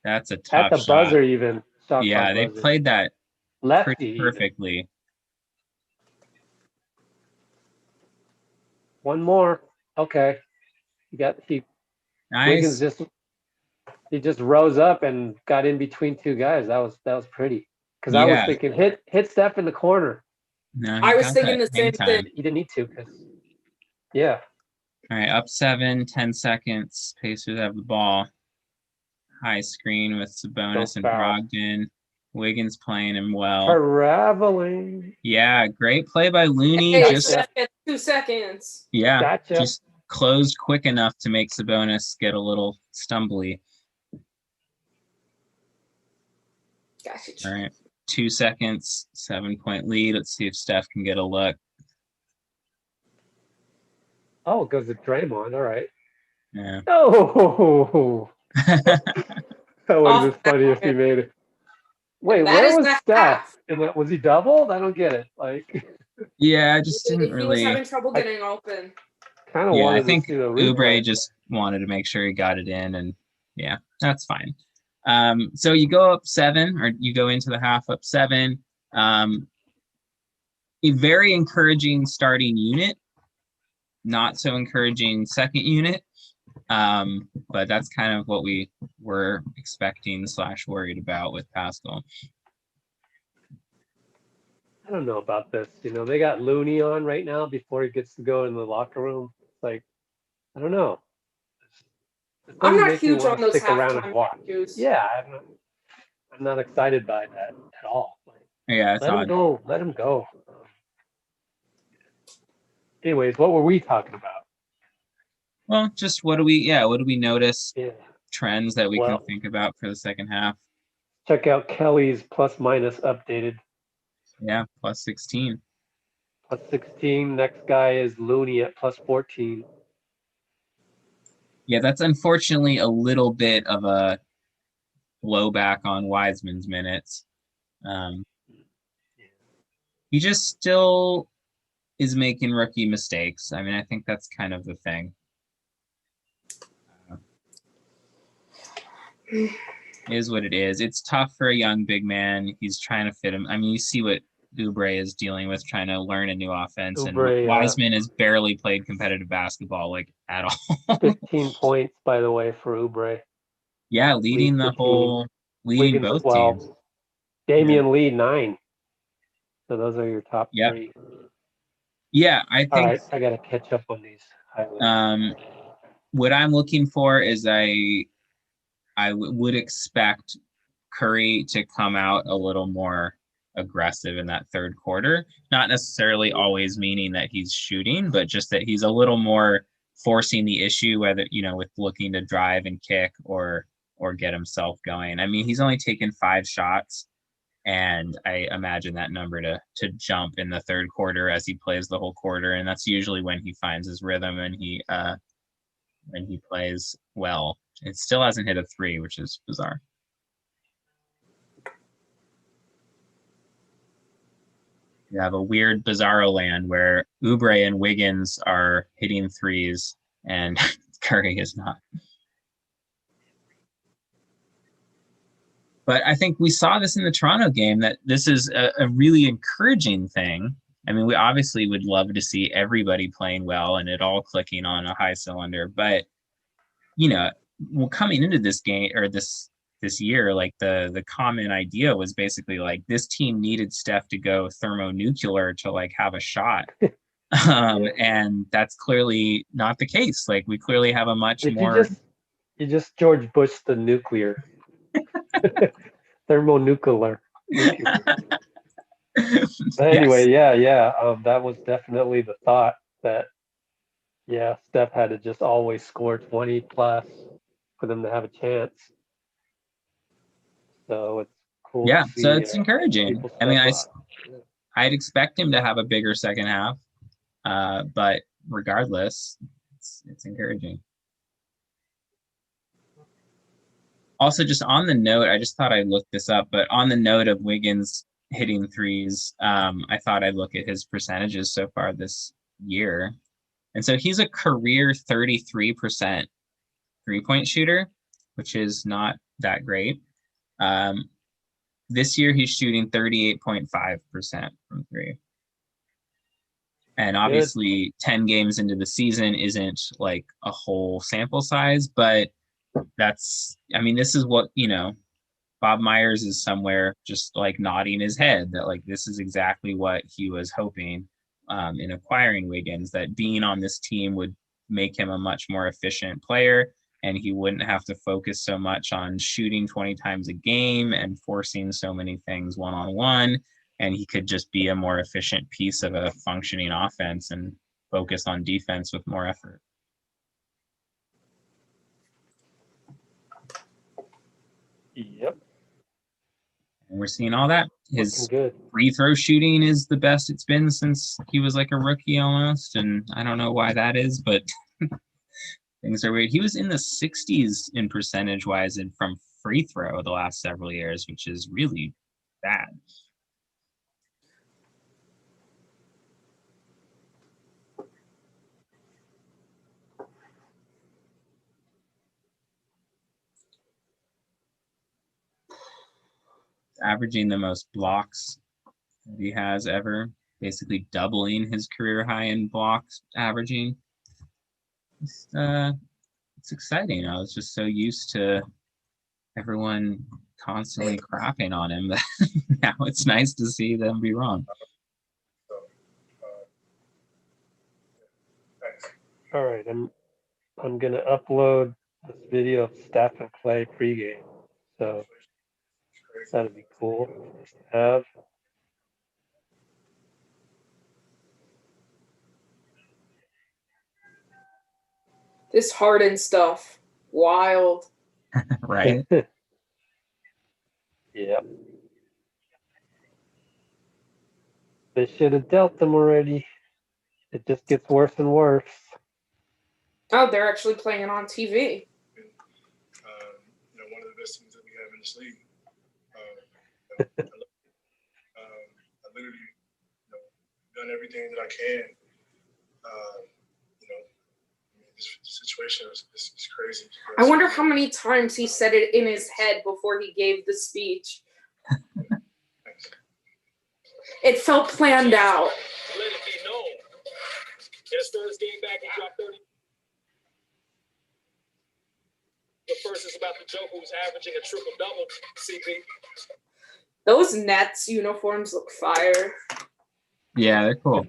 That's a tough shot. At the buzzer, even. Yeah, they played that lefty pretty perfectly. One more. Okay. Nice. Wiggins just rose up and got in between 2 guys. That was pretty. Because I was thinking, hit Steph in the corner. No, I was thinking the same thing. He didn't need to. Yeah. All right, up 7, 10 seconds. Pacers have the ball. High screen with Sabonis and Brogdon. Wiggins playing him well. Traveling. Yeah, great play by Looney. Hey, 2 seconds. Yeah, gotcha. Just closed quick enough to make Sabonis get a little stumbly. Gotcha. All right, 2 seconds, 7-point lead. Let's see if Steph can get a look. Oh, it goes to Draymond. All right. Yeah. Oh. That was just funny if he made it. Wait, where was Steph? Was he doubled? I don't get it. Yeah, I just didn't really. He was having trouble getting open. Kind of wanted I think to see the Oubre just wanted to make sure he got it in, and yeah, that's fine. So you go up 7, or you go into the half up 7. A very encouraging starting unit. Not so encouraging second unit. But that's kind of what we were expecting / worried about with Pascal. I don't know about this. They got Looney on right now before he gets to go in the locker room. It's like, I don't know. It I'm doesn't not make me huge want on to those stick around and halftime watch. interviews. Yeah, I'm not excited by that at all. Yeah, it's let him odd. go. Let him go. Anyways, what were we talking about? Well, just what do we notice? Yeah. Trends that we can think about for the second half. Check out Kelly's plus minus updated. Yeah, plus 16. Plus 16. Next guy is Looney at plus 14. Yeah, that's unfortunately a little bit of a blowback on Wiseman's minutes. He just still is making rookie mistakes. I mean, I think that's kind of the thing. Is what it is. It's tough for a young big man. He's trying to fit him. I mean, you see what Oubre is dealing with, trying to learn a new offense. Oubre, and Wiseman has barely played competitive basketball, like, at all. 15 points, by the way, for Oubre. Yeah, leading the whole, leading Wiggins, both 12. teams. Damian Lee, 9. So those are your top Yep. 3. Yeah, I think. All right, I got to catch up on these highlights. What I'm looking for is I would expect Curry to come out a little more aggressive in that third quarter. Not necessarily always meaning that he's shooting, but just that he's a little more forcing the issue, whether, with looking to drive and kick or get himself going. I mean, he's only taken 5 shots, and I imagine that number to jump in the third quarter as he plays the whole quarter, and that's usually when he finds his rhythm and he plays well. It still hasn't hit a 3, which is bizarre. You have a weird bizarro land where Oubre and Wiggins are hitting 3s and Curry is not. But I think we saw this in the Toronto game, that this is a really encouraging thing. I mean, we obviously would love to see everybody playing well and it all clicking on a high cylinder. But, coming into this game or this year, like the common idea was basically like this team needed Steph to go thermonuclear to like have a shot. And that's clearly not the case. Like we clearly have a much more. You just George Bush the nuclear. Thermonuclear. But anyway, yes. That was definitely the thought that, Steph had to just always score 20 plus for them to have a chance. So it's cool to see. So it's encouraging. I mean, I'd expect him to have a bigger second half, but regardless, it's encouraging. Also, just on the note, I just thought I'd look this up, but on the note of Wiggins hitting 3s, I thought I'd look at his percentages so far this year. And so he's a career 33% three-point shooter, which is not that great. This year he's shooting 38.5% from 3. And obviously 10 games into the season isn't like a whole sample size, but this is what, Bob Myers is somewhere just like nodding his head that like this is exactly what he was hoping in acquiring Wiggins, that being on this team would make him a much more efficient player and he wouldn't have to focus so much on shooting 20 times a game and forcing so many things one-on-one, and he could just be a more efficient piece of a functioning offense and focus on defense with more effort. Yep. And we're seeing all that. His free throw shooting is the best it's been since he was like a rookie almost. And I don't know why that is, but things are weird. He was in the 60s in percentage wise and from free throw the last several years, which is really bad. Averaging the most blocks that he has ever, basically doubling his career high in blocks averaging. it's exciting. I was just so used to everyone constantly crapping on him that now it's nice to see them be wrong. All right, I'm gonna upload this video of Steph and Clay pregame, so that'd be cool to have. This Harden stuff, wild. Right? Yeah. They should have dealt them already. It just gets worse and worse. Oh, they're actually playing it on TV. One of the best teams that we have in this league. I literally, done everything that I can. This situation is crazy. I wonder how many times he said it in his head before he gave the speech. It felt planned out. Let it be known. His first game back, he dropped 30. The first is about the Joker, who's averaging a triple-double, CP. Those Nets uniforms look fire. Yeah, they're cool.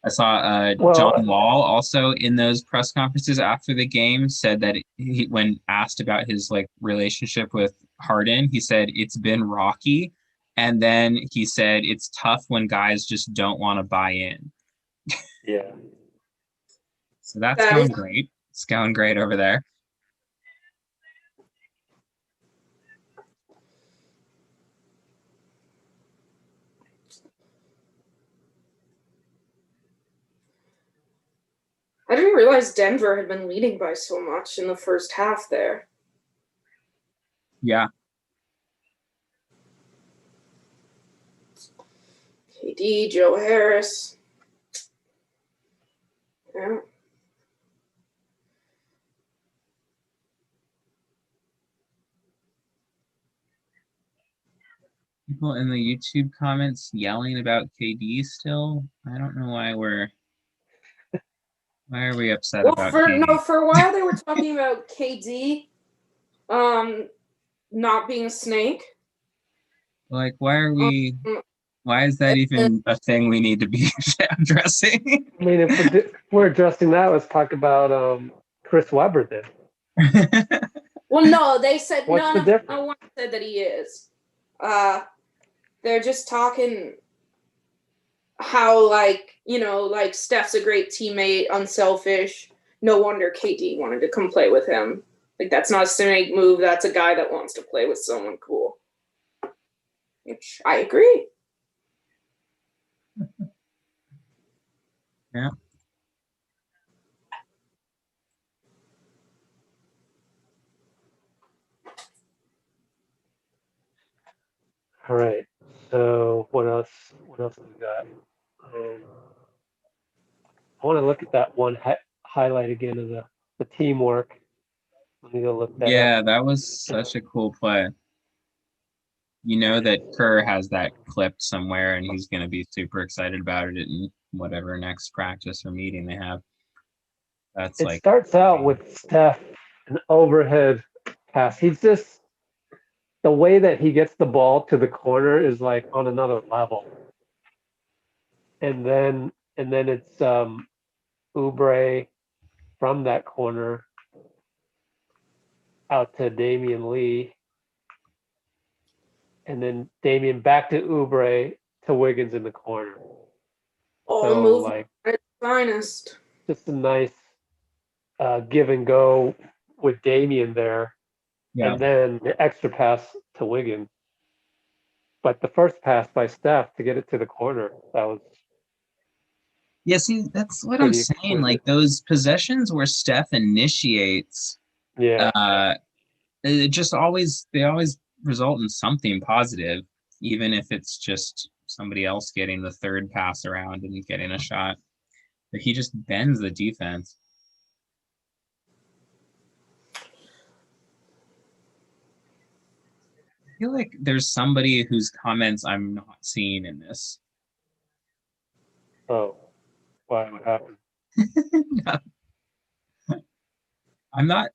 I saw John Wall also in those press conferences after the game said that he, when asked about his relationship with Harden, he said it's been rocky, and then he said it's tough when guys just don't want to buy in. Yeah. So that's going great. It's going great over there. I didn't realize Denver had been leading by so much in the first half there. Yeah. KD, Joe Harris. Yeah. People in the YouTube comments yelling about KD still. I don't know why why are we upset about KD? No, for a while they were talking about KD not being a snake. Like, why is that even a thing we need to be addressing? I mean, if we're addressing that, let's talk about Chris Webber then. Well, no, they said What's the difference? no one said that he is. They're just talking how Steph's a great teammate, unselfish. No wonder KD wanted to come play with him. That's not a snake move. That's a guy that wants to play with someone cool. Which I agree. Yeah. All right. So what else? What else have we got? I want to look at that one highlight again of the teamwork. Let me go look that up. Yeah, that was such a cool play. You know that Kerr has that clipped somewhere, and he's going to be super excited about it in whatever next practice or meeting they have. It starts out with Steph, an overhead pass. He's just, the way that he gets the ball to the corner is on another level. And then it's Oubre from that corner out to Damian Lee. And then Damian back to Oubre to Wiggins in the corner. All move at its finest. Just a nice give and go with Damian there. Yeah. And then the extra pass to Wiggins. But the first pass by Steph to get it to the corner, that was. Yeah, see, that's what I'm saying. Those possessions where Steph initiates, it just they always result in something positive, even if it's just somebody else getting the third pass around and getting a shot. But he just bends the defense. I feel like there's somebody whose comments I'm not seeing in this. Oh, why? What happened? I'm not.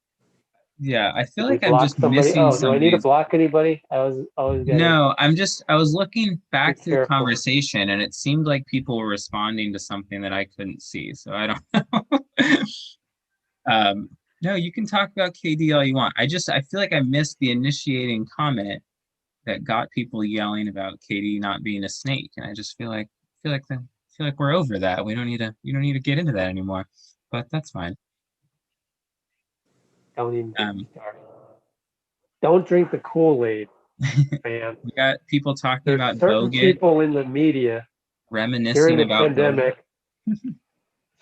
Yeah, I feel Did we like I'm block just somebody? missing Oh, do I need to somebody's. block anybody? I was always gonna No, I was looking be back through careful. conversation and it seemed like people were responding to something that I couldn't see. So I don't know. No, you can talk about KD all you want. I feel like I missed the initiating comment that got people yelling about KD not being a snake. And I just feel like we're over that. You don't need to get into that anymore. But that's fine. Don't even get me started. Don't drink the Kool-Aid, man. We got people talking There's about certain Bogut people in the media during reminiscing the about Bogut. pandemic.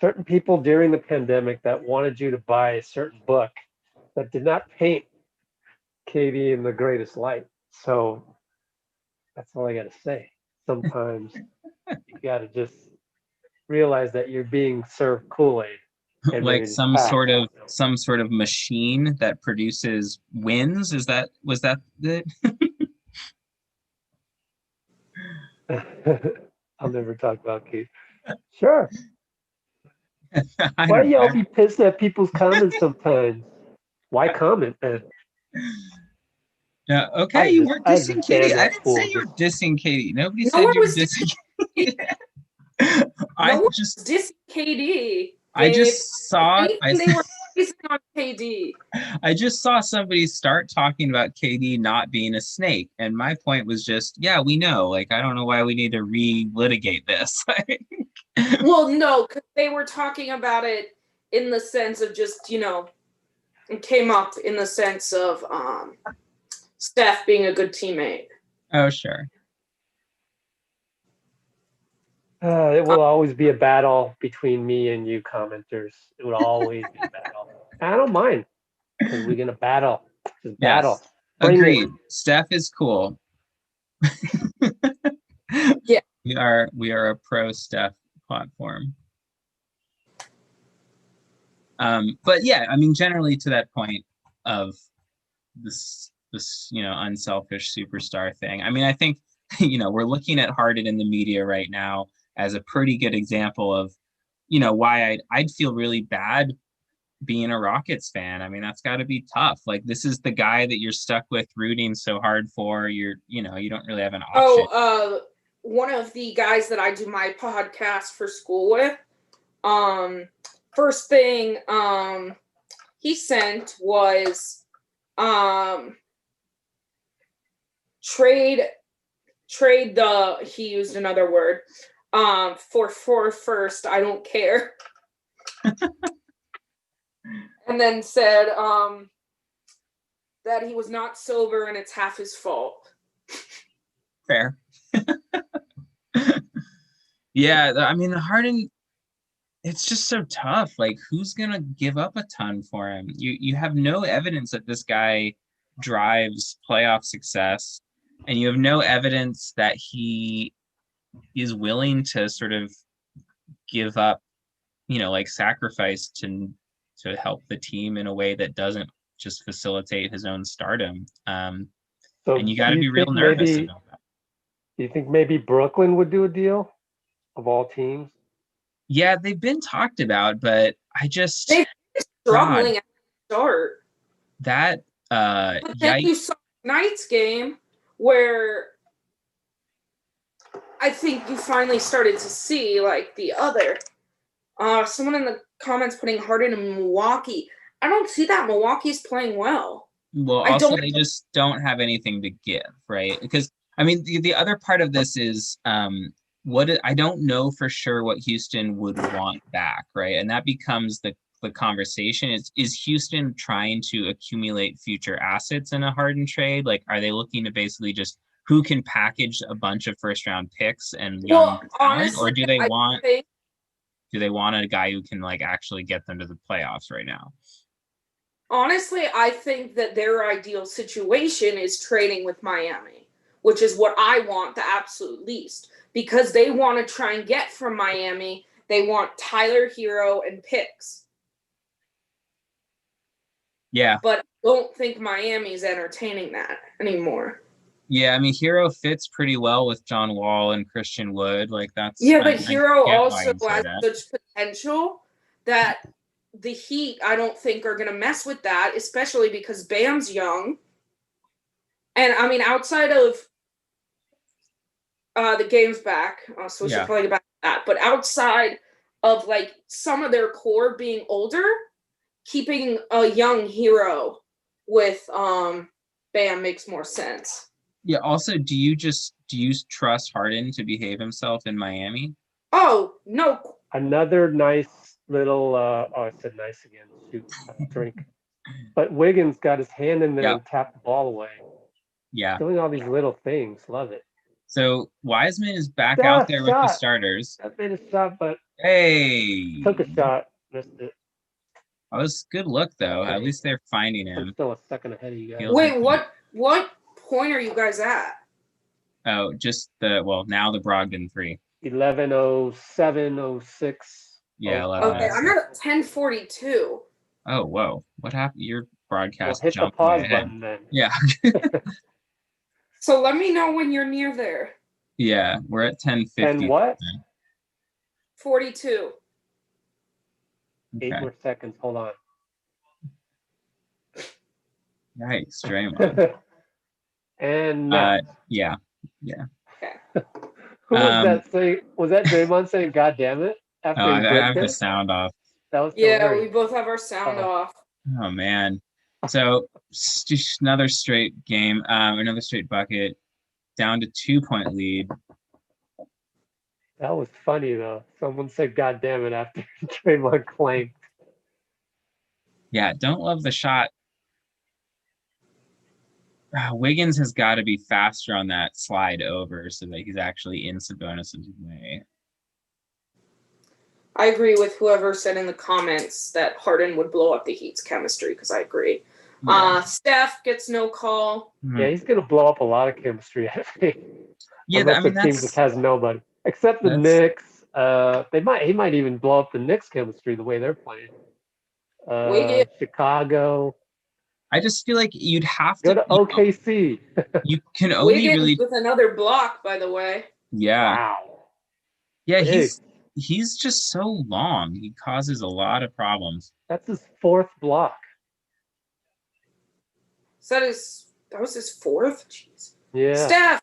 Certain people during the pandemic that wanted you to buy a certain book that did not paint KD in the greatest light. So that's all I got to say. Sometimes you got to just realize that you're being served Kool-Aid. And Like maybe just pass. some sort of machine that produces wins. Was that it? I'll never talk about Keith. Sure. I Why don't y'all know. be pissed at people's comments sometimes? Why comment then? Yeah, okay, you weren't I dissing just Katie. ban I that didn't fool. say you were dissing Katie. Nobody No said one you were was dissing Katie. No I one just was dissing KD. I Gabe. just saw If anything, they were praising on KD. I just saw somebody start talking about KD not being a snake, and my point was just, yeah, we know. Like, I don't know why we need to re-litigate this. Well, no, because they were talking about it in the sense of just, it came up in the sense of Steph being a good teammate. Oh, sure. It will always be a battle between me and you commenters. It would always be a battle. I don't mind because we're gonna battle. Just battle. Yes. Bring Agreed. it. Steph is cool. Yeah. We are a pro Steph platform. But yeah, I mean, generally to that point of this unselfish superstar thing. I mean, I think we're looking at Harden in the media right now as a pretty good example of why I'd feel really bad being a Rockets fan. I mean, that's got to be tough. Like, this is the guy that you're stuck with rooting so hard for. You don't really have an option. One of the guys that I do my podcast for school with, first thing he sent was trade he used another word for first, I don't care. And then said that he was not sober and it's half his fault. Fair. Yeah, I mean, Harden, it's just so tough. Like, who's gonna give up a ton for him? You have no evidence that this guy drives playoff success, and you have no evidence that he is willing to sort of give up, like sacrifice to help the team in a way that doesn't just facilitate his own stardom. And you got to be real nervous about that. Do you think maybe Brooklyn would do a deal of all teams? Yeah, they've been talked about, but I just they've been struggling at the start. That but then you saw tonight's game where I think you finally started to see like the other. Someone in the comments putting Harden in Milwaukee. I don't see that. Milwaukee's playing well. Well, also they just don't have anything to give, right? Because I mean, the other part of this is I don't know for sure what Houston would want back, right? And that becomes the conversation. Is Houston trying to accumulate future assets in a Harden trade? Like, are they looking to basically just who can package a bunch of first round picks and young talent, honestly, or do they want a guy who can like actually get them to the playoffs right now? Honestly, I think that their ideal situation is trading with Miami, which is what I want the absolute least, because they want to try and get from Miami. They want Tyler Hero and picks. Yeah. But I don't think Miami's entertaining that anymore. Yeah, I mean, Hero fits pretty well with John Wall and Christian Wood. Like, that's but Hero also has that. such potential that the Heat, I don't think, are going to mess with that, especially because Bam's young. And, I mean, outside of the game's back, so we should probably get back to that. But outside of, like, some of their core being older, keeping a young hero with Bam makes more sense. Yeah, also, do you trust Harden to behave himself in Miami? Oh, no. Another nice little, I said nice again. Shoot, drink. But Wiggins got his hand in there and tapped the ball away. Yeah. Doing all these little things. Love it. So Wiseman is back out there with the starters. That made a shot, but took a shot, missed it. That was a good look, though. At least they're finding him. I'm still a second ahead of you guys. Wait, what point are you guys at? Oh, just now the Brogdon 3. 11:07:06. Yeah, 11. Okay, I'm at 10:42. Oh, whoa! What happened? Your broadcast hit the pause button then. Yeah. So let me know when you're near there. Yeah, we're at 10:50. And what? 42. Okay. 8 more seconds. Hold on. Nice, Draymond. And yeah. Okay. Who was that saying? Was that Draymond saying "God damn it"? After I have the sound off. That was we both have our sound off. Oh man! So just another straight game, another straight bucket, down to 2-point lead. That was funny though. Someone said "God damn it" after Draymond claimed. Yeah, don't love the shot. Wiggins has got to be faster on that slide over so that he's actually in Sabonis' way. I agree with whoever said in the comments that Harden would blow up the Heat's chemistry, because I agree. Yeah. Steph gets no call. Yeah, he's going to blow up a lot of chemistry, I think. Yeah, unless the team just has nobody. Except the Knicks. He might even blow up the Knicks chemistry the way they're playing. Chicago. I just feel like you'd have to go to OKC. You can only Wiggins with another block, by the way. Yeah. Wow. Yeah, he's just so long. He causes a lot of problems. That's his 4th block. That was his 4th? Jeez. Yeah. Steph!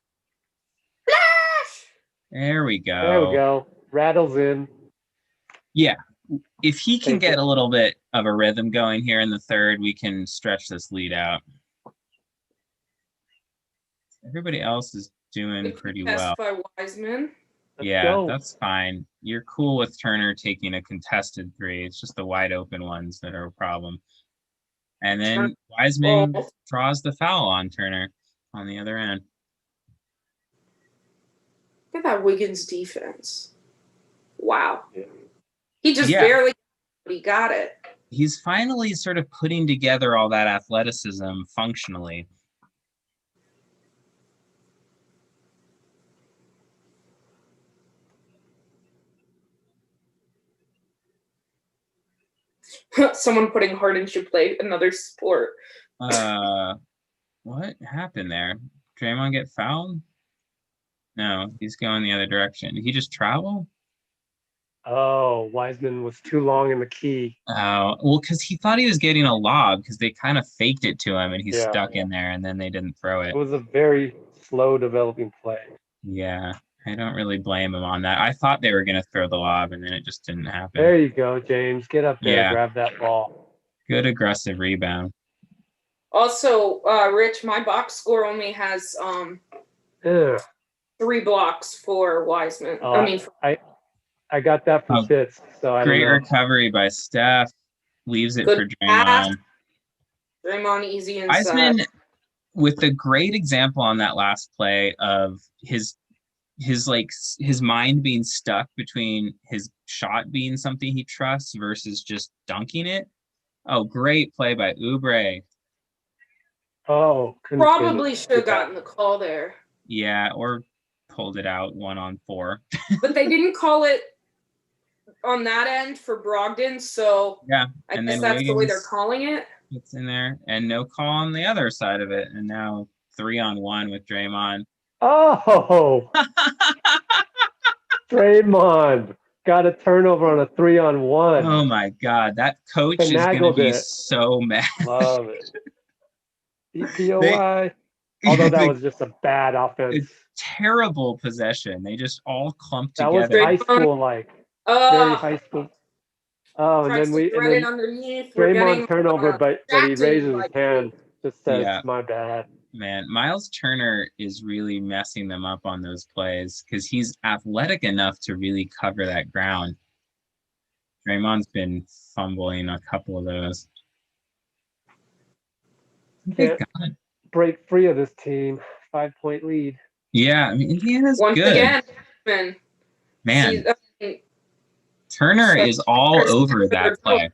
Flash! There we go. Rattles in. Yeah. If he can get a little bit of a rhythm going here in the third, we can stretch this lead out. Everybody else is doing pretty well. By Wiseman. That's fine. You're cool with Turner taking a contested 3. It's just the wide open ones that are a problem. And then Wiseman draws the foul on Turner on the other end. Look at that Wiggins defense. Wow. Yeah. He just barely, but he got it. He's finally sort of putting together all that athleticism functionally. Someone putting Harden should play another sport. What happened there? Draymond get fouled? No, he's going the other direction. Did he just travel? Oh, Wiseman was too long in the key. Oh, well, because he thought he was getting a lob because they kind of faked it to him and he's stuck in there and then they didn't throw it. It was a very slow developing play. Yeah, I don't really blame him on that. I thought they were going to throw the lob and then it just didn't happen. There you go, James. Get up there and grab that ball. Good aggressive rebound. Also, Rich, my box score only has 3 blocks for Wiseman. I got that from Fitz. So I great don't know. recovery by Steph. Leaves it for Draymond. Draymond easy inside. Wiseman with a great example on that last play of his mind being stuck between his shot being something he trusts versus just dunking it. Oh, great play by Oubre. Oh, probably should have gotten the call there. Yeah, or pulled it out 1-on-4. But they didn't call it on that end for Brogdon, so I guess that's Wiggins, the way they're calling it. It's in there, and no call on the other side of it, and now 3-on-1 with Draymond. Oh, Draymond. got a turnover on a 3-on-1. Oh my God, that coach is going to Finagled be it. so mad. Love it. DPOY. Although that was just a bad offense. Terrible possession. They just all clumped That was together. high school like. Very high school. Oh, and tries then to thread it underneath. We're Draymond getting turnover, but he distracted raises by his hand, just says, Yeah. "My bad." Man, Miles Turner is really messing them up on those plays because he's athletic enough to really cover that ground. Draymond's been fumbling a couple of those. Can't break free of this team. 5-point lead. Yeah, I mean, Indiana's once good. again, Man, Turner is all over that play.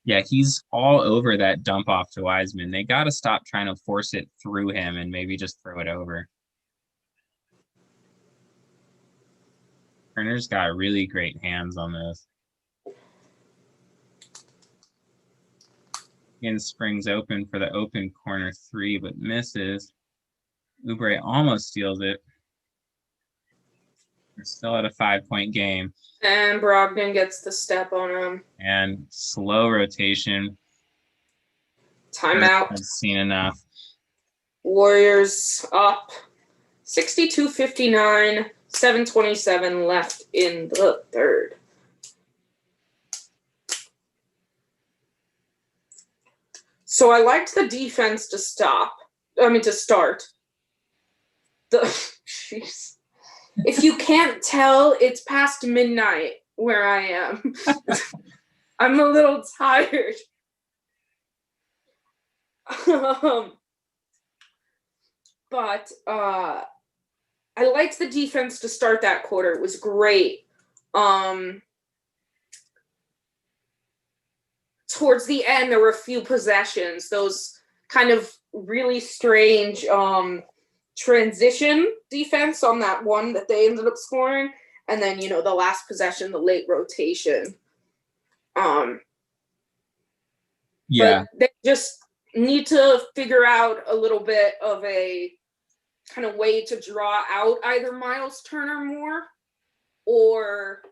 Yeah, he's all over that dump off to Wiseman. They got to stop trying to force it through him and maybe just throw it over. Turner's got really great hands on this. Again, springs open for the open corner 3, but misses. Oubre almost steals it. We're still at a 5-point game. And Brogdon gets the step on him. And slow rotation. Timeout. I've seen enough. Warriors up 62-59, 7:27 left in the third. So I liked the defense to start. Jeez. If you can't tell, it's past midnight where I am. I'm a little tired. But I liked the defense to start that quarter. It was great. Towards the end, there were a few possessions, those kind of really strange transition defense on that one that they ended up scoring. And then, the last possession, the late rotation. Yeah. But they just need to figure out a little bit of a kind of way to draw out either Miles Turner more or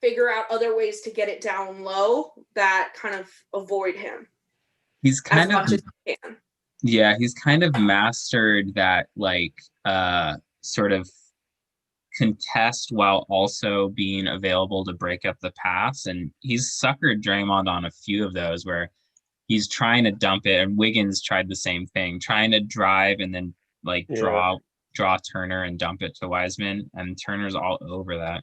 figure out other ways to get it down low that kind of avoid him. He's kind as of much as he can. Yeah, he's kind of mastered that sort of contest while also being available to break up the pass. And he's suckered Draymond on a few of those where he's trying to dump it, and Wiggins tried the same thing, trying to drive and then draw Turner and dump it to Wiseman, and Turner's all over that.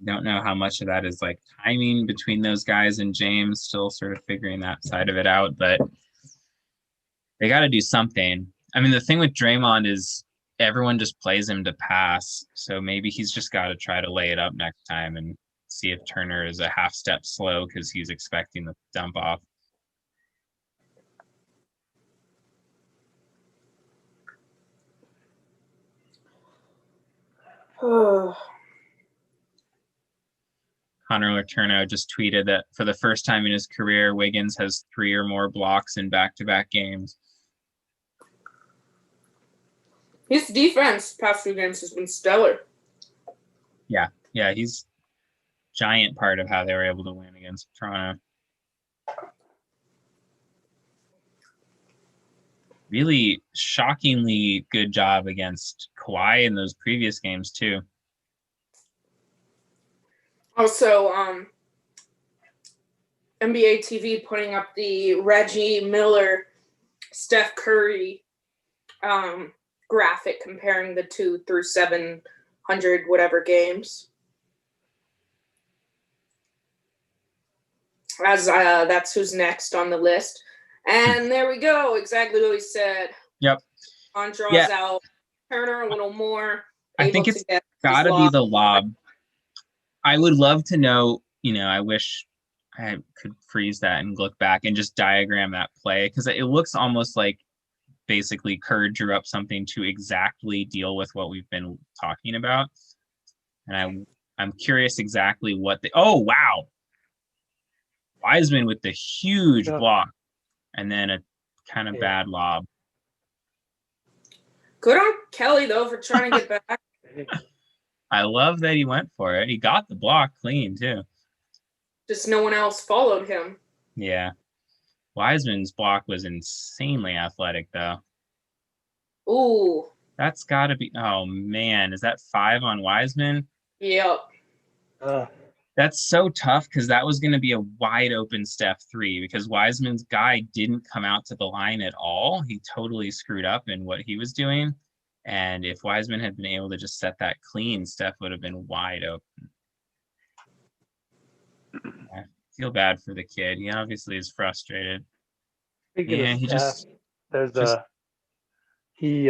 Don't know how much of that is timing between those guys and James, still sort of figuring that side of it out, but they got to do something. I mean, the thing with Draymond is everyone just plays him to pass, so maybe he's just got to try to lay it up next time and see if Turner is a half step slow because he's expecting the dump off. Connor Letourneau just tweeted that for the first time in his career, Wiggins has 3 or more blocks in back-to-back games. His defense past 2 games has been stellar. Yeah, he's a giant part of how they were able to win against Toronto. Really shockingly good job against Kawhi in those previous games, too. Also, NBA TV putting up the Reggie Miller, Steph Curry graphic comparing the 2 through 700 whatever games. As that's who's next on the list. And there we go. Exactly what he said. Yep. On draws out Turner a little more. I think it's got to be the lob. I would love to know, I wish I could freeze that and look back and just diagram that play, because it looks almost like basically Kerr drew up something to exactly deal with what we've been talking about. And I'm curious exactly what oh, wow. Wiseman with the huge block, and then a kind of bad lob. Good on Kelly, though, for trying to get back. I love that he went for it. He got the block clean, too. Just no one else followed him. Yeah. Wiseman's block was insanely athletic, though. Ooh. That's got to be – oh, man. Is that 5 on Wiseman? Yep. That's so tough because that was going to be a wide open Steph 3 because Wiseman's guy didn't come out to the line at all. He totally screwed up in what he was doing. And if Wiseman had been able to just set that clean, Steph would have been wide open. I feel bad for the kid. He obviously is frustrated. Speaking of Steph, he's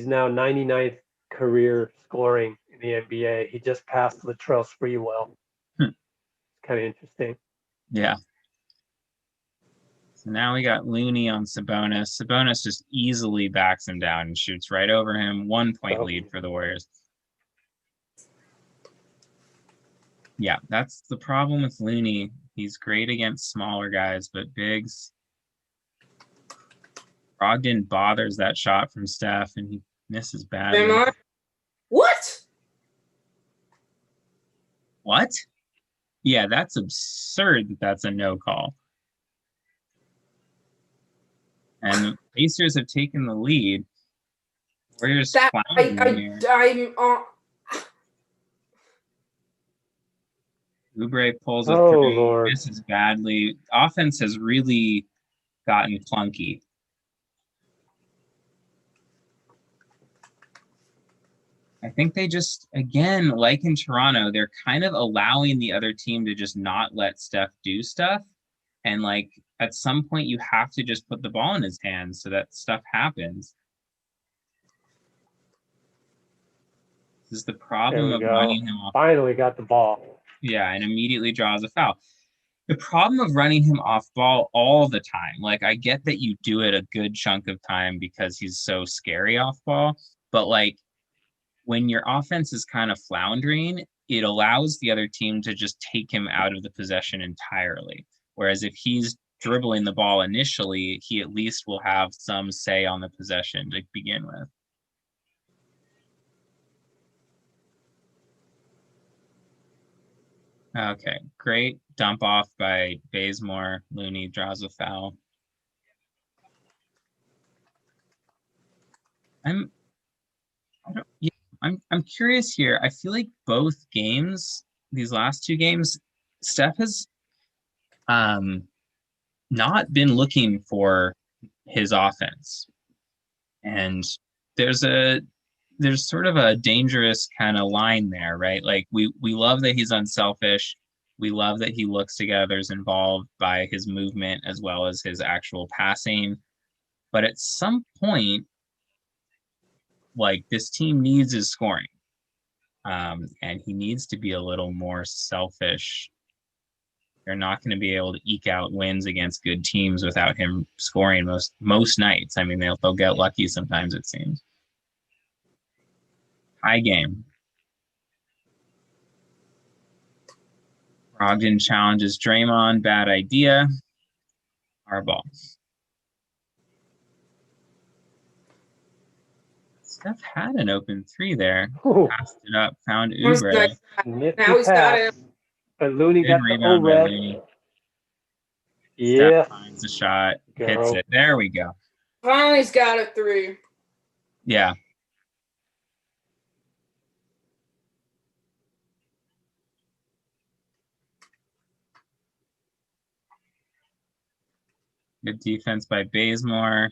now 99th career scoring in the NBA. He just passed Latrell Sprewell. Kind of interesting. Yeah. So now we got Looney on Sabonis. Sabonis just easily backs him down and shoots right over him. 1 point lead for the Warriors. Yeah, that's the problem with Looney. He's great against smaller guys, but bigs. Brogdon bothers that shot from Steph, and he misses badly. What? What? Yeah, that's absurd that that's a no call. And the Pacers have taken the lead. Warriors Oubre pulls a three, Lord. misses badly. Offense has really gotten clunky. I think they just, again, like in Toronto, they're kind of allowing the other team to just not let Steph do stuff. And like at some point you have to just put the ball in his hands so that stuff happens. This is the problem of running him off. Finally got the ball. Yeah, and immediately draws a foul. The problem of running him off ball all the time, like I get that you do it a good chunk of time because he's so scary off ball, but like when your offense is kind of floundering, it allows the other team to just take him out of the possession entirely. Whereas if he's dribbling the ball initially, he at least will have some say on the possession to begin with. Okay, great dump off by Bazemore. Looney draws a foul. I'm curious here. I feel like both games, these last two games, Steph has not been looking for his offense. And there's sort of a dangerous kind of line there, right? Like we love that he's unselfish. We love that he looks to get others involved by his movement as well as his actual passing. But at some point, like this team needs his scoring. And he needs to be a little more selfish. They're not going to be able to eke out wins against good teams without him scoring most nights. I mean, they'll get lucky sometimes, it seems. High game. Brogdon challenges Draymond. Bad idea. Our ball. Steph had an open three there. Passed it up. Found Oubre. Now he's got it. But Looney got the O-Red. Yeah. Steph finds the shot. Hits it. There we go. Finally, he's got a three. Yeah. Good defense by Bazemore.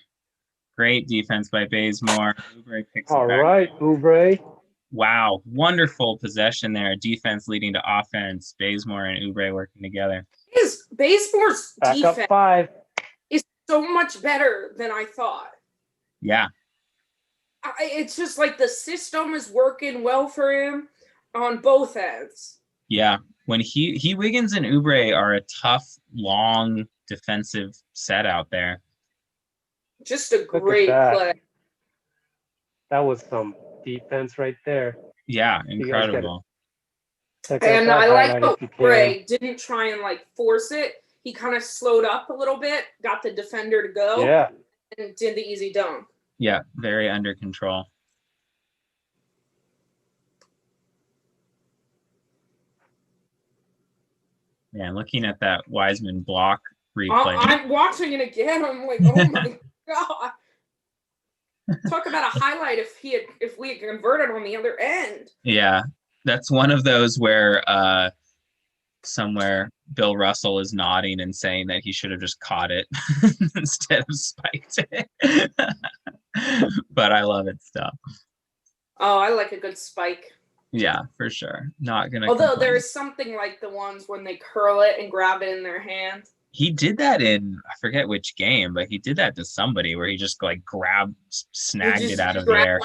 Great defense by Bazemore. Oubre picks it back. All right, Oubre. Wow. Wonderful possession there. Defense leading to offense. Bazemore and Oubre working together. Bazemore's defense 5 is so much better than I thought. Yeah. It's just like the system is working well for him on both ends. Yeah. When he Wiggins and Oubre are a tough, long defensive set out there. Just a great play. That was some defense right there. Yeah, incredible. And I like how Oubre didn't try and like force it. He kind of slowed up a little bit, got the defender to go. Yeah. and did the easy dunk. Yeah, very under control. Man, looking at that Wiseman block replay. I'm watching it again. I'm like, oh my God. Talk about a highlight if we had converted on the other end. Yeah, that's one of those where somewhere Bill Russell is nodding and saying that he should have just caught it instead of spiked it. But I love it still. Oh, I like a good spike. Yeah, for sure. Not gonna. Although there is something like the ones when they curl it and grab it in their hand. He did that in, I forget which game, but he did that to somebody where he just like snagged it out of the air.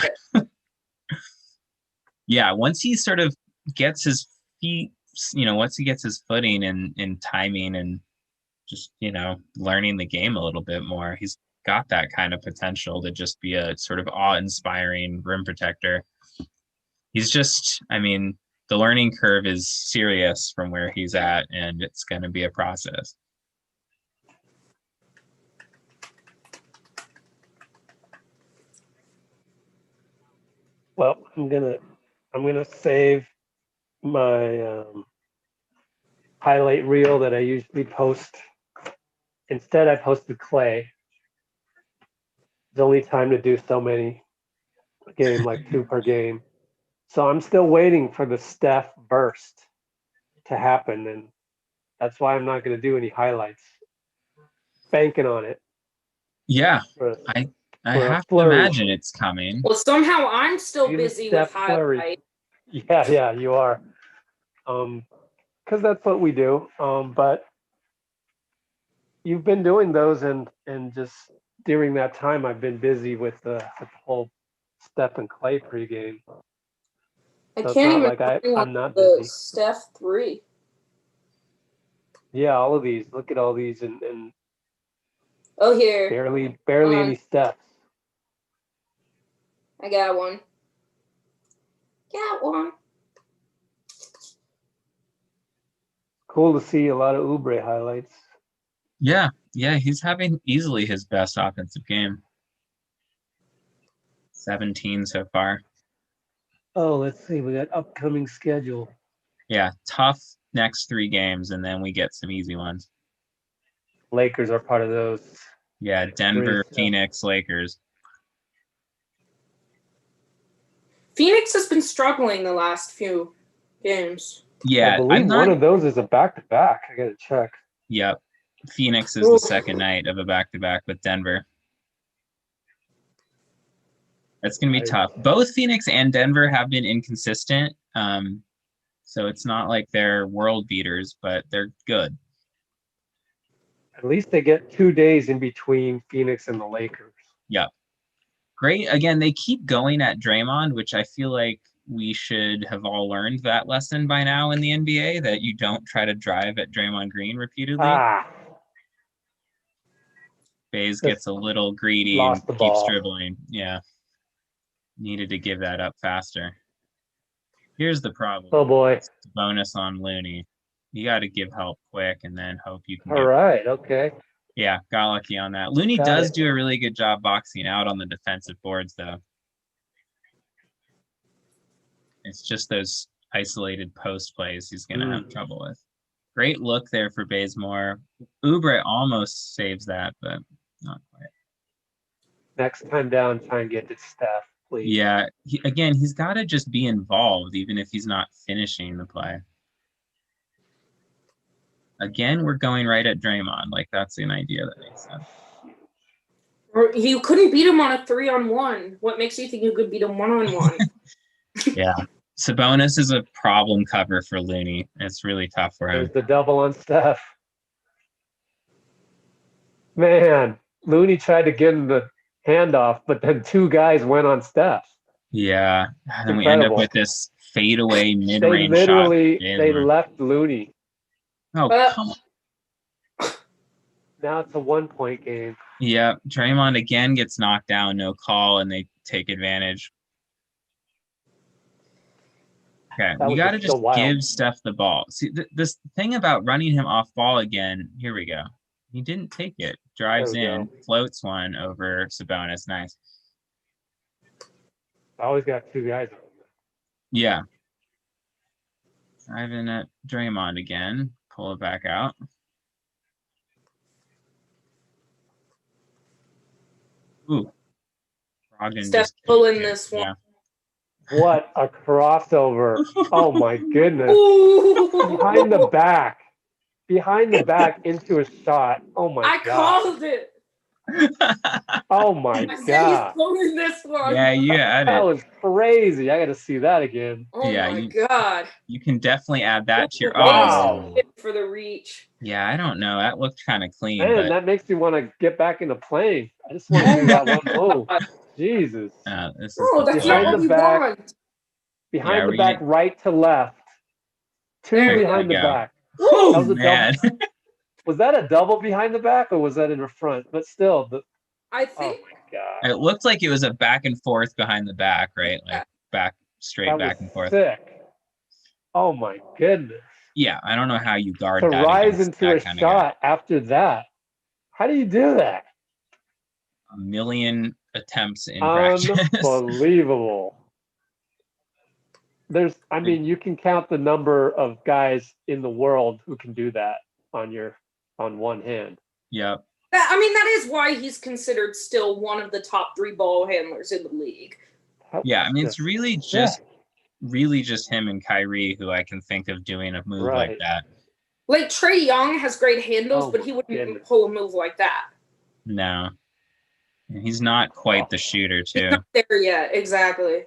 Yeah, once he sort of gets his feet, once he gets his footing and timing and just, learning the game a little bit more, he's got that kind of potential to just be a sort of awe-inspiring rim protector. He's just, the learning curve is serious from where he's at, and it's going to be a process. Well, I'm gonna save my highlight reel that I usually post. Instead, I posted Clay. There's only time to do so many a game, like 2 per game. So I'm still waiting for the Steph burst to happen, and that's why I'm not going to do any highlights. Banking on it. Yeah, I have to imagine it's coming. Well, somehow I'm still busy with highlights. Yeah, you are. Because that's what we do. But you've been doing those, and just during that time, I've been busy with the whole Steph and Clay pregame. I can't even I'm not busy. Steph 3. Yeah, all of these. Look at all these, and oh, here. Barely any steps. I got one. Got one. Cool to see a lot of Oubre highlights. Yeah, he's having easily his best offensive game. 17 so far. Oh, let's see. We got upcoming schedule. Yeah, tough next 3 games, and then we get some easy ones. Lakers are part of those. Yeah, Denver, Phoenix, Lakers. Phoenix has been struggling the last few games. Yeah, I believe one of those is a back-to-back. I got to check. Yep. Phoenix is the second night of a back-to-back with Denver. That's going to be tough. Both Phoenix and Denver have been inconsistent. So it's not like they're world beaters, but they're good. At least they get 2 days in between Phoenix and the Lakers. Yep. Great. Again, they keep going at Draymond, which I feel like we should have all learned that lesson by now in the NBA, that you don't try to drive at Draymond Green repeatedly. Baze gets a little greedy and keeps dribbling. Yeah. Needed to give that up faster. Here's the problem. Oh, boy. Bonus on Looney. You got to give help quick and then hope you can. All right. Okay. Yeah, got lucky on that. Looney does do a really good job boxing out on the defensive boards, though. It's just those isolated post plays he's going to have trouble with. Great look there for Bazemore. Oubre almost saves that, but not quite. Next time down, try and get to Steph, please. Yeah, he's got to just be involved, even if he's not finishing the play. Again, we're going right at Draymond. Like, that's an idea that makes sense. Or you couldn't beat him on a 3-on-1. What makes you think you could beat him 1-on-1? Yeah. Sabonis is a problem cover for Looney. It's really tough for him. There's the double on Steph. Man, Looney tried to get him the handoff, but then 2 guys went on Steph. Yeah. And then we end up with this fadeaway mid-range shot. They left Looney. Oh, come on. Now it's a 1-point game. Yeah, Draymond again gets knocked down, no call, and they take advantage. Okay, we got to just give Steph the ball. See, this thing about running him off ball again, here we go. He didn't take it. Drives There we in, floats one over Sabonis. Nice. I always got two guys. Yeah. Driving at Draymond again. Pull it back out. Ooh. Brogdon Steph just pulling this one. Yeah. What a crossover. Oh my goodness. Ooh. Behind the back. Behind the back into a shot. Oh my I god. called it. Oh my I said he's god. pulling this one. Yeah, you had That it. was crazy. I got to see that again. Oh Yeah, my god. You can definitely add that to your. Wow. Oh. For the reach. Yeah, I don't know. That looked kind of clean, Man, but that makes me want to get back into playing. I just want to do that one move. Jesus. this is Bro, that's Behind not what the we back. want. Behind Yeah, the we're back, right to left. Two There you behind the go. back. Oh That was a man. Was that a double behind the back or was that in the front? But still, I oh think my god. It looked like it was a back and forth behind the back, right? Like back straight That back was and forth. sick. Oh my goodness. Yeah, I don't know how you guard To that rise against into that a kind of guy. shot after that. How do you do that? A million attempts in practice. Unbelievable. I mean, you can count the number of guys in the world who can do that on one hand. Yep. I mean, that is why he's considered still one of the top 3 ball handlers in the league. Yeah, I mean, it's really sick. just him and Kyrie who I can think of doing a move like Right. that. Like Trae Young has great handles, Oh but he my wouldn't goodness. pull a move like that. No. And he's not quite the shooter, He's too. not there yet, exactly.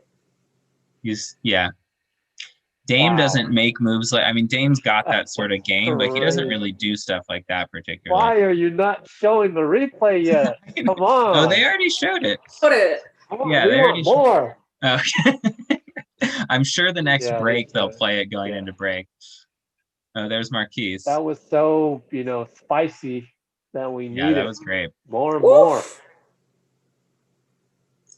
Dame Wow. doesn't make moves like, I mean, Dame's got that sort of game, but he doesn't Crazy. really do stuff like that particularly. Why are you not showing the replay yet? Come on. Oh, they already showed it. Put it. Come on, Yeah, we they already want more. Okay. I'm sure the next Yeah, break they'll showed it. play it going Yeah. into break. Oh, there's Marquise. That was so, spicy that we Yeah, needed that was great. more and more.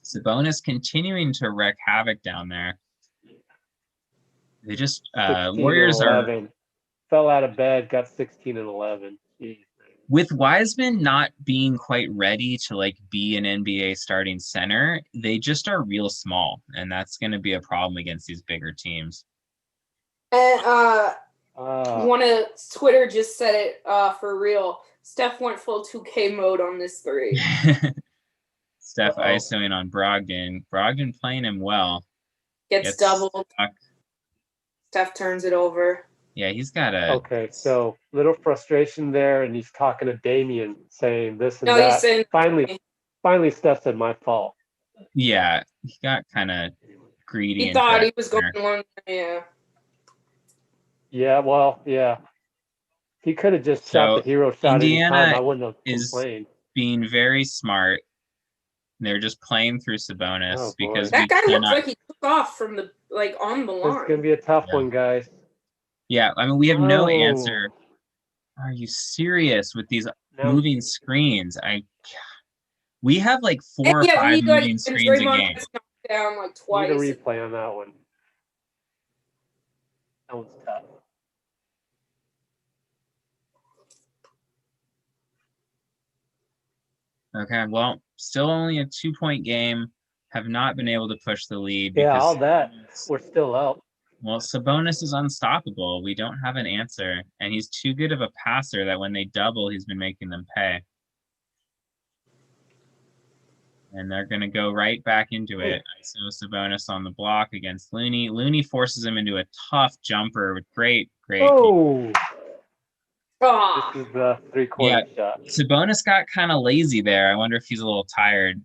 Sabonis continuing to wreak havoc down there. They just 16 Warriors and are 11. Fell out of bed, got 16 and 11. Jeez. with Wiseman not being quite ready to like be an NBA starting center. They just are real small, and that's going to be a problem against these bigger teams. And one of Twitter just said it for real. Steph went full 2K mode on this 3. Steph isoing on Brogdon. Brogdon playing him well. Gets doubled. Stuck. Steph turns it over. Yeah, he's got a. Okay, so little frustration there, and he's talking to Damian, saying this and No, that. he's saying Finally, Steph said, "My fault." Yeah, he got kind of greedy. he thought he was going long. Yeah. Yeah, well, yeah. He could have just shot the hero shot Indiana anytime. I wouldn't have is complained. being very smart. They're just playing through Sabonis because that guy looks like he took off from the on the line. It's gonna be a tough one, guys. Yeah, I mean, we have no answer. Are you serious with these moving screens? We have like 4 or 5 moving screens a game. Down like twice. Need a replay on that one. That was tough. Okay, well, still only a 2-point game. Have not been able to push the lead. Yeah, all that. We're still out. Well, Sabonis is unstoppable. We don't have an answer. And he's too good of a passer that when they double, he's been making them pay. And they're going to go right back into it. So Sabonis on the block against Looney. Looney forces him into a tough jumper with great. Oh! This is the 3-quarter shot. Sabonis got kind of lazy there. I wonder if he's a little tired.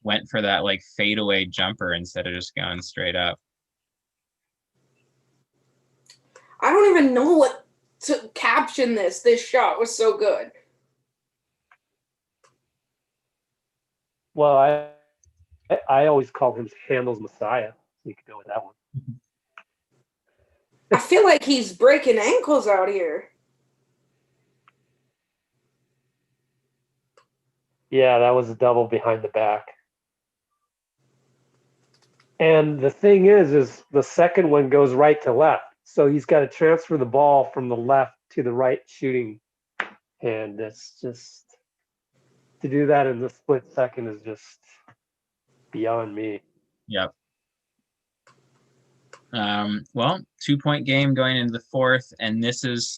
Went for that like fadeaway jumper instead of just going straight up. I don't even know what to caption this. This shot was so good. Well, I always call him Handles Messiah. So you could go with that one. I feel like he's breaking ankles out here. Yeah, that was a double behind the back. And the thing is the second one goes right to left. So he's got to transfer the ball from the left to the right shooting And it's just to do that in the split second is just beyond me. Yep. Well, 2-point game going into the fourth, and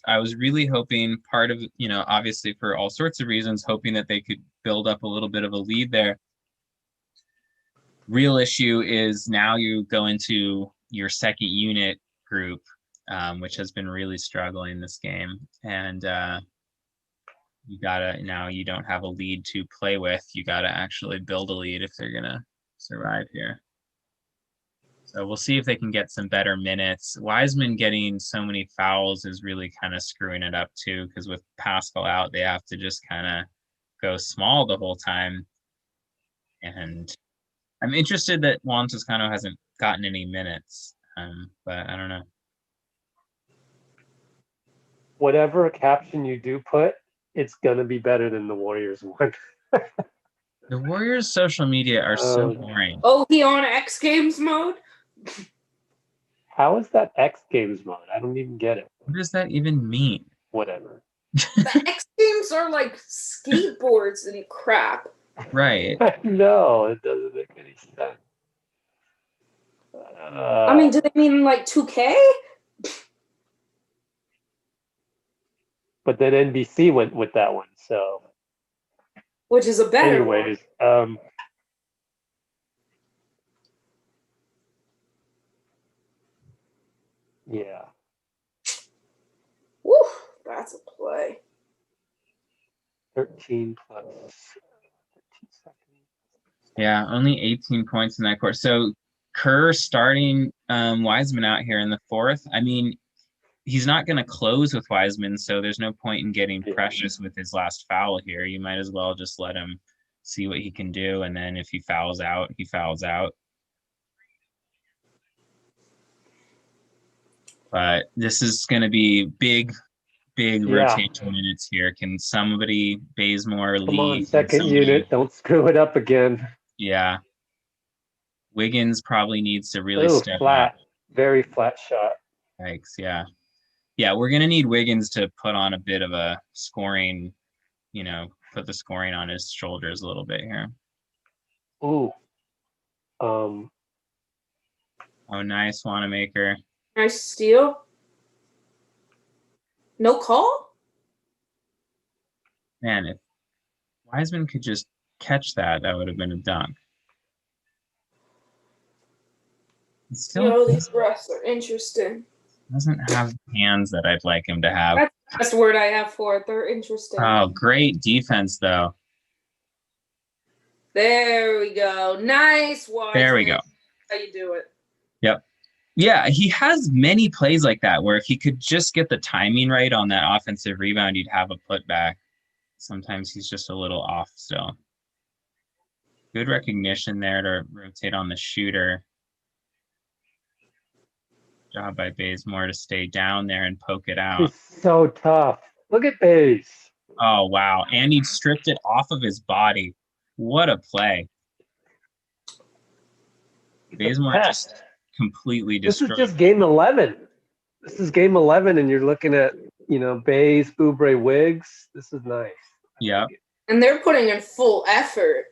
I was really hoping part of, obviously for all sorts of reasons, hoping that they could build up a little bit of a lead there. Real issue is now you go into your second unit group, which has been really struggling this game, and now you don't have a lead to play with. You gotta actually build a lead if they're gonna survive here. So we'll see if they can get some better minutes. Wiseman getting so many fouls is really kind of screwing it up too, because with Pascal out, they have to just kind of go small the whole time. And I'm interested that Juan Toscano hasn't gotten any minutes, but I don't know. Whatever caption you do put, it's gonna be better than the Warriors one. The Warriors' social media are so boring. Oh, he on X Games mode? How is that X Games mode? I don't even get it. What does that even mean? Whatever. The X Games are like skateboards and crap. Right. No, it doesn't make any sense. I mean, do they mean like 2K? But then NBC went with that one, so. Which is a better one. Anyways, yeah. Woo, that's a play. 13 plus 13 seconds. Yeah, only 18 points in that quarter. So Kerr starting Wiseman out here in the fourth. I mean, he's not going to close with Wiseman, so there's no point in getting precious with his last foul here. You might as well just let him see what he can do, and then if he fouls out, he fouls out. But this is going to be big rotation minutes here. Can somebody, Bazemore, Lee? Come on, second unit, don't screw it up again. Yeah. Wiggins probably needs to really step flat, up. very flat shot. Thanks, yeah. Yeah, we're going to need Wiggins to put on a bit of a scoring, put the scoring on his shoulders a little bit here. Ooh. Oh, nice, Wanamaker. Nice steal. No call? Man, if Wiseman could just catch that, that would have been a dunk. These refs are interesting. Doesn't have hands that I'd like him to have. That's the best word I have for it. They're interesting. Oh, great defense, though. There we go. Nice, Wiseman. There we go. How you do it. Yep. Yeah, he has many plays like that where if he could just get the timing right on that offensive rebound, you'd have a putback. Sometimes he's just a little off still. Good recognition there to rotate on the shooter. Job by Bazemore to stay down there and poke it out. He's so tough. Look at Baze. Oh, wow. And he stripped it off of his body. What a play. Bazemore just completely destroyed. This is just game 11. This is game 11, and you're looking at, Baze, Oubre, Wiggs. This is nice. Yeah. And they're putting in full effort.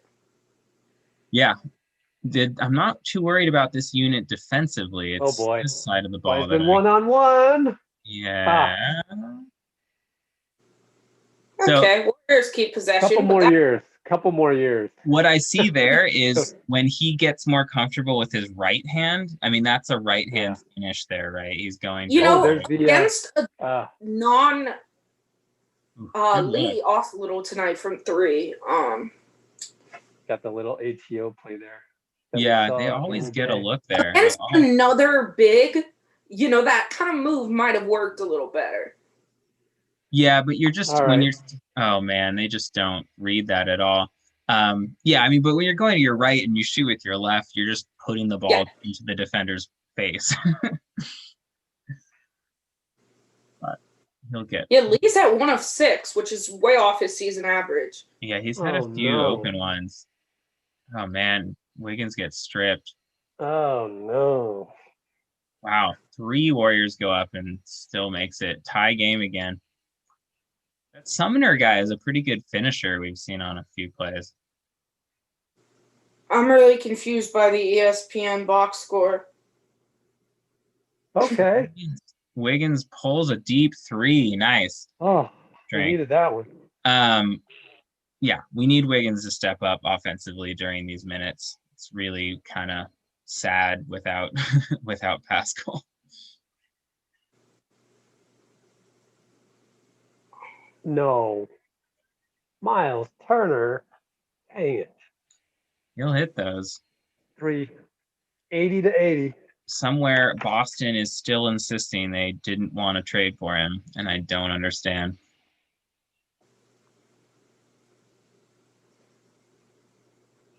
Yeah. I'm not too worried about this unit defensively. It's this side of the ball. Wiseman one-on-one. Yeah. Okay, Warriors keep possession. Couple more years. What I see there is when he gets more comfortable with his right hand. I mean, that's a right hand finish there, right? He's going. Against a non Lee off a little tonight from 3. Got the little ATO play there. Yeah, they always get a look there. Against another big, that kind of move might have worked a little better. Yeah, but you're just oh man, they just don't read that at all. Yeah, I mean, but when you're going to your right and you shoot with your left, you're just putting the ball into the defender's face. But he'll get. Yeah, Lee's at 1 of 6, which is way off his season average. Yeah, he's had a few open ones. Oh man, Wiggins gets stripped. Oh no. Wow, 3 Warriors go up and still makes it tie game again. That Summoner guy is a pretty good finisher we've seen on a few plays. I'm really confused by the ESPN box score. Okay. Wiggins pulls a deep three. Nice. Oh, we Drink. needed that one. Yeah, we need Wiggins to step up offensively during these minutes. It's really kind of sad without without Pascal. No. Miles Turner. Dang it. He'll hit those. 80 to 80. Somewhere Boston is still insisting they didn't want to trade for him, and I don't understand.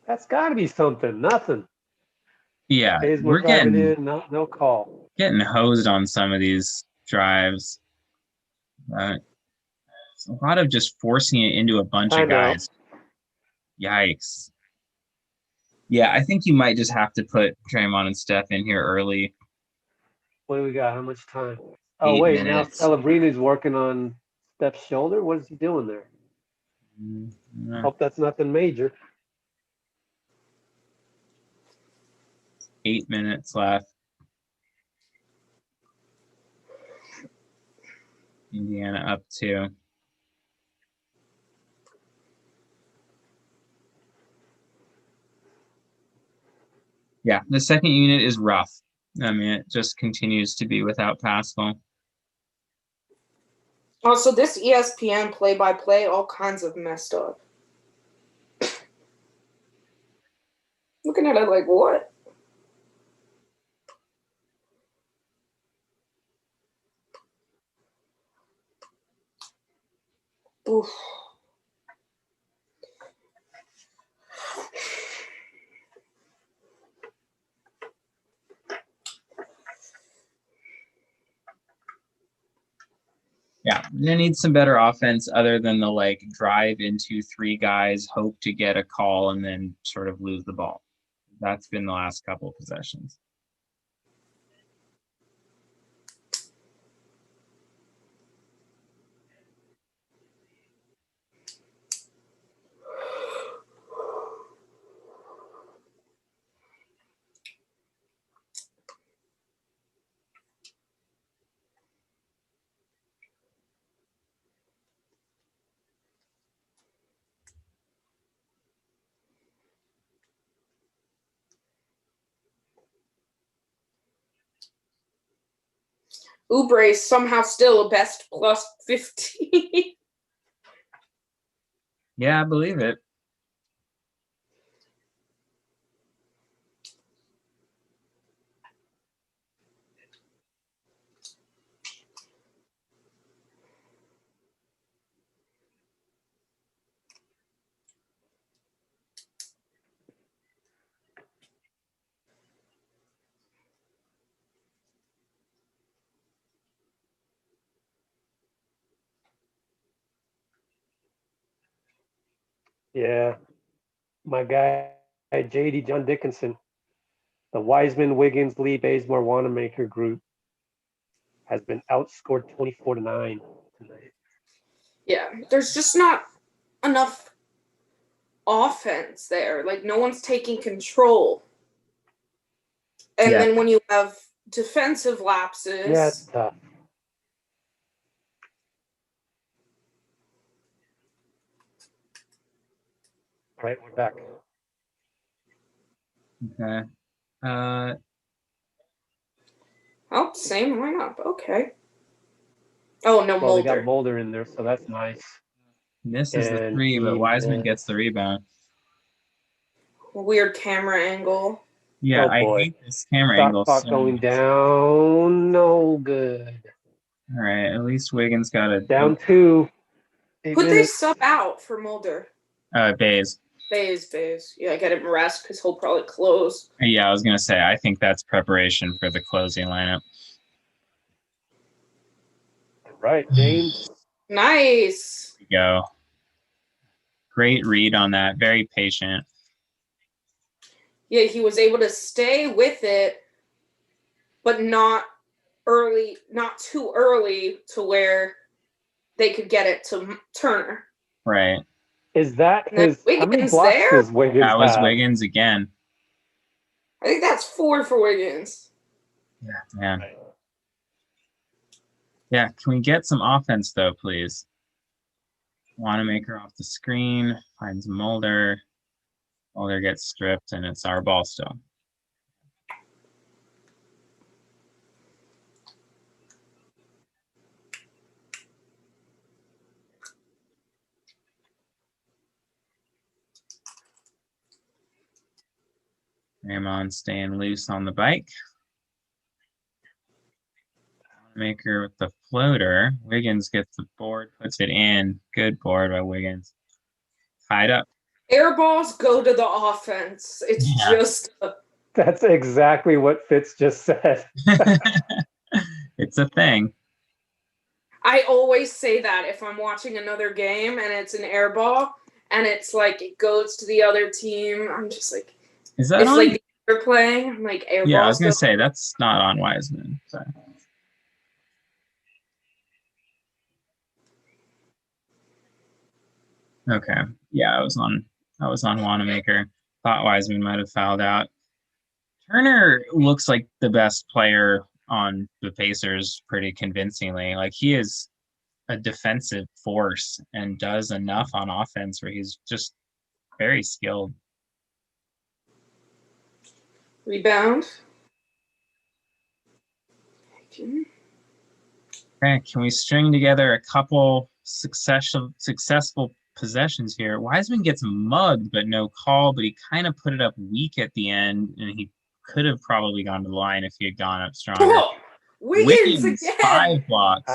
That's got to be something. Nothing. Yeah, Bazemore driving in. No call. Getting hosed on some of these drives. It's a lot of just forcing it into a bunch of guys. Yikes. Yeah, I think you might just have to put Draymond and Steph in here early. What do we got? How much time? Oh, wait. Minutes. Now Celebrini's working on Steph's shoulder. What is he doing there? Hope that's nothing major. 8 minutes left. Indiana up 2. Yeah, the second unit is rough. I mean, it just continues to be without Pascal. Also, this ESPN play-by-play, all kinds of messed up. Looking at it like, what? Oof. Yeah, they need some better offense other than the like drive into 3 guys, hope to get a call, and then sort of lose the ball. That's been the last couple of possessions. Oubre is somehow still a best plus 15. Yeah, I believe it. Yeah. My guy, JD John Dickinson, the Wiseman, Wiggins, Lee, Bazemore, Wanamaker group has been outscored 24 to 9 tonight. Yeah, there's just not enough offense there. Like, no one's taking control. And then when you have defensive lapses. Yeah, it's tough. All right, we're back. Okay. Oh, same lineup. Okay. Oh, no, Well, they Mulder. got Mulder in there, so that's nice. Misses the And 3, but he Wiseman gets the rebound. Weird camera angle. Yeah, Oh, I boy. hate this camera Shot angle. clock going down. No good. All right, at least Wiggins got a Down 2. 8 Who'd they minutes. sub out for Mulder? Bays. Bays. Yeah, get him rest because he'll probably close. Yeah, I was gonna say I think that's preparation for the closing lineup. Right, James. Nice. There we go. Great read on that. Very patient. Yeah, he was able to stay with it, but not too early to where they could get it to Turner. Right. Is that And then his? How many Wiggins blocks there? does Wiggins That was have? Wiggins again. I think that's 4 for Wiggins. Yeah, man. Yeah, can we get some offense though, please? Wanamaker off the screen, finds Mulder. Mulder gets stripped, and it's our ball still. Ramon staying loose on the bike. Maker with the floater. Wiggins gets the board, puts it in. Good board by Wiggins. Tied up. Air balls go to the offense. It's Yeah. just That's exactly what Fitz just said. It's a thing. I always say that if I'm watching another game and it's an air ball and it's like it goes to the other team, I'm just like, Is that it's on? like they're playing. I'm like air Yeah, I was balls. gonna say that's not on Wiseman. So. Okay. Yeah, I was on Wanamaker. Thought Wiseman might have fouled out. Turner looks like the best player on the Pacers pretty convincingly. Like he is a defensive force and does enough on offense where he's just very skilled. Rebound. Okay, can we string together a couple successful possessions here? Wiseman gets mugged, but no call, but he kind of put it up weak at the end, and he could have probably gone to the line if he had gone up stronger. Oh, Wiggins again. 5 blocks.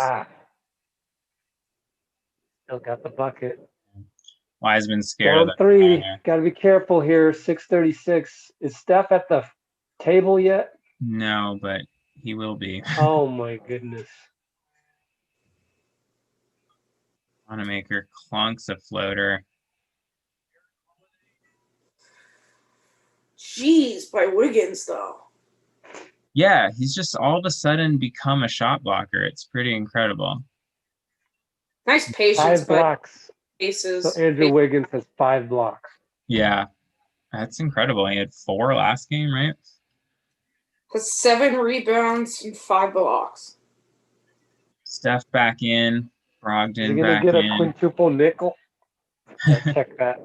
Still got the bucket. Wiseman's scared Down of that. 3. Got to be careful here. 6:36. Is Steph at the table yet? No, but he will be. Oh my goodness. Wanamaker clunks a floater. Jeez, by Wiggins though. Yeah, he's just all of a sudden become a shot blocker. It's pretty incredible. Nice patience 5 by blocks. Aces. So Andrew Wiggins has 5 blocks. Yeah, that's incredible. He had 4 last game, right? Has 7 rebounds and 5 blocks. Steph back in. Brogdon Is he gonna back get a in. quintuple nickel? Check that.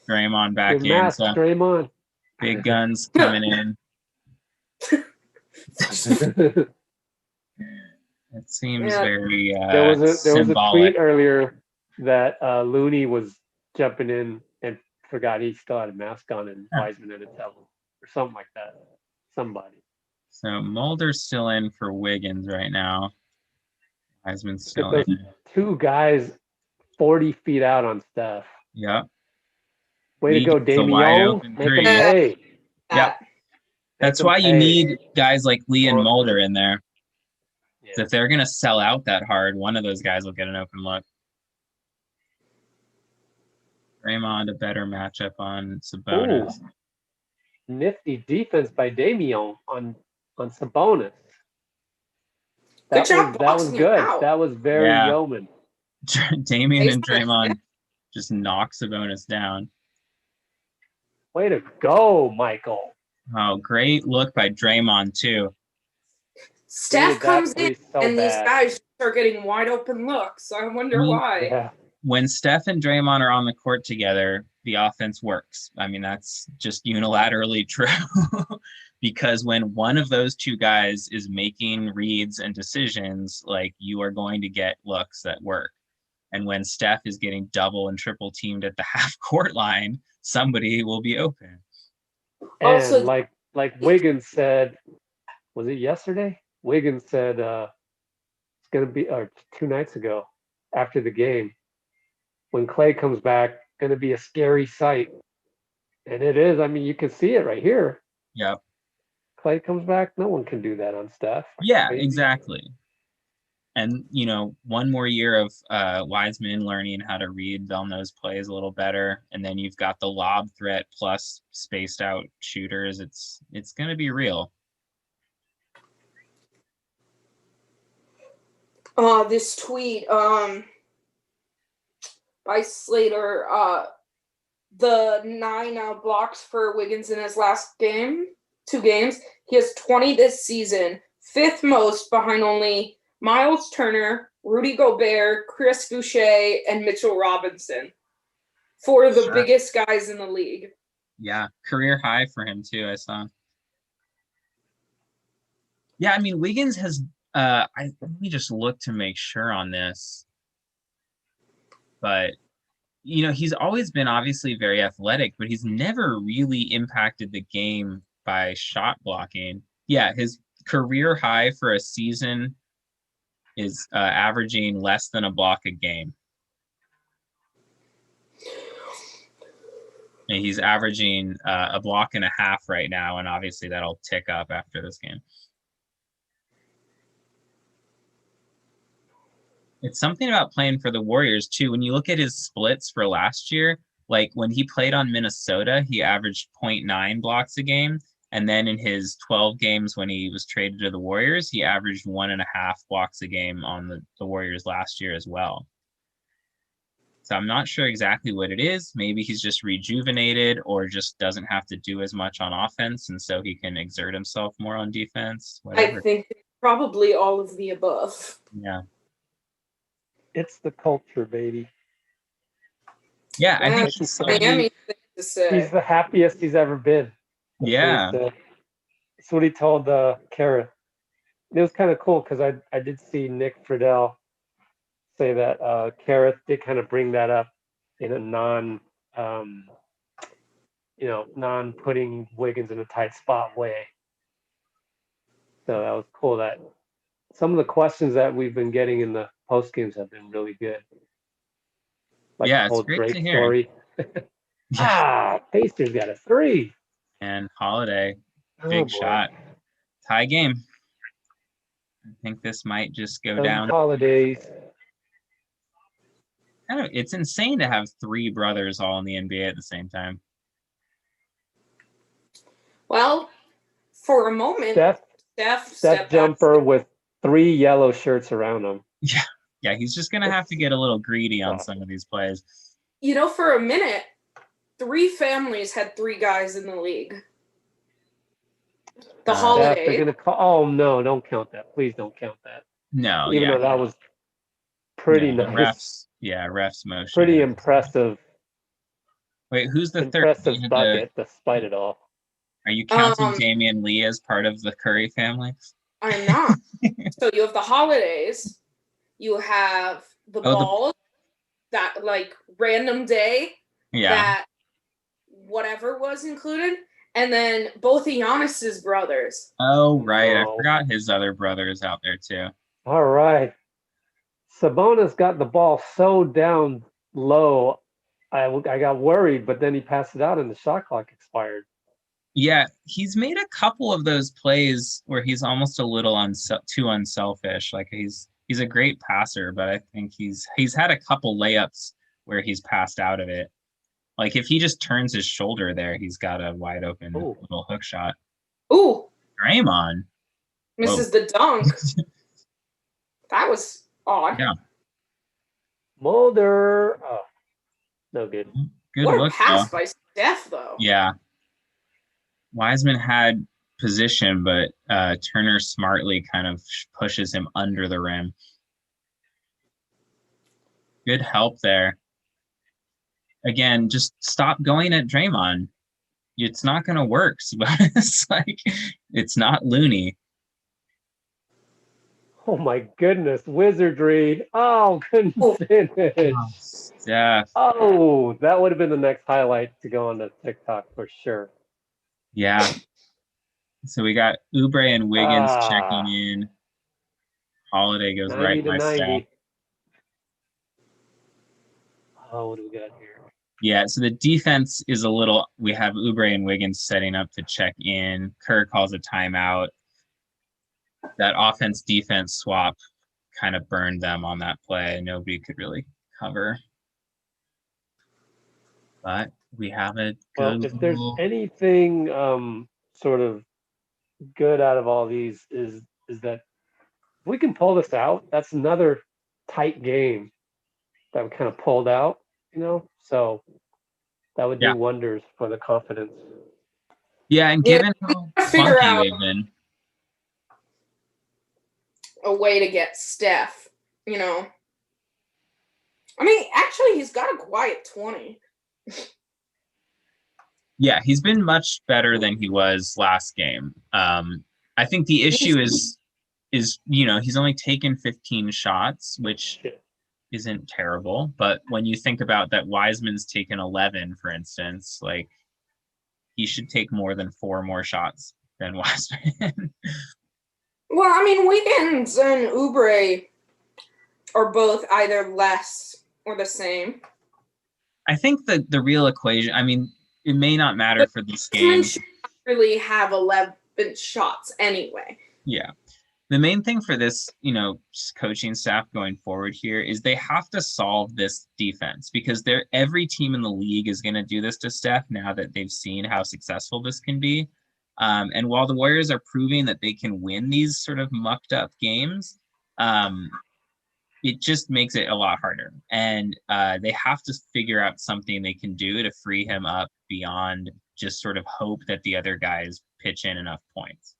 Draymond back Your in. mask, So Draymond. big guns coming in. It seems very there was a symbolic. tweet earlier that Looney was jumping in and forgot he still had a mask on, and Wiseman had to tell him or something like that. Somebody. So Mulder's still in for Wiggins right now. Wiseman's still Those in. 2 guys 40 feet out on Steph. Yep. Way to go, It's a wide Damian. open Make three. him pay. Yep. That's why you need guys like Lee and Mulder in there. Yeah. If they're going to sell out that hard, one of those guys will get an open look. Draymond, a better matchup on Sabonis. Ooh. Nifty defense by Damian on Sabonis. Good job That was boxing him good. out. That was very yeoman. Damian and Draymond just knock Sabonis down. Way to go, Michael. Oh, great look by Draymond, too. Steph comes in so and these bad. guys are getting wide open looks. I wonder why. Yeah. When Steph and Draymond are on the court together, the offense works. I mean, that's just unilaterally true. Because when one of those 2 guys is making reads and decisions, like, you are going to get looks that work. And when Steph is getting double and triple teamed at the half court line, somebody will be open. And Also- like Wiggins said, was it yesterday? Wiggins said it's gonna be, or 2 nights ago after the game, when Clay comes back, gonna be a scary sight. And it is. I mean, you can see it right here. Yep. Clay comes back, no one can do that on Steph. Yeah, Maybe. exactly. And, you know, one more year of Wiseman learning how to read on those plays a little better. And then you've got the lob threat plus spaced out shooters. It's going to be real. This tweet by Slater, the 9 blocks for Wiggins in his last two games. He has 20 this season, 5th most behind only Miles Turner, Rudy Gobert, Chris Boucher, and Mitchell Robinson. 4 of the biggest guys in the league. Yeah, career high for him too, I saw. Yeah, I mean, Wiggins has, let me just look to make sure on this. But, he's always been obviously very athletic, but he's never really impacted the game by shot blocking. Yeah, his career high for a season is averaging less than a block a game. And he's averaging a block and a half right now, and obviously that'll tick up after this game. It's something about playing for the Warriors, too. When you look at his splits for last year, like when he played on Minnesota, he averaged 0.9 blocks a game. And then in his 12 games when he was traded to the Warriors, he averaged 1.5 blocks a game on the Warriors last year as well. So I'm not sure exactly what it is. Maybe he's just rejuvenated or just doesn't have to do as much on offense, and so he can exert himself more on defense. Whatever. I think probably all of the above. Yeah. It's the culture, baby. Yeah, I think he's Miami thing to say. He's the happiest he's ever been. That's what he told Kara. It was kind of cool because I did see Nick Friedel say that Kara did kind of bring that up in a non-putting Wiggins in a tight spot way. So that was cool. That some of the questions that we've been getting in the post games have been really good. Like the whole Drake story. Pacers got a 3. And Holiday, big shot. Tie game. I think this might just go down. Holidays. It's insane to have 3 brothers all in the NBA at the same time. Well, for a moment, Steph jumper with 3 yellow shirts around him. Yeah, he's just gonna have to get a little greedy on some of these plays. For a minute, 3 families had 3 guys in the league. The Holiday. They're gonna call. Oh no! Don't count that. Please don't count that. No, even though that was pretty nice. Refs motion. Pretty impressive. Wait, who's the impressive bucket despite it all? Are you counting Damian Lee as part of the Curry family? I'm not. So you have the Holidays. You have the Balls. That random day. Yeah. That whatever was included. And then both of Giannis's brothers. Oh, right. I forgot his other brother is out there, too. All right. Sabonis got the ball so down low, I got worried, but then he passed it out and the shot clock expired. Yeah, he's made a couple of those plays where he's almost a little too unselfish. Like he's a great passer, but I think he's had a couple layups where he's passed out of it. Like if he just turns his shoulder there, he's got a wide open little hook shot. Ooh. Draymond. Misses the dunk. That was odd. Yeah. Mulder. Oh, no good. Good what look, a pass by Steph, though. Yeah. Wiseman had position, but Turner smartly kind of pushes him under the rim. Good help there. Again, just stop going at Draymond. It's not going to work. It's not Looney. Oh my goodness, wizardry. Oh, couldn't finish. Yeah. Oh, that would have been the next highlight to go on the TikTok for sure. Yeah. So we got Oubre and Wiggins checking in. Holiday goes right by Steph. Oh, what do we got here? Yeah, so the defense is we have Oubre and Wiggins setting up to check in. Kerr calls a timeout. That offense-defense swap kind of burned them on that play. Nobody could really cover. But we have a good if there's anything sort of good out of all these is that if we can pull this out, that's another tight game that we kind of pulled out, so that would do wonders for the confidence. Yeah, and given how figure clunky out they've been. a way to get Steph, I mean, actually, he's got a quiet 20. Yeah, he's been much better than he was last game. I think the issue is he's only taken 15 shots, which isn't terrible. But when you think about that, Wiseman's taken 11, for instance, like he should take more than 4 more shots than Wiseman. Well, I mean, Wiggins and Oubre are both either less or the same. I think that the real equation, I mean, it may not matter for this game. Should really have 11 shots anyway. Yeah. The main thing for this, coaching staff going forward here is they have to solve this defense, because every team in the league is going to do this to Steph now that they've seen how successful this can be. And while the Warriors are proving that they can win these sort of mucked up games, it just makes it a lot harder. And they have to figure out something they can do to free him up beyond just sort of hope that the other guys pitch in enough points.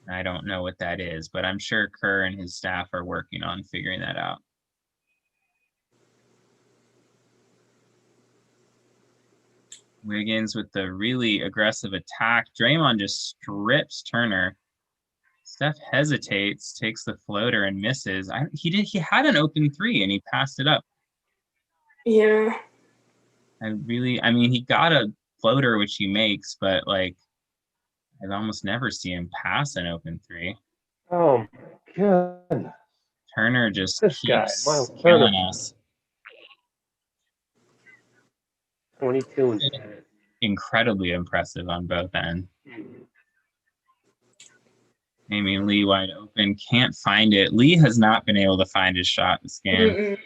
I don't know what that is, but I'm sure Kerr and his staff are working on figuring that out. Wiggins with the really aggressive attack. Draymond just strips Turner. Steph hesitates, takes the floater and misses. He had an open 3 and he passed it up. Yeah. I mean, he got a floater, which he makes, but like, I almost never see him pass an open 3. Oh my goodness. Turner just This keeps guy, killing us. 22 and 10. Incredibly impressive on both ends. Amy Lee wide open, can't find it. Lee has not been able to find his shot this game. Mm-mm.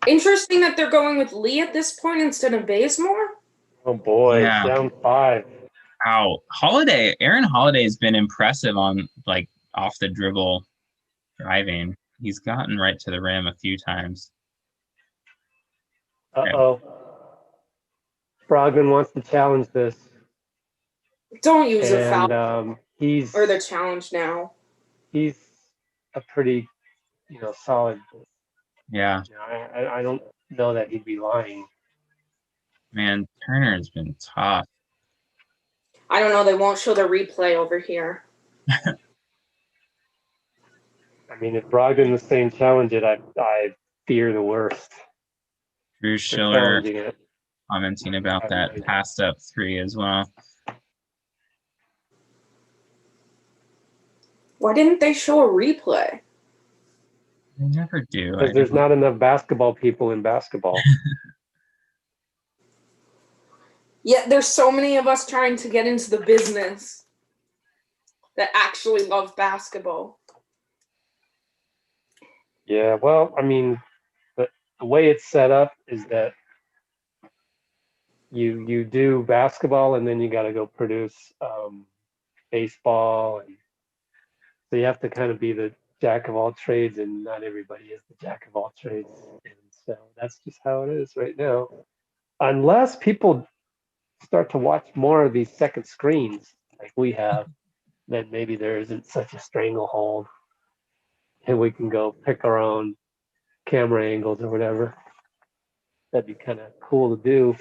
Interesting that they're going with Lee at this point instead of Bazemore. Oh boy, Yeah. down 5. Wow. Aaron Holiday has been impressive on like off the dribble driving. He's gotten right to the rim a few times. Uh-oh. Brogdon wants to challenge this. Don't use a foul. He's or the challenge now. He's a pretty, solid. Yeah. I don't know that he'd be lying. Man, Turner has been tough. I don't know. They won't show the replay over here. I mean, if Brogdon was saying challenge it, I fear the worst. Drew Schiller commenting about that passed up 3 as well. Why didn't they show a replay? They never do. Because there's not enough basketball people in basketball. Yeah, there's so many of us trying to get into the business that actually love basketball. Yeah, well, I mean, the way it's set up is that you do basketball and then you got to go produce baseball, and so you have to kind of be the jack of all trades, and not everybody is the jack of all trades, and so that's just how it is right now. Unless people start to watch more of these second screens like we have, then maybe there isn't such a stranglehold and we can go pick our own camera angles or whatever. That'd be kind of cool to do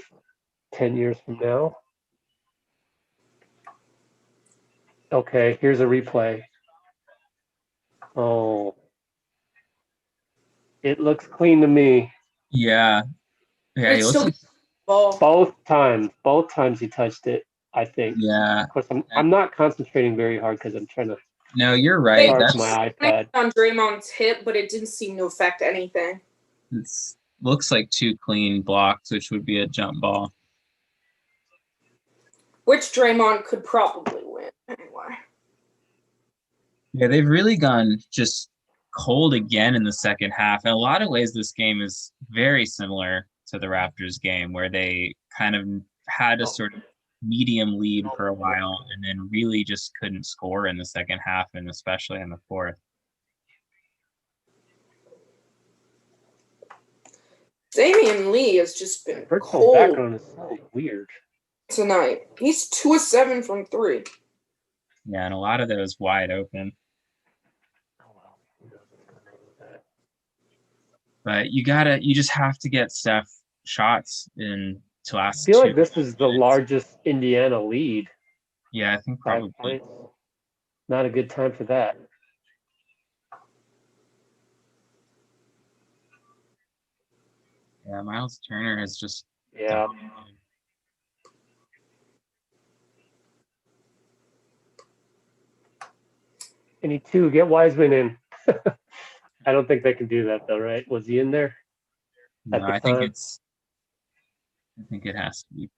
10 years from now. Okay, here's a replay. Oh, it looks clean to me. Yeah. Yeah, he looks like both times he touched it, I think. Yeah. Of course, I'm not concentrating very hard because I'm trying to. No, you're right. That's my iPad on Draymond's hip, but it didn't seem to affect anything. It looks like 2 clean blocks, which would be a jump ball. Which Draymond could probably win anyway. Yeah, they've really gone just cold again in the second half. In a lot of ways, this game is very similar to the Raptors game, where they kind of had to sort of medium lead for a while and then really just couldn't score in the second half and especially in the fourth. Damian Lee has just been Virtual cold background is so weird. tonight. He's 2 of 7 from 3. Yeah, and a lot of those wide open. Oh, well. But you just have to get Steph shots in to I last feel like 2 this is the minutes. largest Indiana lead. Yeah, I think 5 probably. points. Not a good time for that. Yeah, Miles Turner has just Yeah. dominated. They need 2. Get Wiseman in. I don't think they can do that though, right? Was he in there? No, At the I think time? it has to be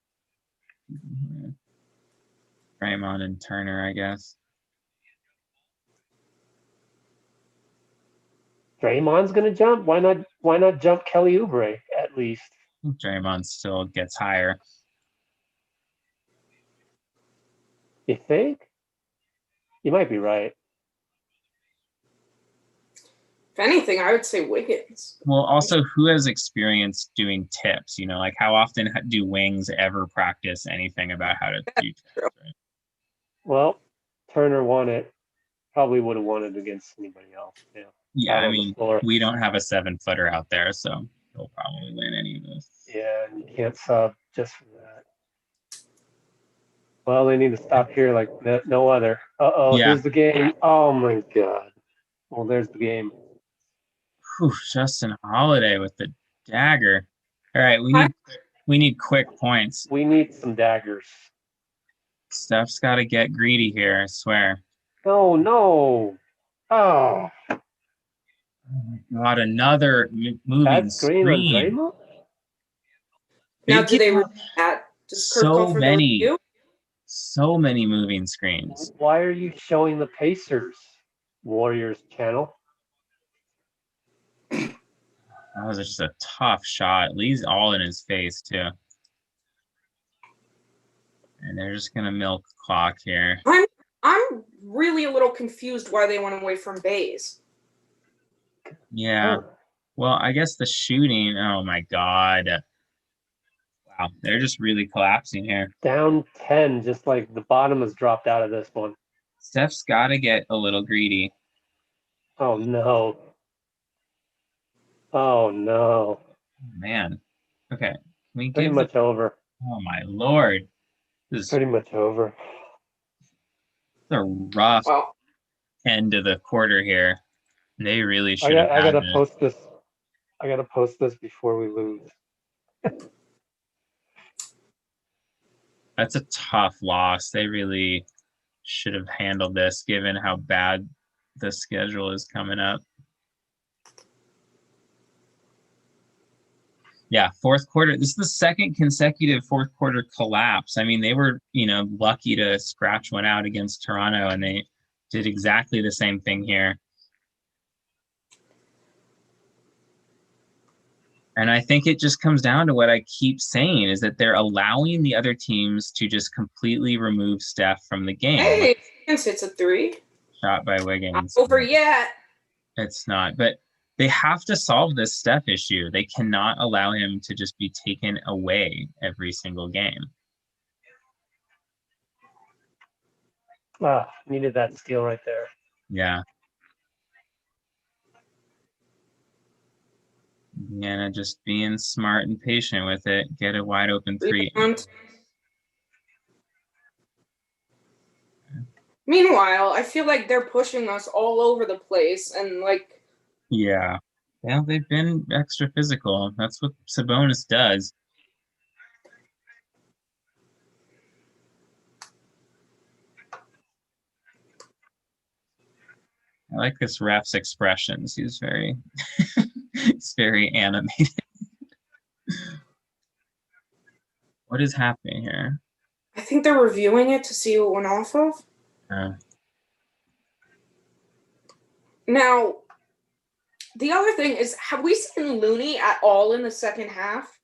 Draymond and Turner, I guess. Draymond's gonna jump. Why not jump Kelly Oubre at least? I think Draymond still gets higher. You think? You might be right. If anything, I would say Wiggins. Well, also, who has experience doing tips? You know, like how often do wings ever practice anything about how to do tips? Right? Well, Turner won it. Probably would have won it against anybody else. Yeah. Yeah, Out I on the mean, floor. we don't have a 7-footer out there, so he'll probably win any of this. Yeah, and you can't sub just for that. Well, they need to stop here like no other. Uh-oh, Yeah. here's the game. Oh, my God. Well, there's the game. Whew, Justin Holiday with the dagger. All right, we need quick points. We need some daggers. Steph's got to get greedy here, I swear. Oh, no. Oh. Not another moving That's green on screen. Draymond? Now, do they give review that? Does Kirk so call for the many, review? so many moving screens. Why are you showing the Pacers Warriors channel? That was just a tough shot. Lee's all in his face, too. And they're just going to milk clock here. I'm really a little confused why they went away from Bays. Yeah. Well, I guess the shooting, oh my God. Wow, they're just really collapsing here. Down 10, just like the bottom has dropped out of this one. Steph's got to get a little greedy. Oh, no. Oh, no. Man. Okay. We Pretty give much over. Oh, my Lord. This is Pretty much over. a rough end of the quarter here. They really should have I had gotta it. post this. I gotta post this before we lose. That's a tough loss. They really should have handled this given how bad the schedule is coming up. Yeah, fourth quarter. This is the second consecutive fourth quarter collapse. I mean, they were, lucky to scratch one out against Toronto, and they did exactly the same thing here. And I think it just comes down to what I keep saying is that they're allowing the other teams to just completely remove Steph from the game. Hey, it's a 3. Shot by Wiggins. Not over yet. It's not, but they have to solve this Steph issue. They cannot allow him to just be taken away every single game. Needed that steal right there. Yeah. Indiana just being smart and patient with it. Get a wide open 3. Meanwhile, I feel like they're pushing us all over the place and Yeah. Well, they've been extra physical. That's what Sabonis does. I like this ref's expressions. He's very, he's very animated. What is happening here? I think they're reviewing it to see what went off of. Now, the other thing is, have we seen Looney at all in the second half?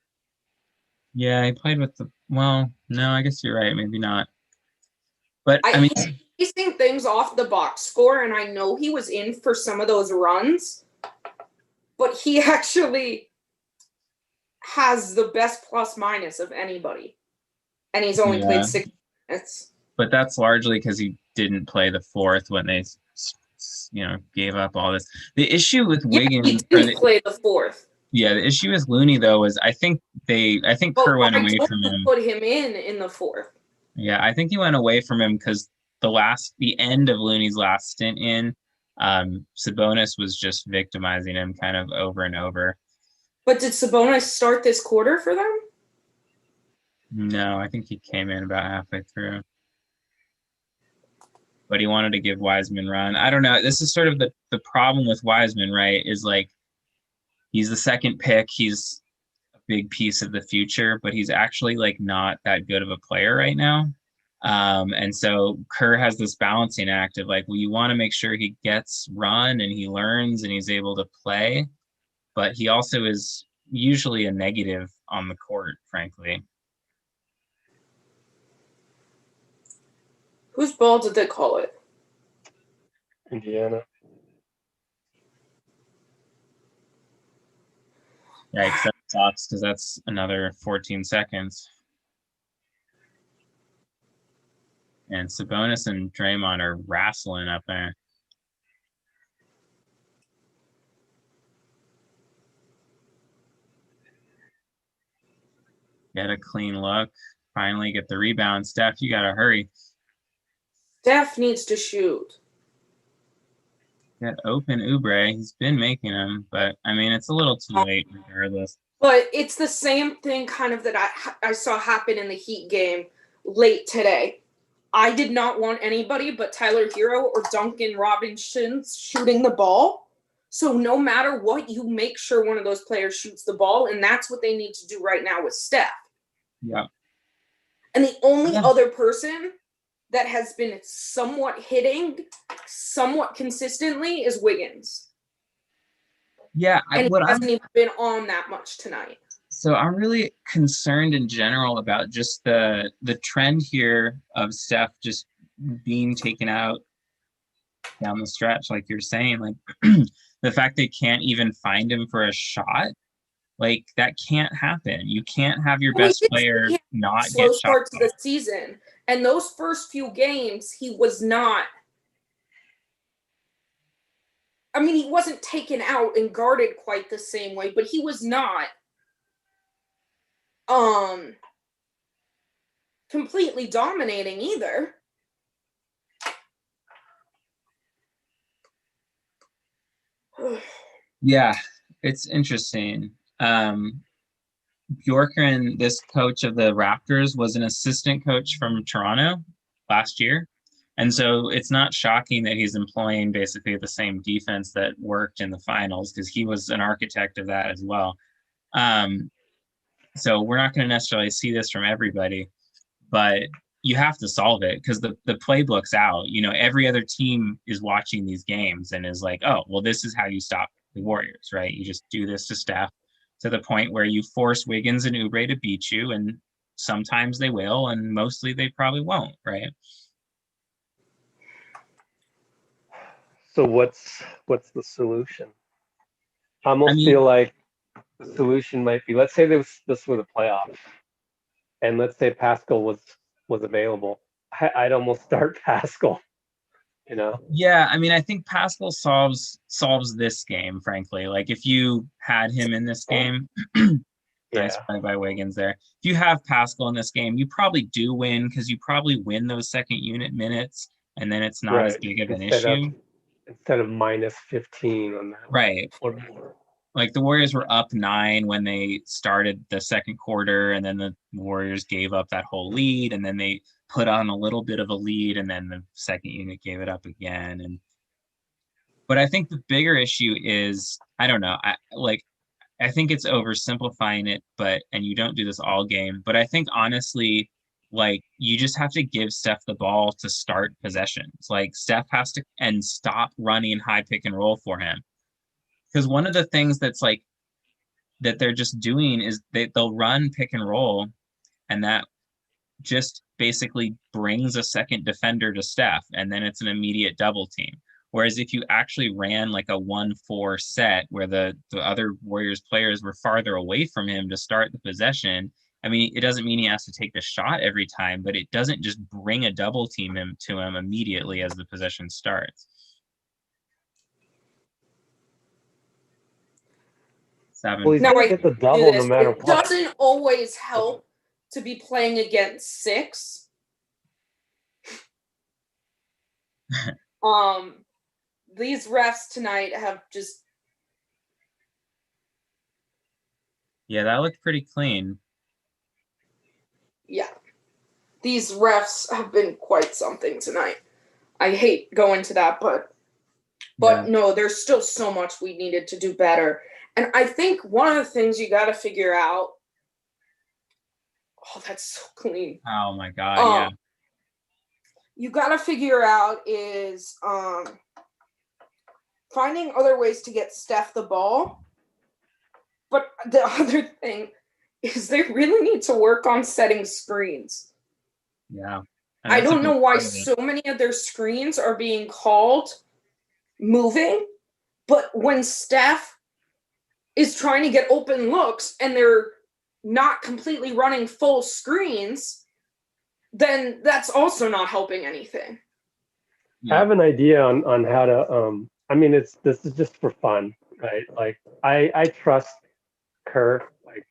Yeah, he played with the Well, no, I guess you're right. Maybe not. But I I mean, hate basing things off the box score, and I know he was in for some of those runs, but he actually has the best plus minus of anybody, and he's only played yeah, 6 minutes. but that's largely because he didn't play the fourth when they, gave up all this. The issue with Yeah, he Wiggins, didn't play the fourth. yeah, the issue with Looney though was I think But Kerr went why away don't from you him. put him in the fourth? Yeah, I think he went away from him because the end of Looney's last stint in, Sabonis was just victimizing him kind of over and over. But did Sabonis start this quarter for them? No, I think he came in about halfway through. But he wanted to give Wiseman run. I don't know. This is sort of the problem with Wiseman, right? Is like he's the second pick. He's a big piece of the future, but he's actually like not that good of a player right now. And so Kerr has this balancing act of like, well, you want to make sure he gets run and he learns and he's able to play, but he also is usually a negative on the court, frankly. Whose ball did they call it? Indiana. Yikes, that sucks because that's another 14 seconds. And Sabonis and Draymond are wrestling up there. Get a clean look. Finally get the rebound. Steph, you got to hurry. Steph needs to shoot. Get open Oubre. He's been making them, but I mean, it's a little too late regardless. But it's the same thing kind of that I saw happen in the Heat game late today. I did not want anybody but Tyler Hero or Duncan Robinson shooting the ball. So no matter what, you make sure one of those players shoots the ball, and that's what they need to do right now with Steph. Yeah. And the only other person that has been somewhat hitting, somewhat consistently, is Wiggins. Yeah, and he hasn't even been on that much tonight. So I'm really concerned in general about just the trend here of Steph just being taken out down the stretch, like you're saying, like the fact they can't even find him for a shot, like that can't happen. You can't have your best player not get shot. Start to the season, and those first few games, he was not. I mean, he wasn't taken out and guarded quite the same way, but he was not completely dominating either. Yeah, it's interesting. Bjorkgren, this coach of the Raptors, was an assistant coach from Toronto last year. And so it's not shocking that he's employing basically the same defense that worked in the finals because he was an architect of that as well. So we're not going to necessarily see this from everybody, but you have to solve it because the playbook's out. You know, every other team is watching these games and is like, oh, well, this is how you stop the Warriors, right? You just do this to Steph to the point where you force Wiggins and Oubre to beat you, and sometimes they will, and mostly they probably won't, right? So what's the solution? I almost feel like the solution might be, let's say this were the playoffs, and let's say Pascal was available. I'd almost start Pascal. You know? Yeah, I mean, I think Pascal solves this game, frankly. Like if you had him in this game, nice play by Wiggins there. If you have Pascal in this game, you probably do win because you probably win those second unit minutes, and then it's not as big of an issue. Instead of minus 15 on that. Right. Or more. Like the Warriors were up 9 when they started the second quarter, and then the Warriors gave up that whole lead, and then they put on a little bit of a lead, and then the second unit gave it up again. But I think the bigger issue is, I don't know, I think it's oversimplifying it, and you don't do this all game, but I think honestly, like you just have to give Steph the ball to start possessions. Like Steph has to and stop running high pick and roll for him. Because one of the things that's like that they're just doing is they'll run pick and roll, and that just basically brings a second defender to Steph, and then it's an immediate double team. Whereas if you actually ran like a 1-4 set where the other Warriors players were farther away from him to start the possession, I mean, it doesn't mean he has to take the shot every time, but it doesn't just bring a double team to him immediately as the possession starts. Well, he's gonna get the double no matter what. It doesn't always help to be playing against 6. These refs tonight have just... Yeah, that looked pretty clean. Yeah. These refs have been quite something tonight. I hate going to that, but no, there's still so much we needed to do better. And I think one of the things you got to figure out... Oh, that's so clean. Oh, my God, yeah. You got to figure out is finding other ways to get Steph the ball. But the other thing is they really need to work on setting screens. Yeah. I don't know why so many of their screens are being called moving, but when Steph is trying to get open looks and they're not completely running full screens, then that's also not helping anything. I have an idea on how to I mean this is just for fun, right? Like I trust Kerr. Like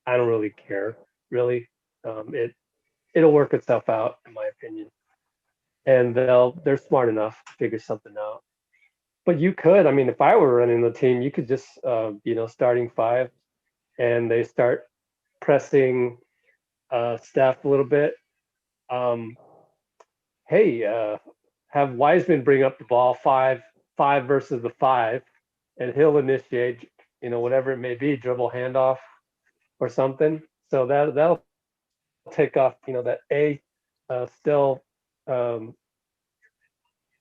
I don't really care, really. It'll work itself out, in my opinion. And they're smart enough to figure something out. But you could, I mean, if I were running the team, you could just starting 5 and they start pressing Steph a little bit. Have Wiseman bring up the ball 5 versus the 5, and he'll initiate, whatever it may be, dribble handoff or something. So that'll take off, that still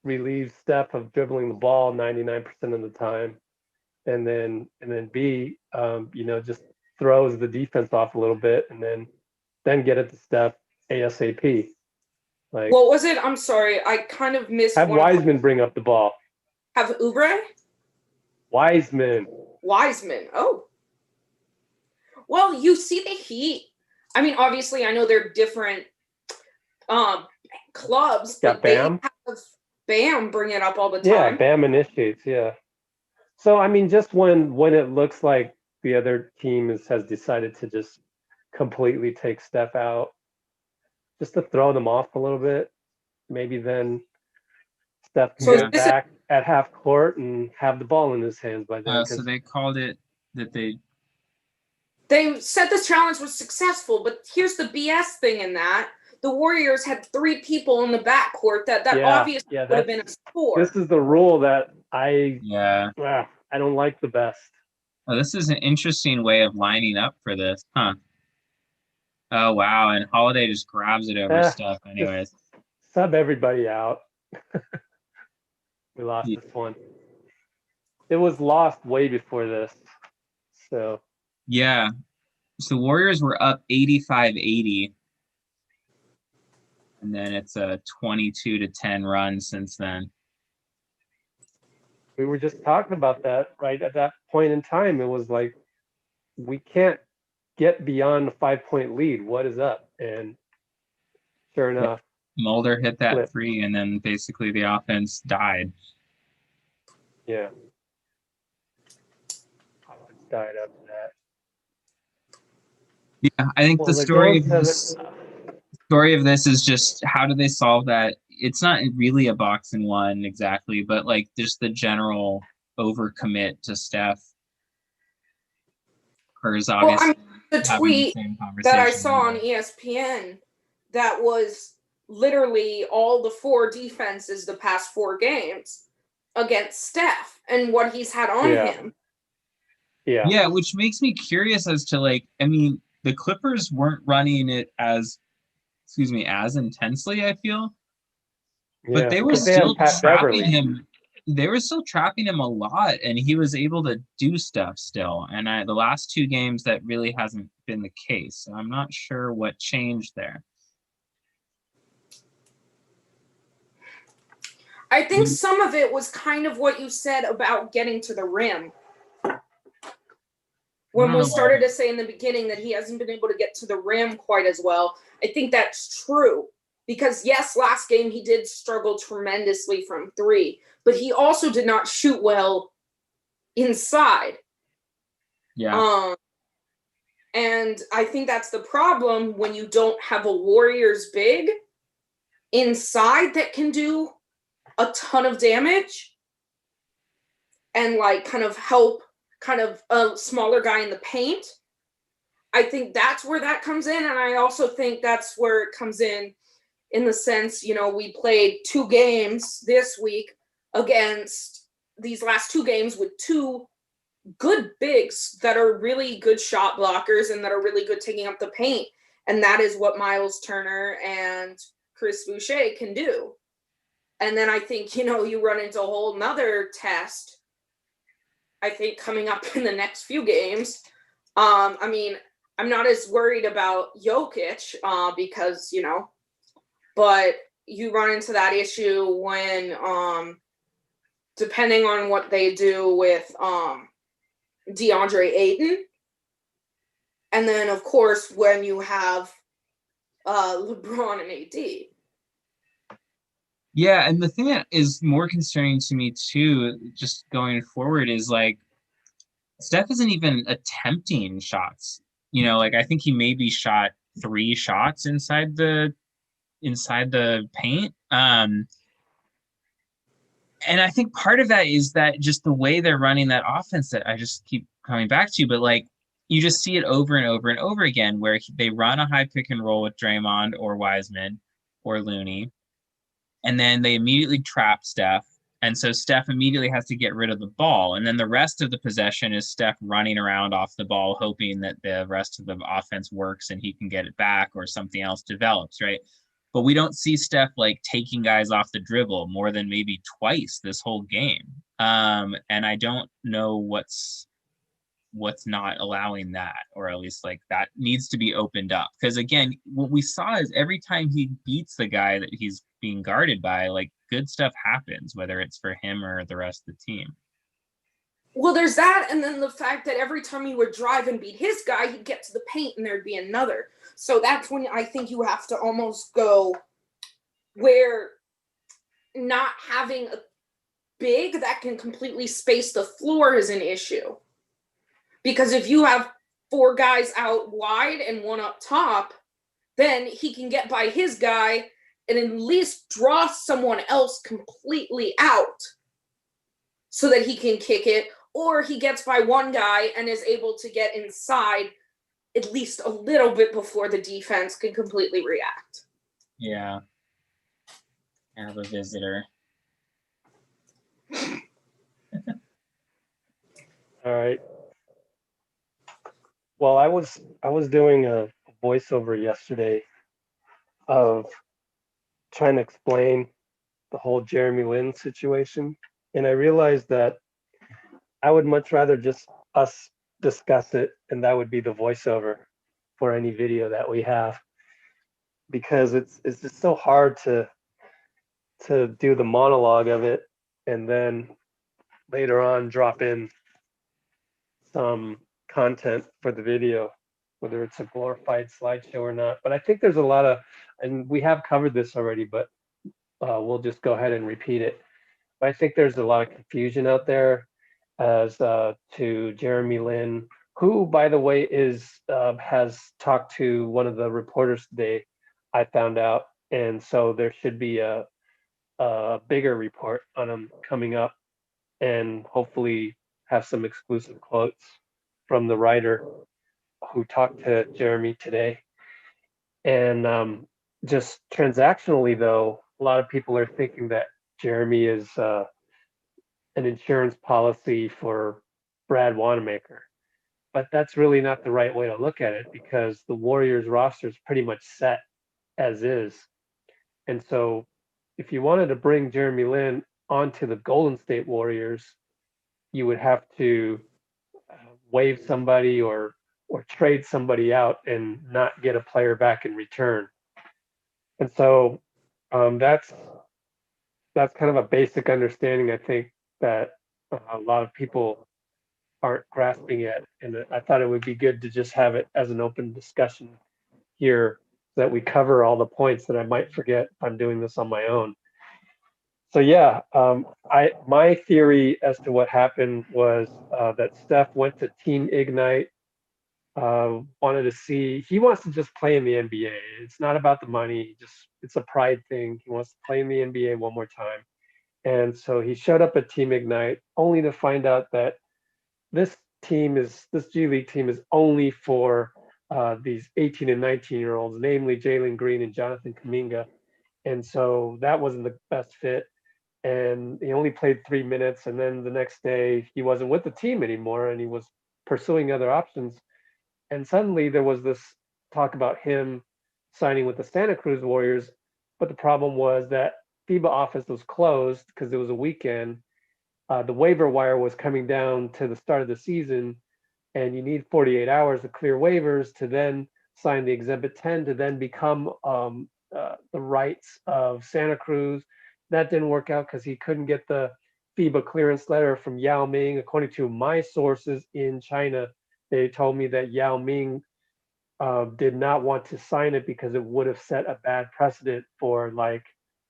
relieves Steph of dribbling the ball 99% of the time, and then B, just throws the defense off a little bit, and then get it to Steph ASAP. Like, what was it? I'm sorry, I kind of missed. Have Wiseman bring up the ball. Have Oubre? Wiseman. Oh. Well, you see the Heat. I mean, obviously, I know they're different clubs, but Bam. They have Bam bring it up all the time. Yeah, Bam initiates, yeah. So, I mean, just when it looks like the other team has decided to just completely take Steph out, just to throw them off a little bit, maybe then Steph can get back at half court and have the ball in his hands by then. So they called it that they said this challenge was successful, but here's the BS thing in that. The Warriors had 3 people in the backcourt that obviously would have been a score. This is the rule that I don't like the best. Oh, this is an interesting way of lining up for this, huh? Oh, wow, and Holiday just grabs it over stuff anyways. Sub everybody out. We lost this one. It was lost way before this. So... Yeah. So Warriors were up 85-80. And then it's a 22-10 run since then. We were just talking about that, right? At that point in time, it was like, we can't get beyond the 5-point lead. What is up? And sure enough, Mulder hit that 3, and then basically the offense died. Yeah. Offense died after that. Yeah, I think the story of this is just how do they solve that? It's not really a box and one exactly, but like just the general overcommit to Steph. Kerr's obviously the tweet that I saw on ESPN that was literally all the 4 defenses the past 4 games against Steph and what he's had on him. Yeah, which makes me curious as to the Clippers weren't running it as intensely, I feel. But they were still trapping him. They were still trapping him a lot, and he was able to do stuff still. And the last 2 games, that really hasn't been the case. So I'm not sure what changed there. I think some of it was kind of what you said about getting to the rim. When we started to say in the beginning that he hasn't been able to get to the rim quite as well, I think that's true. Because yes, last game he did struggle tremendously from 3, but he also did not shoot well inside. Yeah. And I think that's the problem when you don't have a Warriors big inside that can do a ton of damage and like kind of help kind of a smaller guy in the paint. I think that's where that comes in. And I also think that's where it comes in the sense, you know, we played 2 games this week against these last 2 games with 2 good bigs that are really good shot blockers and that are really good taking up the paint. And that is what Miles Turner and Chris Boucher can do. And then I think, you know, you run into a whole nother test, I think, coming up in the next few games. I mean, I'm not as worried about Jokic because, you know, but you run into that issue when, depending on what they do with DeAndre Ayton. And then, of course, when you have LeBron and AD. Yeah, and the thing that is more concerning to me too, just going forward, is like Steph isn't even attempting shots. You know, like I think he maybe shot 3 shots inside the paint. And I think part of that is that just the way they're running that offense that I just keep coming back to, but like you just see it over and over and over again where they run a high pick and roll with Draymond or Wiseman or Looney, and then they immediately trap Steph. And so Steph immediately has to get rid of the ball. And then the rest of the possession is Steph running around off the ball, hoping that the rest of the offense works and he can get it back or something else develops, right? But we don't see Steph like taking guys off the dribble more than maybe twice this whole game. And I don't know what's not allowing that, or at least like that needs to be opened up. Because again, what we saw is every time he beats the guy that he's being guarded by, like good stuff happens, whether it's for him or the rest of the team. Well, there's that, and then the fact that every time he would drive and beat his guy, he'd get to the paint and there'd be another. So that's when I think you have to almost go where not having a big that can completely space the floor is an issue. Because if you have 4 guys out wide and 1 up top, then he can get by his guy and at least draw someone else completely out so that he can kick it, or he gets by 1 guy and is able to get inside at least a little bit before the defense can completely react. Yeah. I have a visitor. All right. Well, I was doing a voiceover yesterday of trying to explain the whole Jeremy Lin situation, and I realized that I would much rather just us discuss it, and that would be the voiceover for any video that we have, because it's just so hard to do the monologue of it and then later on drop in some content for the video, whether it's a glorified slideshow or not. But I think there's a lot of, and we have covered this already, but we'll just go ahead and repeat it. But I think there's a lot of confusion out there as to Jeremy Lin, who, by the way, has talked to one of the reporters today, I found out. And so there should be a bigger report on him coming up, and hopefully have some exclusive quotes from the writer who talked to Jeremy today. And just transactionally, though, a lot of people are thinking that Jeremy is an insurance policy for Brad Wanamaker. But that's really not the right way to look at it, because the Warriors roster is pretty much set as is. And so if you wanted to bring Jeremy Lin onto the Golden State Warriors, you would have to waive somebody or trade somebody out and not get a player back in return. And so that's that's kind of a basic understanding, I think, that a lot of people aren't grasping yet. And I thought it would be good to just have it as an open discussion here so that we cover all the points that I might forget if I'm doing this on my own. So yeah, my theory as to what happened was that Steph went to Team Ignite, wanted to see, he wants to just play in the NBA. It's not about the money, it's a pride thing. He wants to play in the NBA one more time. And so he showed up at Team Ignite only to find out that this G League team is only for these 18 and 19-year-olds, namely Jalen Green and Jonathan Kuminga. And so that wasn't the best fit. And he only played 3 minutes. And then the next day he wasn't with the team anymore and he was pursuing other options. And suddenly there was this talk about him signing with the Santa Cruz Warriors. But the problem was that FIBA office was closed because it was a weekend. The waiver wire was coming down to the start of the season, and you need 48 hours to clear waivers to then sign the Exhibit 10 to then become the rights of Santa Cruz. That didn't work out because he couldn't get the FIBA clearance letter from Yao Ming. According to my sources in China, they told me that Yao Ming did not want to sign it because it would have set a bad precedent for, like,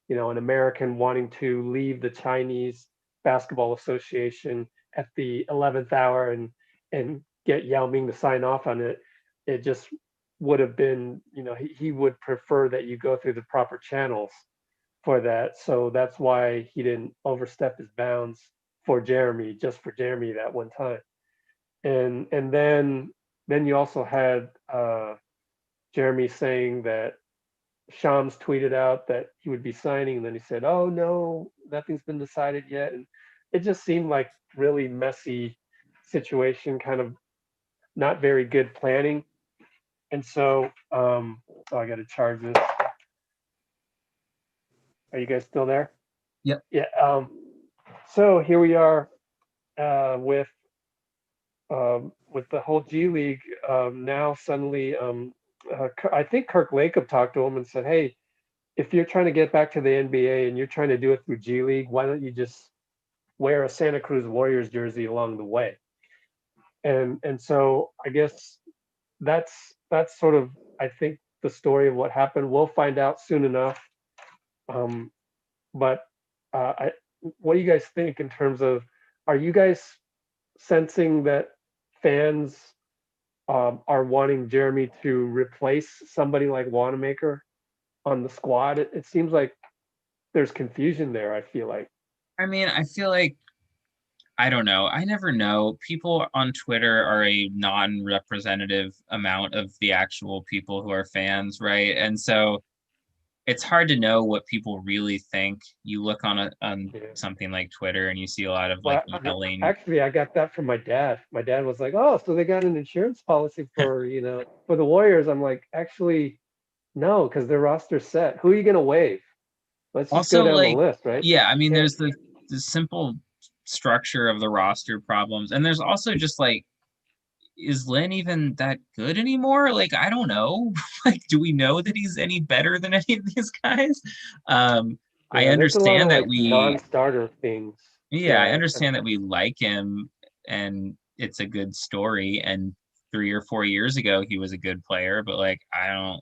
an American wanting to leave the Chinese Basketball Association at the 11th hour and get Yao Ming to sign off on it. It just would have been, he would prefer that you go through the proper channels for that. So that's why he didn't overstep his bounds for Jeremy, just for Jeremy that one time. And then you also had Jeremy saying that Shams tweeted out that he would be signing, and then he said, "Oh no, nothing's been decided yet." And it just seemed like really messy situation, kind of not very good planning. And so, I got to charge this. Are you guys still there? Yep. Yeah. So here we are with the whole G League. Now suddenly, I think Kirk Lacob talked to him and said, "Hey, if you're trying to get back to the NBA and you're trying to do it through G League, why don't you just wear a Santa Cruz Warriors jersey along the way?" And so I guess that's sort of, I think, the story of what happened. We'll find out soon enough. But what do you guys think in terms of, are you guys sensing that fans are wanting Jeremy to replace somebody like Wanamaker on the squad? It seems like there's confusion there, I feel like. I mean, I feel like, I don't know. I never know. People on Twitter are a non-representative amount of the actual people who are fans, right? And so it's hard to know what people really think. You look on something like Twitter and you see a lot of like yelling. Actually, I got that from my dad. My dad was like, "Oh, so they got an insurance policy for for the Warriors." I'm like, actually, no, because their roster's set. Who are you gonna waive? Let's just Also, go down like, the list, right? yeah, I mean, there's the simple structure of the roster problems, and there's also just like, is Lynn even that good anymore? Like, I don't know. Like, do we know that he's any better than any of these guys? I understand that we non-starter things. Yeah, I understand that we like him and it's a good story. And 3 or 4 years ago, he was a good player, but like, I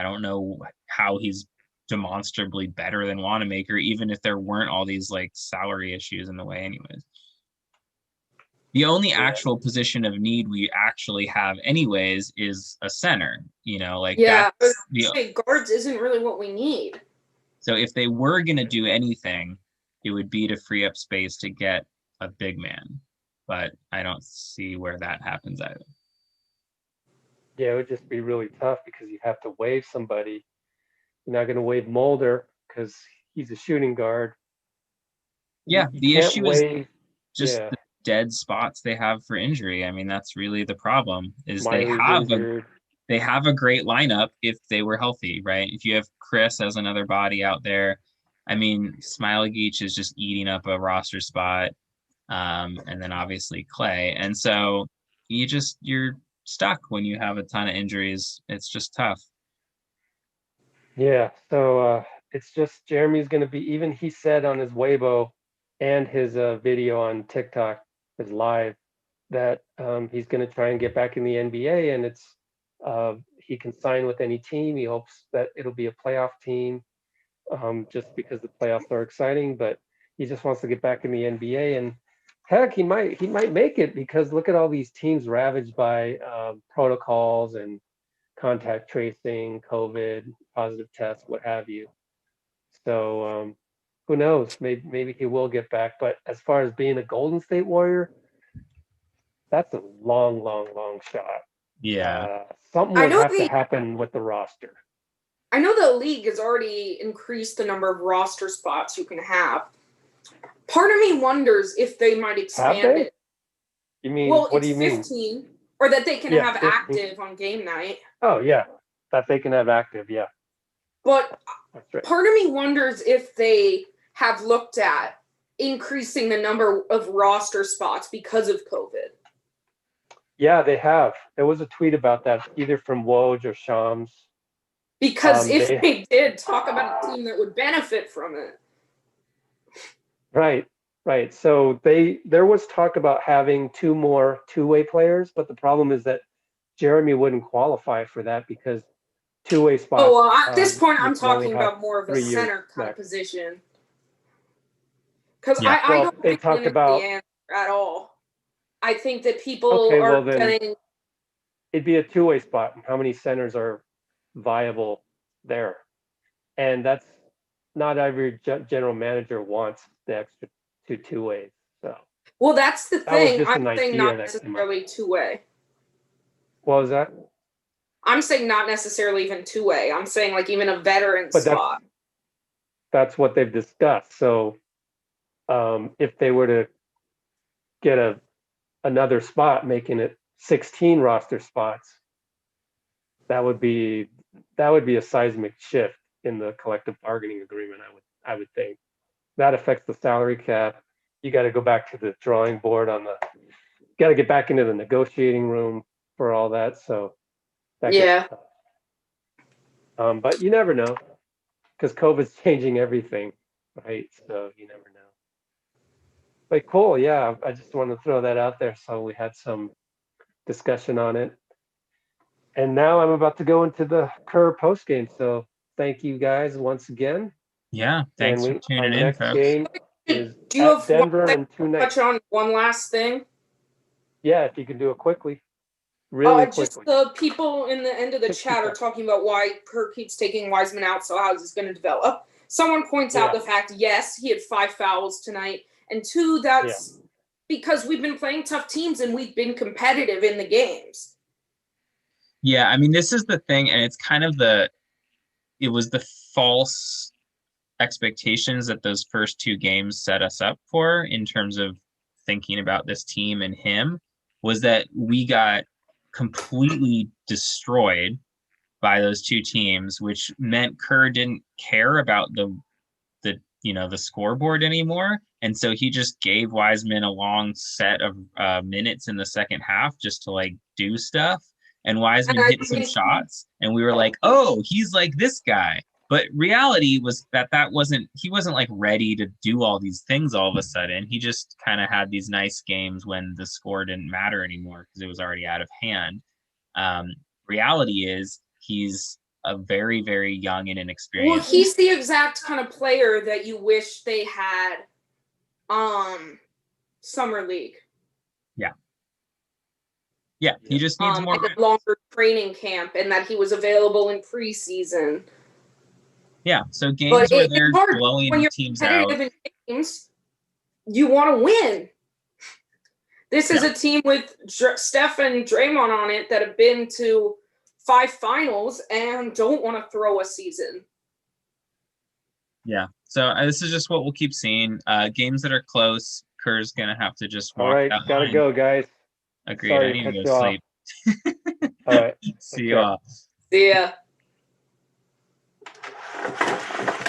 don't know how he's demonstrably better than Wanamaker, even if there weren't all these like salary issues in the way anyways. The only actual position of need we actually have anyways is a center, like, yeah, that's guards isn't really what we need. So if they were going to do anything, it would be to free up space to get a big man. But I don't see where that happens either. Yeah, it would just be really tough because you have to waive somebody. You're not going to waive Mulder because he's a shooting guard. Yeah, the issue is just the dead spots they have for injury. I mean, that's really the problem. Is Miley's they have a great lineup if they were healthy, right? If you have Chris as another body out there, I mean, Smailagic is just eating up a roster spot, and then obviously Clay, and so you're stuck when you have a ton of injuries. It's just tough. Yeah. So It's just Jeremy's going to be, even he said on his Weibo and his video on TikTok, his live, that he's going to try and get back in the NBA, and it's he can sign with any team. He hopes that it'll be a playoff team, just because the playoffs are exciting. But he just wants to get back in the NBA, and heck, he might make it, because look at all these teams ravaged by protocols and contact tracing, COVID, positive tests, what have you. So who knows? Maybe he will get back. But as far as being a Golden State Warrior, that's a long shot. Yeah. Something would have to happen with the roster. I know the league has already increased the number of roster spots you can have. Part of me wonders if they might expand it. You mean, well, what do you 15, mean? Or that they can have 15. active on game night. Oh, yeah. That they can have active, yeah. But that's right. Part of me wonders if they have looked at increasing the number of roster spots because of COVID. Yeah, they have. There was a tweet about that, either from Woj or Shams. Because if they did, talk about a team that would benefit from it. Right. So there was talk about having 2 more two-way players, but the problem is that Jeremy wouldn't qualify for that, because two-way spots. Oh, well, at this point, I'm talking about more of a 3 years center kind of max. position. Because Yeah. I don't they think talked the about answer at all. I think that people are getting. It'd be a two-way spot. How many centers are viable there? And that's not every general manager wants the extra two ways. So. Well, that's the thing. Just I'm saying not necessarily two-way. What was that? I'm saying not necessarily even two-way. I'm saying like even a veteran spot. That's what they've discussed. So if they were to get another spot, making it 16 roster spots, that would be a seismic shift in the collective bargaining agreement. I would think that affects the salary cap. You got to go back to the drawing board got to get back into the negotiating room for all that. So that gets tough. But you never know, because COVID's changing everything, right? So you never know. But cool, yeah. I just wanted to throw that out there, so we had some discussion on it. And now I'm about to go into the Kerr post game. So thank you guys once again. Yeah, thanks for tuning in, next folks. game is Do you have Denver and 2 nights. Touch on one last thing. Yeah, if you can do it quickly. Really quickly. Just the people in the end of the chat are talking about why Kerr keeps taking Wiseman out, so how is this going to develop? Someone points out the fact, yes, he had 5 fouls tonight, and 2, that's because we've been playing tough teams and we've been competitive in the games. Yeah, I mean, this is the thing, and it's kind of it was the false expectations that those first 2 games set us up for in terms of thinking about this team and him, was that we got completely destroyed by those 2 teams, which meant Kerr didn't care about the scoreboard anymore. And so he just gave Wiseman a long set of minutes in the second half just to like do stuff. And Wiseman hit some shots, and we were like, oh, he's like this guy. But reality was that he wasn't like ready to do all these things all of a sudden. He just kind of had these nice games when the score didn't matter anymore because it was already out of hand. Reality is he's a very, very young and inexperienced. Well, he's the exact kind of player that you wish they had summer league. Yeah, he just needs more a longer training camp, and that he was available in preseason. Yeah, so games where they're blowing when you're teams out. In games, you want to win. This is a team with Steph and Draymond on it that have been to 5 finals and don't want to throw a season. Yeah, so this is just what we'll keep seeing. Games that are close, Kerr's going to have to just walk. All right, gotta go, guys. Agreed. I need to go sleep. All right. See you all. See ya.